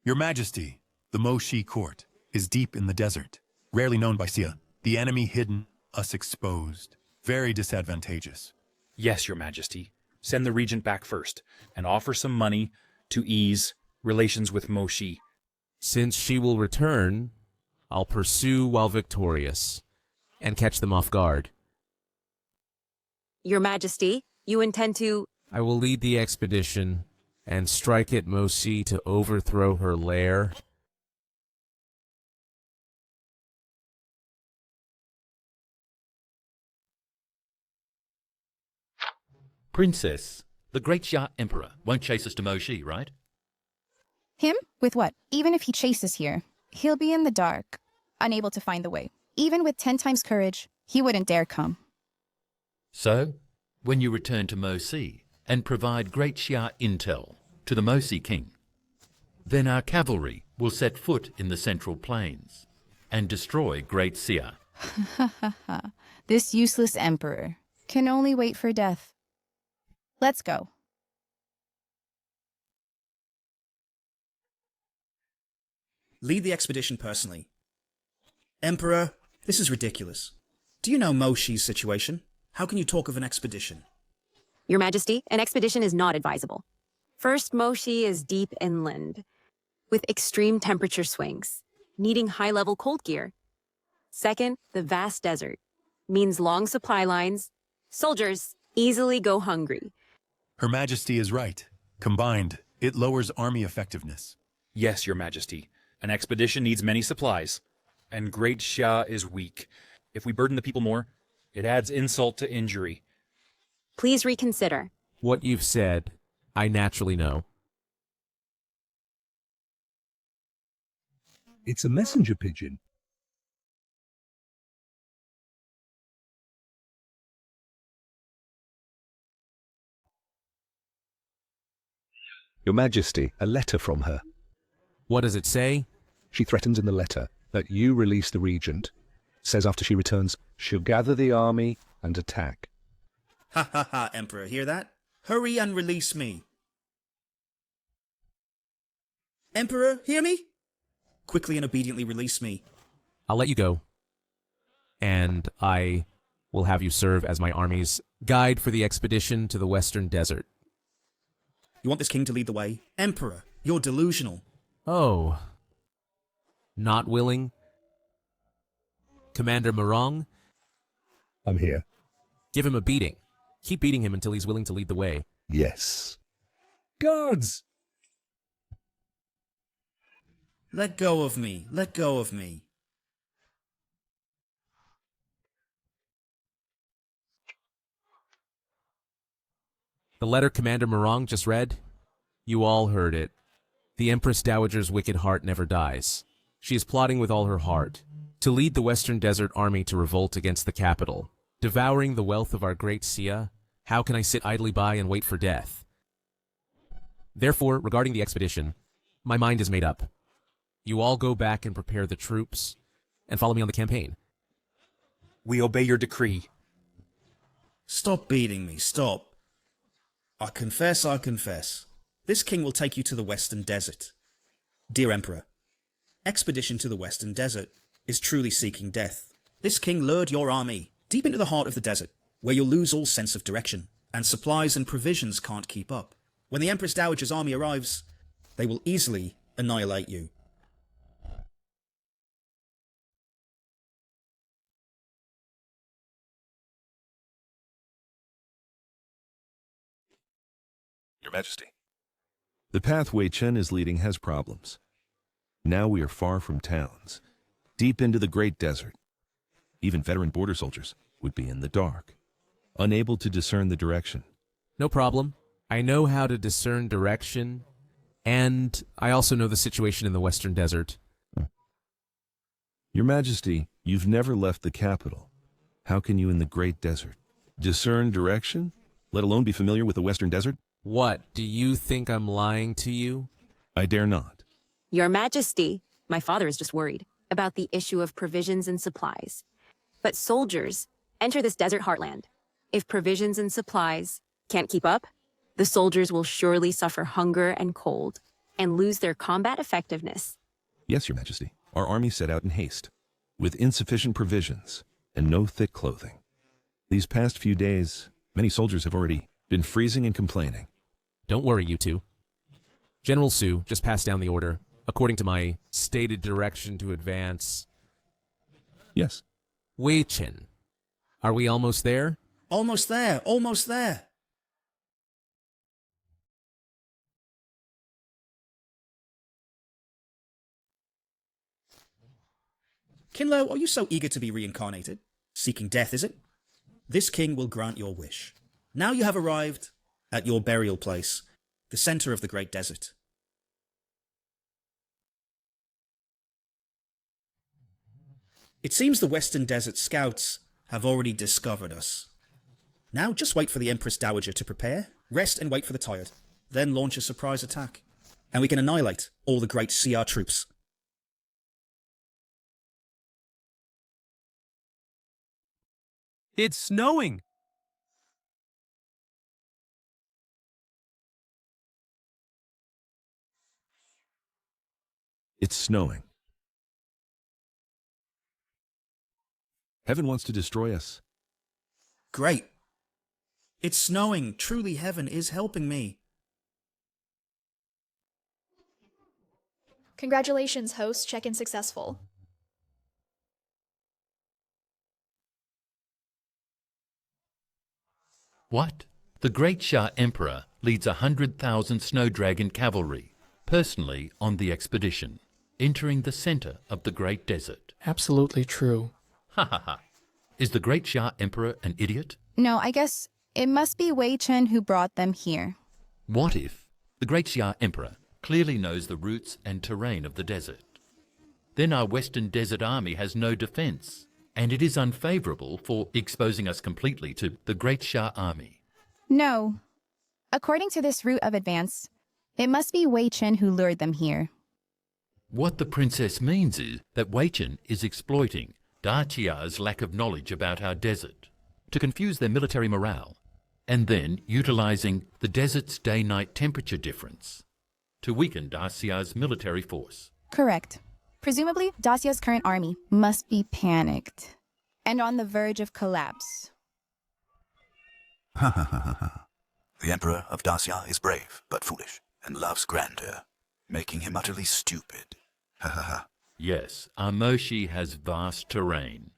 Your Majesty, the Moshi court is deep in the desert, rarely known by Xia. The enemy hidden, us exposed. Very disadvantageous. Yes, Your Majesty. Send the regent back first, and offer some money to ease relations with Moshi. Since she will return, I'll pursue while victorious, and catch them off guard. Your Majesty, you intend to... I will lead the expedition, and strike at Moshi to overthrow her lair. Princess, the Great Xia Emperor won't chase us to Moshi, right? Him? With what? Even if he chases here, he'll be in the dark, unable to find the way. Even with 10 times courage, he wouldn't dare come. So, when you return to Mosi and provide Great Xia intel to the Mosi king, then our cavalry will set foot in the Central Plains and destroy Great Xia. This useless emperor can only wait for death. Let's go. Lead the expedition personally. Emperor, this is ridiculous. Do you know Moshi's situation? How can you talk of an expedition? Your Majesty, an expedition is not advisable. First, Moshi is deep inland, with extreme temperature swings, needing high-level cold gear. Second, the vast desert means long supply lines. Soldiers easily go hungry. Her Majesty is right. Combined, it lowers army effectiveness. Yes, Your Majesty. An expedition needs many supplies, and Great Xia is weak. If we burden the people more, it adds insult to injury. Please reconsider. What you've said, I naturally know. It's a messenger pigeon. Your Majesty, a letter from her. What does it say? She threatens in the letter that you release the regent. Says after she returns, she'll gather the army and attack. Ha ha ha, Emperor, hear that? Hurry and release me. Emperor, hear me? Quickly and obediently release me. I'll let you go. And I will have you serve as my army's guide for the expedition to the western desert. You want this king to lead the way? Emperor, you're delusional. Oh. Not willing? Commander Morong? I'm here. Give him a beating. Keep beating him until he's willing to lead the way. Yes. Guards! Let go of me. Let go of me. The letter Commander Morong just read? You all heard it. The Empress Dowager's wicked heart never dies. She is plotting with all her heart to lead the Western Desert Army to revolt against the capital. Devouring the wealth of our great Sia, how can I sit idly by and wait for death? Therefore, regarding the expedition, my mind is made up. You all go back and prepare the troops, and follow me on the campaign. We obey your decree. Stop beating me, stop. I confess. This king will take you to the Western Desert. Dear Emperor, expedition to the Western Desert is truly seeking death. This king lured your army deep into the heart of the desert, where you'll lose all sense of direction, and supplies and provisions can't keep up. When the Empress Dowager's army arrives, they will easily annihilate you. Your Majesty. The path Wei Chen is leading has problems. Now we are far from towns, deep into the great desert. Even veteran border soldiers would be in the dark, unable to discern the direction. No problem. I know how to discern direction, and I also know the situation in the Western Desert. Your Majesty, you've never left the capital. How can you in the great desert discern direction, let alone be familiar with the Western Desert? What, do you think I'm lying to you? I dare not. Your Majesty, my father is just worried about the issue of provisions and supplies. But soldiers enter this desert heartland. If provisions and supplies can't keep up, the soldiers will surely suffer hunger and cold and lose their combat effectiveness. Yes, Your Majesty. Our army set out in haste, with insufficient provisions and no thick clothing. These past few days, many soldiers have already been freezing and complaining. Don't worry, you two. General Su just passed down the order, according to my stated direction to advance. Yes. Wei Chen, are we almost there? Almost there, almost there. Kinlo, are you so eager to be reincarnated? Seeking death, is it? This king will grant your wish. Now you have arrived at your burial place, the center of the great desert. It seems the Western Desert Scouts have already discovered us. Now just wait for the Empress Dowager to prepare, rest and wait for the tired, then launch a surprise attack, and we can annihilate all the great CR troops. It's snowing! It's snowing. Heaven wants to destroy us. Great. It's snowing. Truly, heaven is helping me. Congratulations, host. Check-in successful. What? The Great Shah Emperor leads 100,000 Snow Dragon cavalry, personally on the expedition, entering the center of the Great Desert. Absolutely true. Ha ha ha. Is the Great Shah Emperor an idiot? No, I guess it must be Wei Chen who brought them here. What if the Great Shah Emperor clearly knows the routes and terrain of the desert? Then our Western Desert Army has no defense, and it is unfavorable for exposing us completely to the Great Shah Army. No. According to this route of advance, it must be Wei Chen who lured them here. What the princess means is that Wei Chen is exploiting Dacia's lack of knowledge about our desert to confuse their military morale, and then utilizing the desert's day-night temperature difference to weaken Dacia's military force. Correct. Presumably, Dacia's current army must be panicked and on the verge of collapse. Ha ha ha ha ha. The Emperor of Dacia is brave but foolish and loves grandeur, making him utterly stupid. Ha ha ha. Yes, our Moshi has vast terrain.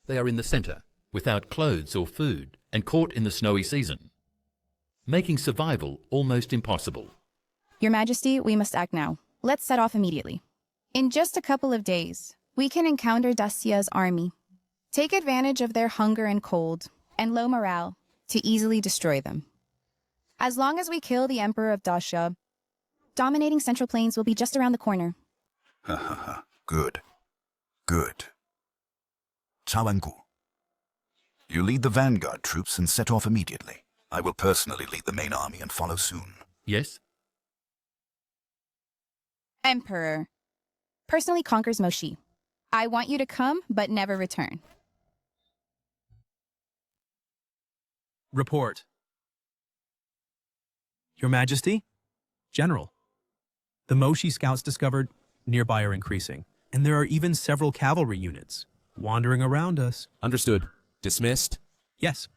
They are in the center, without clothes or food, and caught in the snowy season, making survival almost impossible. Your Majesty, we must act now. Let's set off immediately. In just a couple of days, we can encounter Dacia's army, take advantage of their hunger and cold, and low morale to easily destroy them. As long as we kill the Emperor of Dacia, dominating Central Plains will be just around the corner. Ha ha ha. Good. Good. Chawangu, you lead the vanguard troops and set off immediately. I will personally lead the main army and follow soon. Yes? Emperor personally conquers Moshi. I want you to come, but never return. Report. Your Majesty? General. The Moshi scouts discovered nearby are increasing, and there are even several cavalry units wandering around us. Understood. Dismissed? Yes.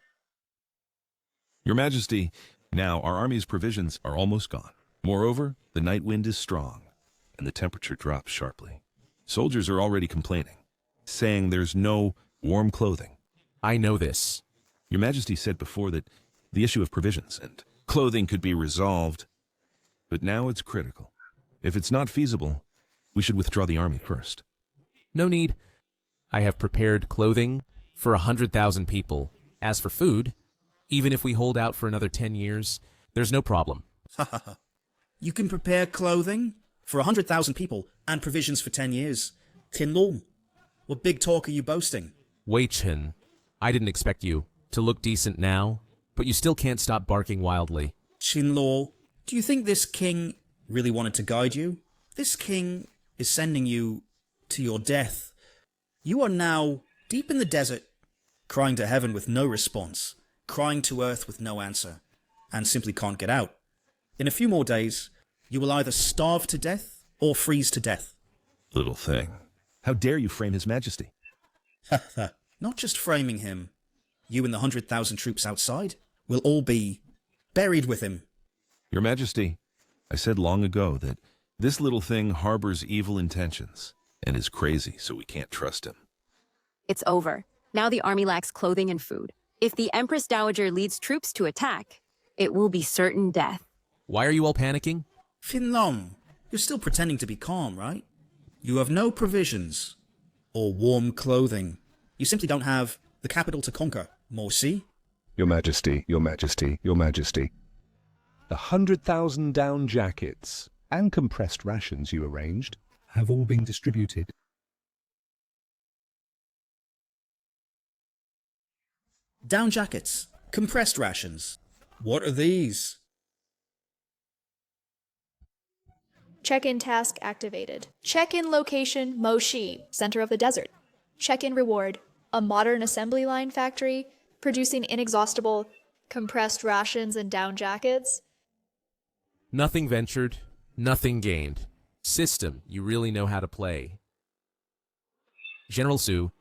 Your Majesty, now our army's provisions are almost gone. Moreover, the night wind is strong, and the temperature drops sharply. Soldiers are already complaining, saying there's no warm clothing. I know this. Your Majesty said before that the issue of provisions and clothing could be resolved, but now it's critical. If it's not feasible, we should withdraw the army first. No need. I have prepared clothing for 100,000 people. As for food, even if we hold out for another 10 years, there's no problem. You can prepare clothing for 100,000 people and provisions for 10 years. Tinlong, what big talk are you boasting? Wei Chen, I didn't expect you to look decent now, but you still can't stop barking wildly. Qinlaw, do you think this king really wanted to guide you? This king is sending you to your death. You are now deep in the desert, crying to heaven with no response, crying to earth with no answer, and simply can't get out. In a few more days, you will either starve to death or freeze to death. Little thing. How dare you frame His Majesty? Not just framing him. You and the 100,000 troops outside will all be buried with him. Your Majesty, I said long ago that this little thing harbors evil intentions and is crazy, so we can't trust him. It's over. Now the army lacks clothing and food. If the Empress Dowager leads troops to attack, it will be certain death. Why are you all panicking? Finlong, you're still pretending to be calm, right? You have no provisions or warm clothing. You simply don't have the capital to conquer, Morsi. Your Majesty, Your Majesty, Your Majesty. The 100,000 down jackets and compressed rations you arranged have all been distributed. Down jackets, compressed rations. What are these? Check-in task activated. Check-in location, Moshi, center of the desert. Check-in reward, a modern assembly line factory producing inexhaustible compressed rations and down jackets. Nothing ventured, nothing gained. System you really know how to play. General Su,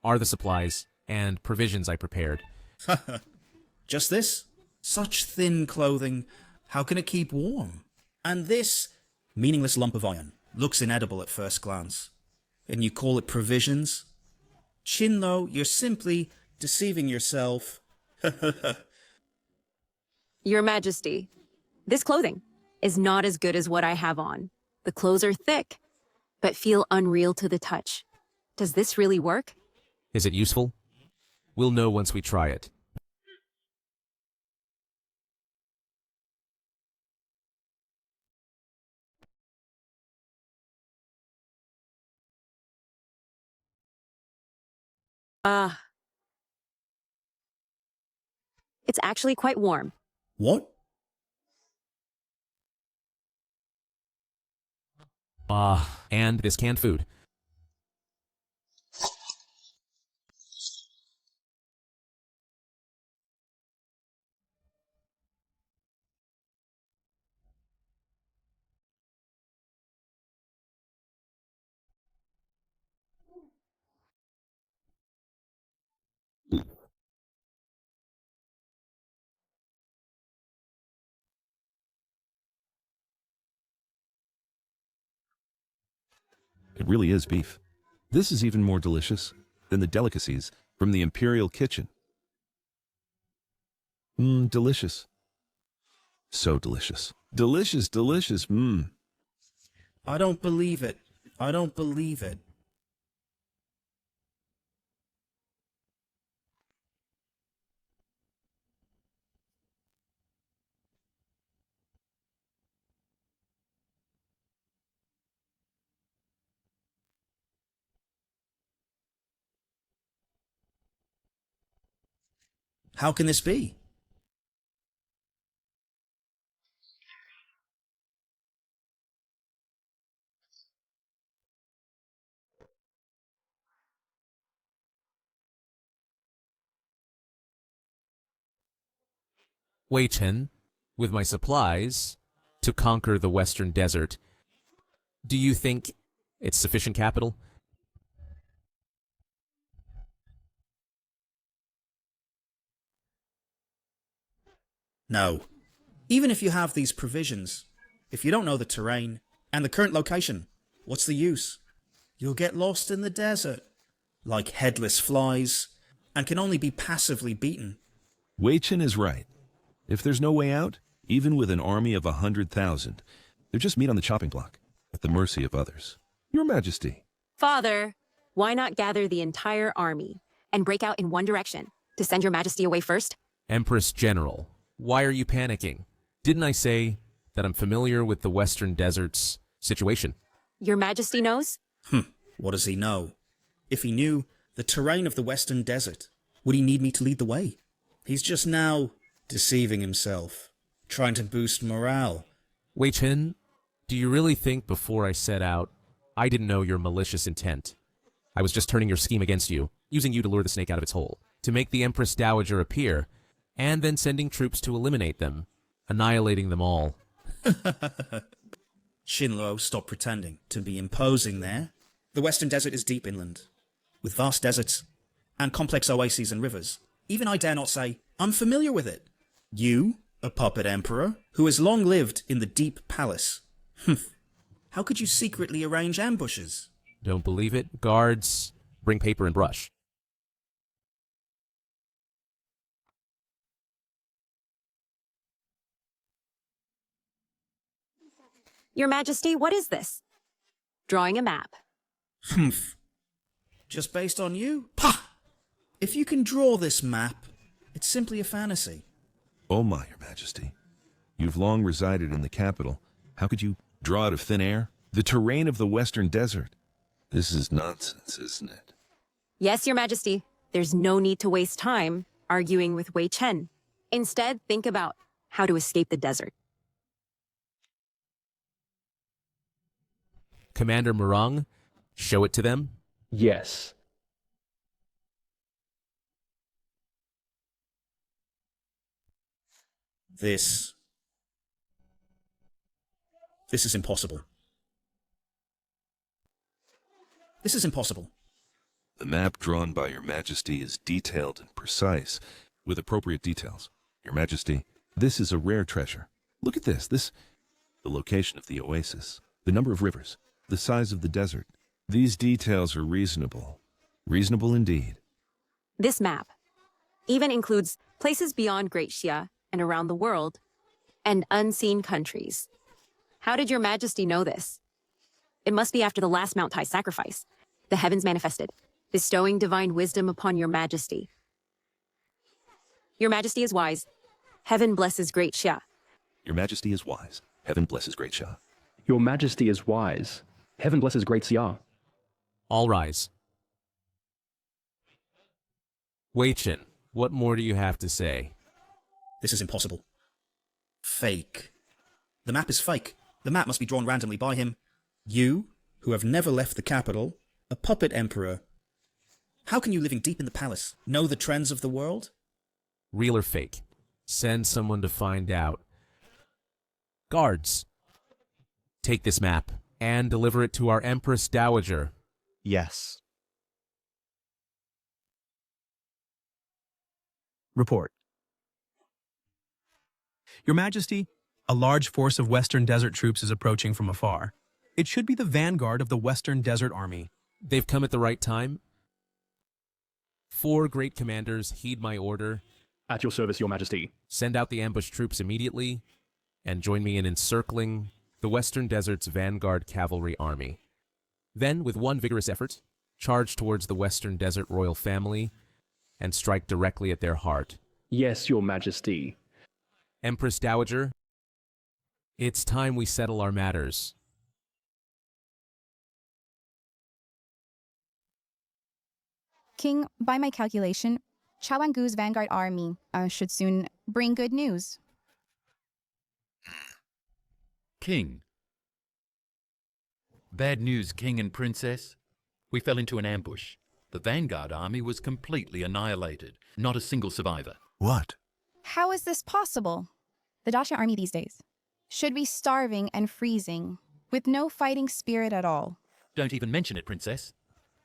are the supplies and provisions I prepared. Just this? Such thin clothing, how can it keep warm? And this meaningless lump of iron looks inedible at first glance. And you call it provisions? Qinlo, you're simply deceiving yourself. Your Majesty, this clothing is not as good as what I have on. The clothes are thick, but feel unreal to the touch. Does this really work? Is it useful? We'll know once we try it. It's actually quite warm. What? And this canned food. It really is beef. This is even more delicious than the delicacies from the imperial kitchen. Delicious. So delicious. Delicious, delicious, I don't believe it. I don't believe it. How can this be? Wei Chen, with my supplies, to conquer the Western Desert. Do you think it's sufficient capital? No. Even if you have these provisions, if you don't know the terrain and the current location, what's the use? You'll get lost in the desert, like headless flies, and can only be passively beaten. Wei Chen is right. If there's no way out, even with an army of 100,000, they're just meat on the chopping block, at the mercy of others. Your Majesty. Father, why not gather the entire army and break out in one direction to send your majesty away first? Empress General, why are you panicking? Didn't I say that I'm familiar with the Western Desert's situation? Your majesty knows? What does he know? If he knew the terrain of the Western Desert, would he need me to lead the way? He's just now deceiving himself, trying to boost morale. Wei Chen, do you really think before I set out, I didn't know your malicious intent? I was just turning your scheme against you, using you to lure the snake out of its hole, to make the Empress Dowager appear, and then sending troops to eliminate them, annihilating them all. Shinlo, stop pretending to be imposing there. The Western Desert is deep inland, with vast deserts and complex oases and rivers. Even I dare not say I'm familiar with it. You, a puppet emperor, who has long lived in the deep palace. How could you secretly arrange ambushes? Don't believe it? Guards, bring paper and brush. Your majesty, what is this? Drawing a map. Just based on you? Pah! If you can draw this map, it's simply a fantasy. Oh my, Your Majesty. You've long resided in the capital. How could you draw out of thin air? The terrain of the Western Desert. This is nonsense, isn't it? Yes, your majesty. There's no need to waste time arguing with Wei Chen. Instead, think about how to escape the desert. Commander Murong, show it to them? Yes. This is impossible. This is impossible. The map drawn by Your Majesty is detailed and precise, with appropriate details. Your Majesty, this is a rare treasure. Look at this. The location of the oasis, the number of rivers, the size of the desert. These details are reasonable. Reasonable indeed. This map even includes places beyond Great Xia and around the world, and unseen countries. How did your majesty know this? It must be after the last Mount Tai sacrifice. The heavens manifested, bestowing divine wisdom upon your majesty. Your majesty is wise. Heaven blesses Great Xia. Your Majesty is wise. Heaven blesses Great Xia. Your majesty is wise. Heaven blesses Great Xia. All rise. Wei Chen, what more do you have to say? This is impossible. Fake. The map is fake. The map must be drawn randomly by him. You, who have never left the capital, a puppet emperor. How can you, living deep in the palace, know the trends of the world? Real or fake? Send someone to find out. Guards, take this map and deliver it to our Empress Dowager. Yes. Report. Your Majesty, a large force of Western Desert troops is approaching from afar. It should be the vanguard of the Western Desert Army. They've come at the right time. 4 great commanders heed my order. At your service, Your Majesty. Send out the ambush troops immediately and join me in encircling the Western Desert's vanguard cavalry army. Then, with one vigorous effort, charge towards the Western Desert royal family and strike directly at their heart. Yes, Your Majesty. Empress Dowager, it's time we settle our matters. King, by my calculation, Chawangu's vanguard army should soon bring good news. King. Bad news, King and Princess. We fell into an ambush. The vanguard army was completely annihilated. Not a single survivor. What? How is this possible? The Dacia army these days should be starving and freezing, with no fighting spirit at all. Don't even mention it, Princess.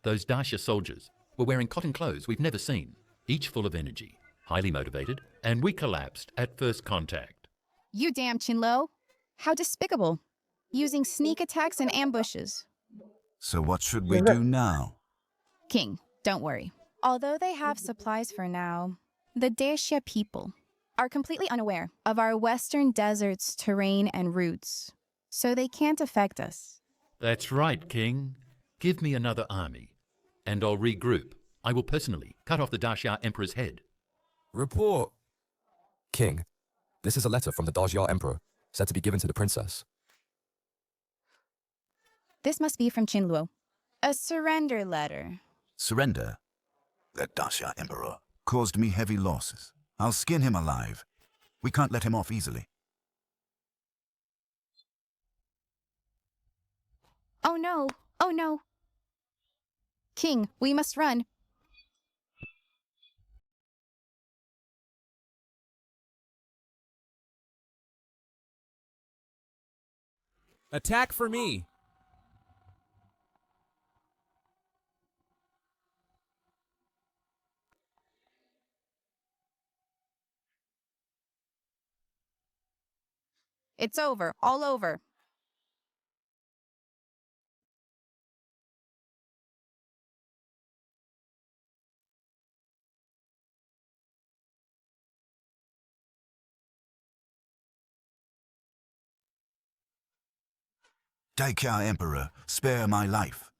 Those Dacia soldiers were wearing cotton clothes we've never seen, each full of energy, highly motivated, and we collapsed at first contact. You damn Chinlo! How despicable! Using sneak attacks and ambushes. So what should we do now? King, don't worry. Although they have supplies for now, the Dacia people are completely unaware of our western desert's terrain and routes, so they can't affect us. That's right, King. Give me another army, and I'll regroup. I will personally cut off the Dacia Emperor's head. Report! King, this is a letter from the Dacia Emperor, said to be given to the princess. This must be from Chinluo. A surrender letter. Surrender? That Dacia Emperor caused me heavy losses. I'll skin him alive. We can't let him off easily. Oh no! Oh no! King, we must run. Attack for me! It's over, all over. Dacia Emperor, spare my life.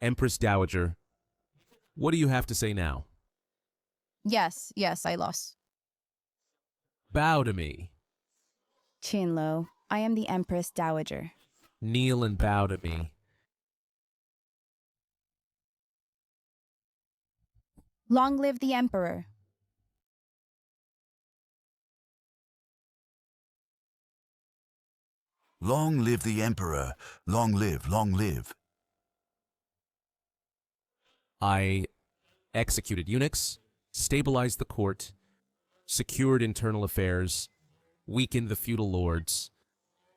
Empress Dowager, what do you have to say now? Yes, I lost. Bow to me. Chinlo, I am the Empress Dowager. Kneel and bow to me. Long live the Emperor. Long live the Emperor. Long live, long live. I executed eunuchs, stabilized the court, secured internal affairs, weakened the feudal lords,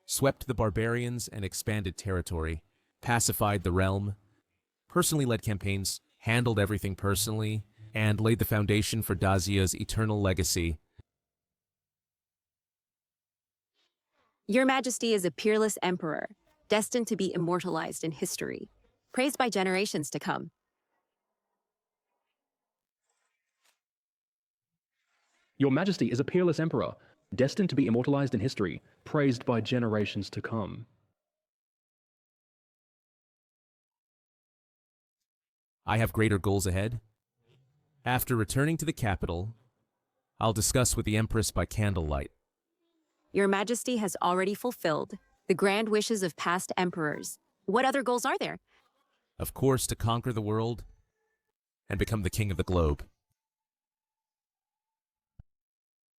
swept the barbarians and expanded territory, pacified the realm, personally led campaigns, handled everything personally, and laid the foundation for Dacia's eternal legacy. Your Majesty is a peerless emperor, destined to be immortalized in history, praised by generations to come. Your Majesty is a peerless emperor, destined to be immortalized in history, praised by generations to come. I have greater goals ahead. After returning to the capital, I'll discuss with the Empress by candlelight. Your Majesty has already fulfilled the grand wishes of past emperors. What other goals are there? Of course, to conquer the world and become the king of the globe.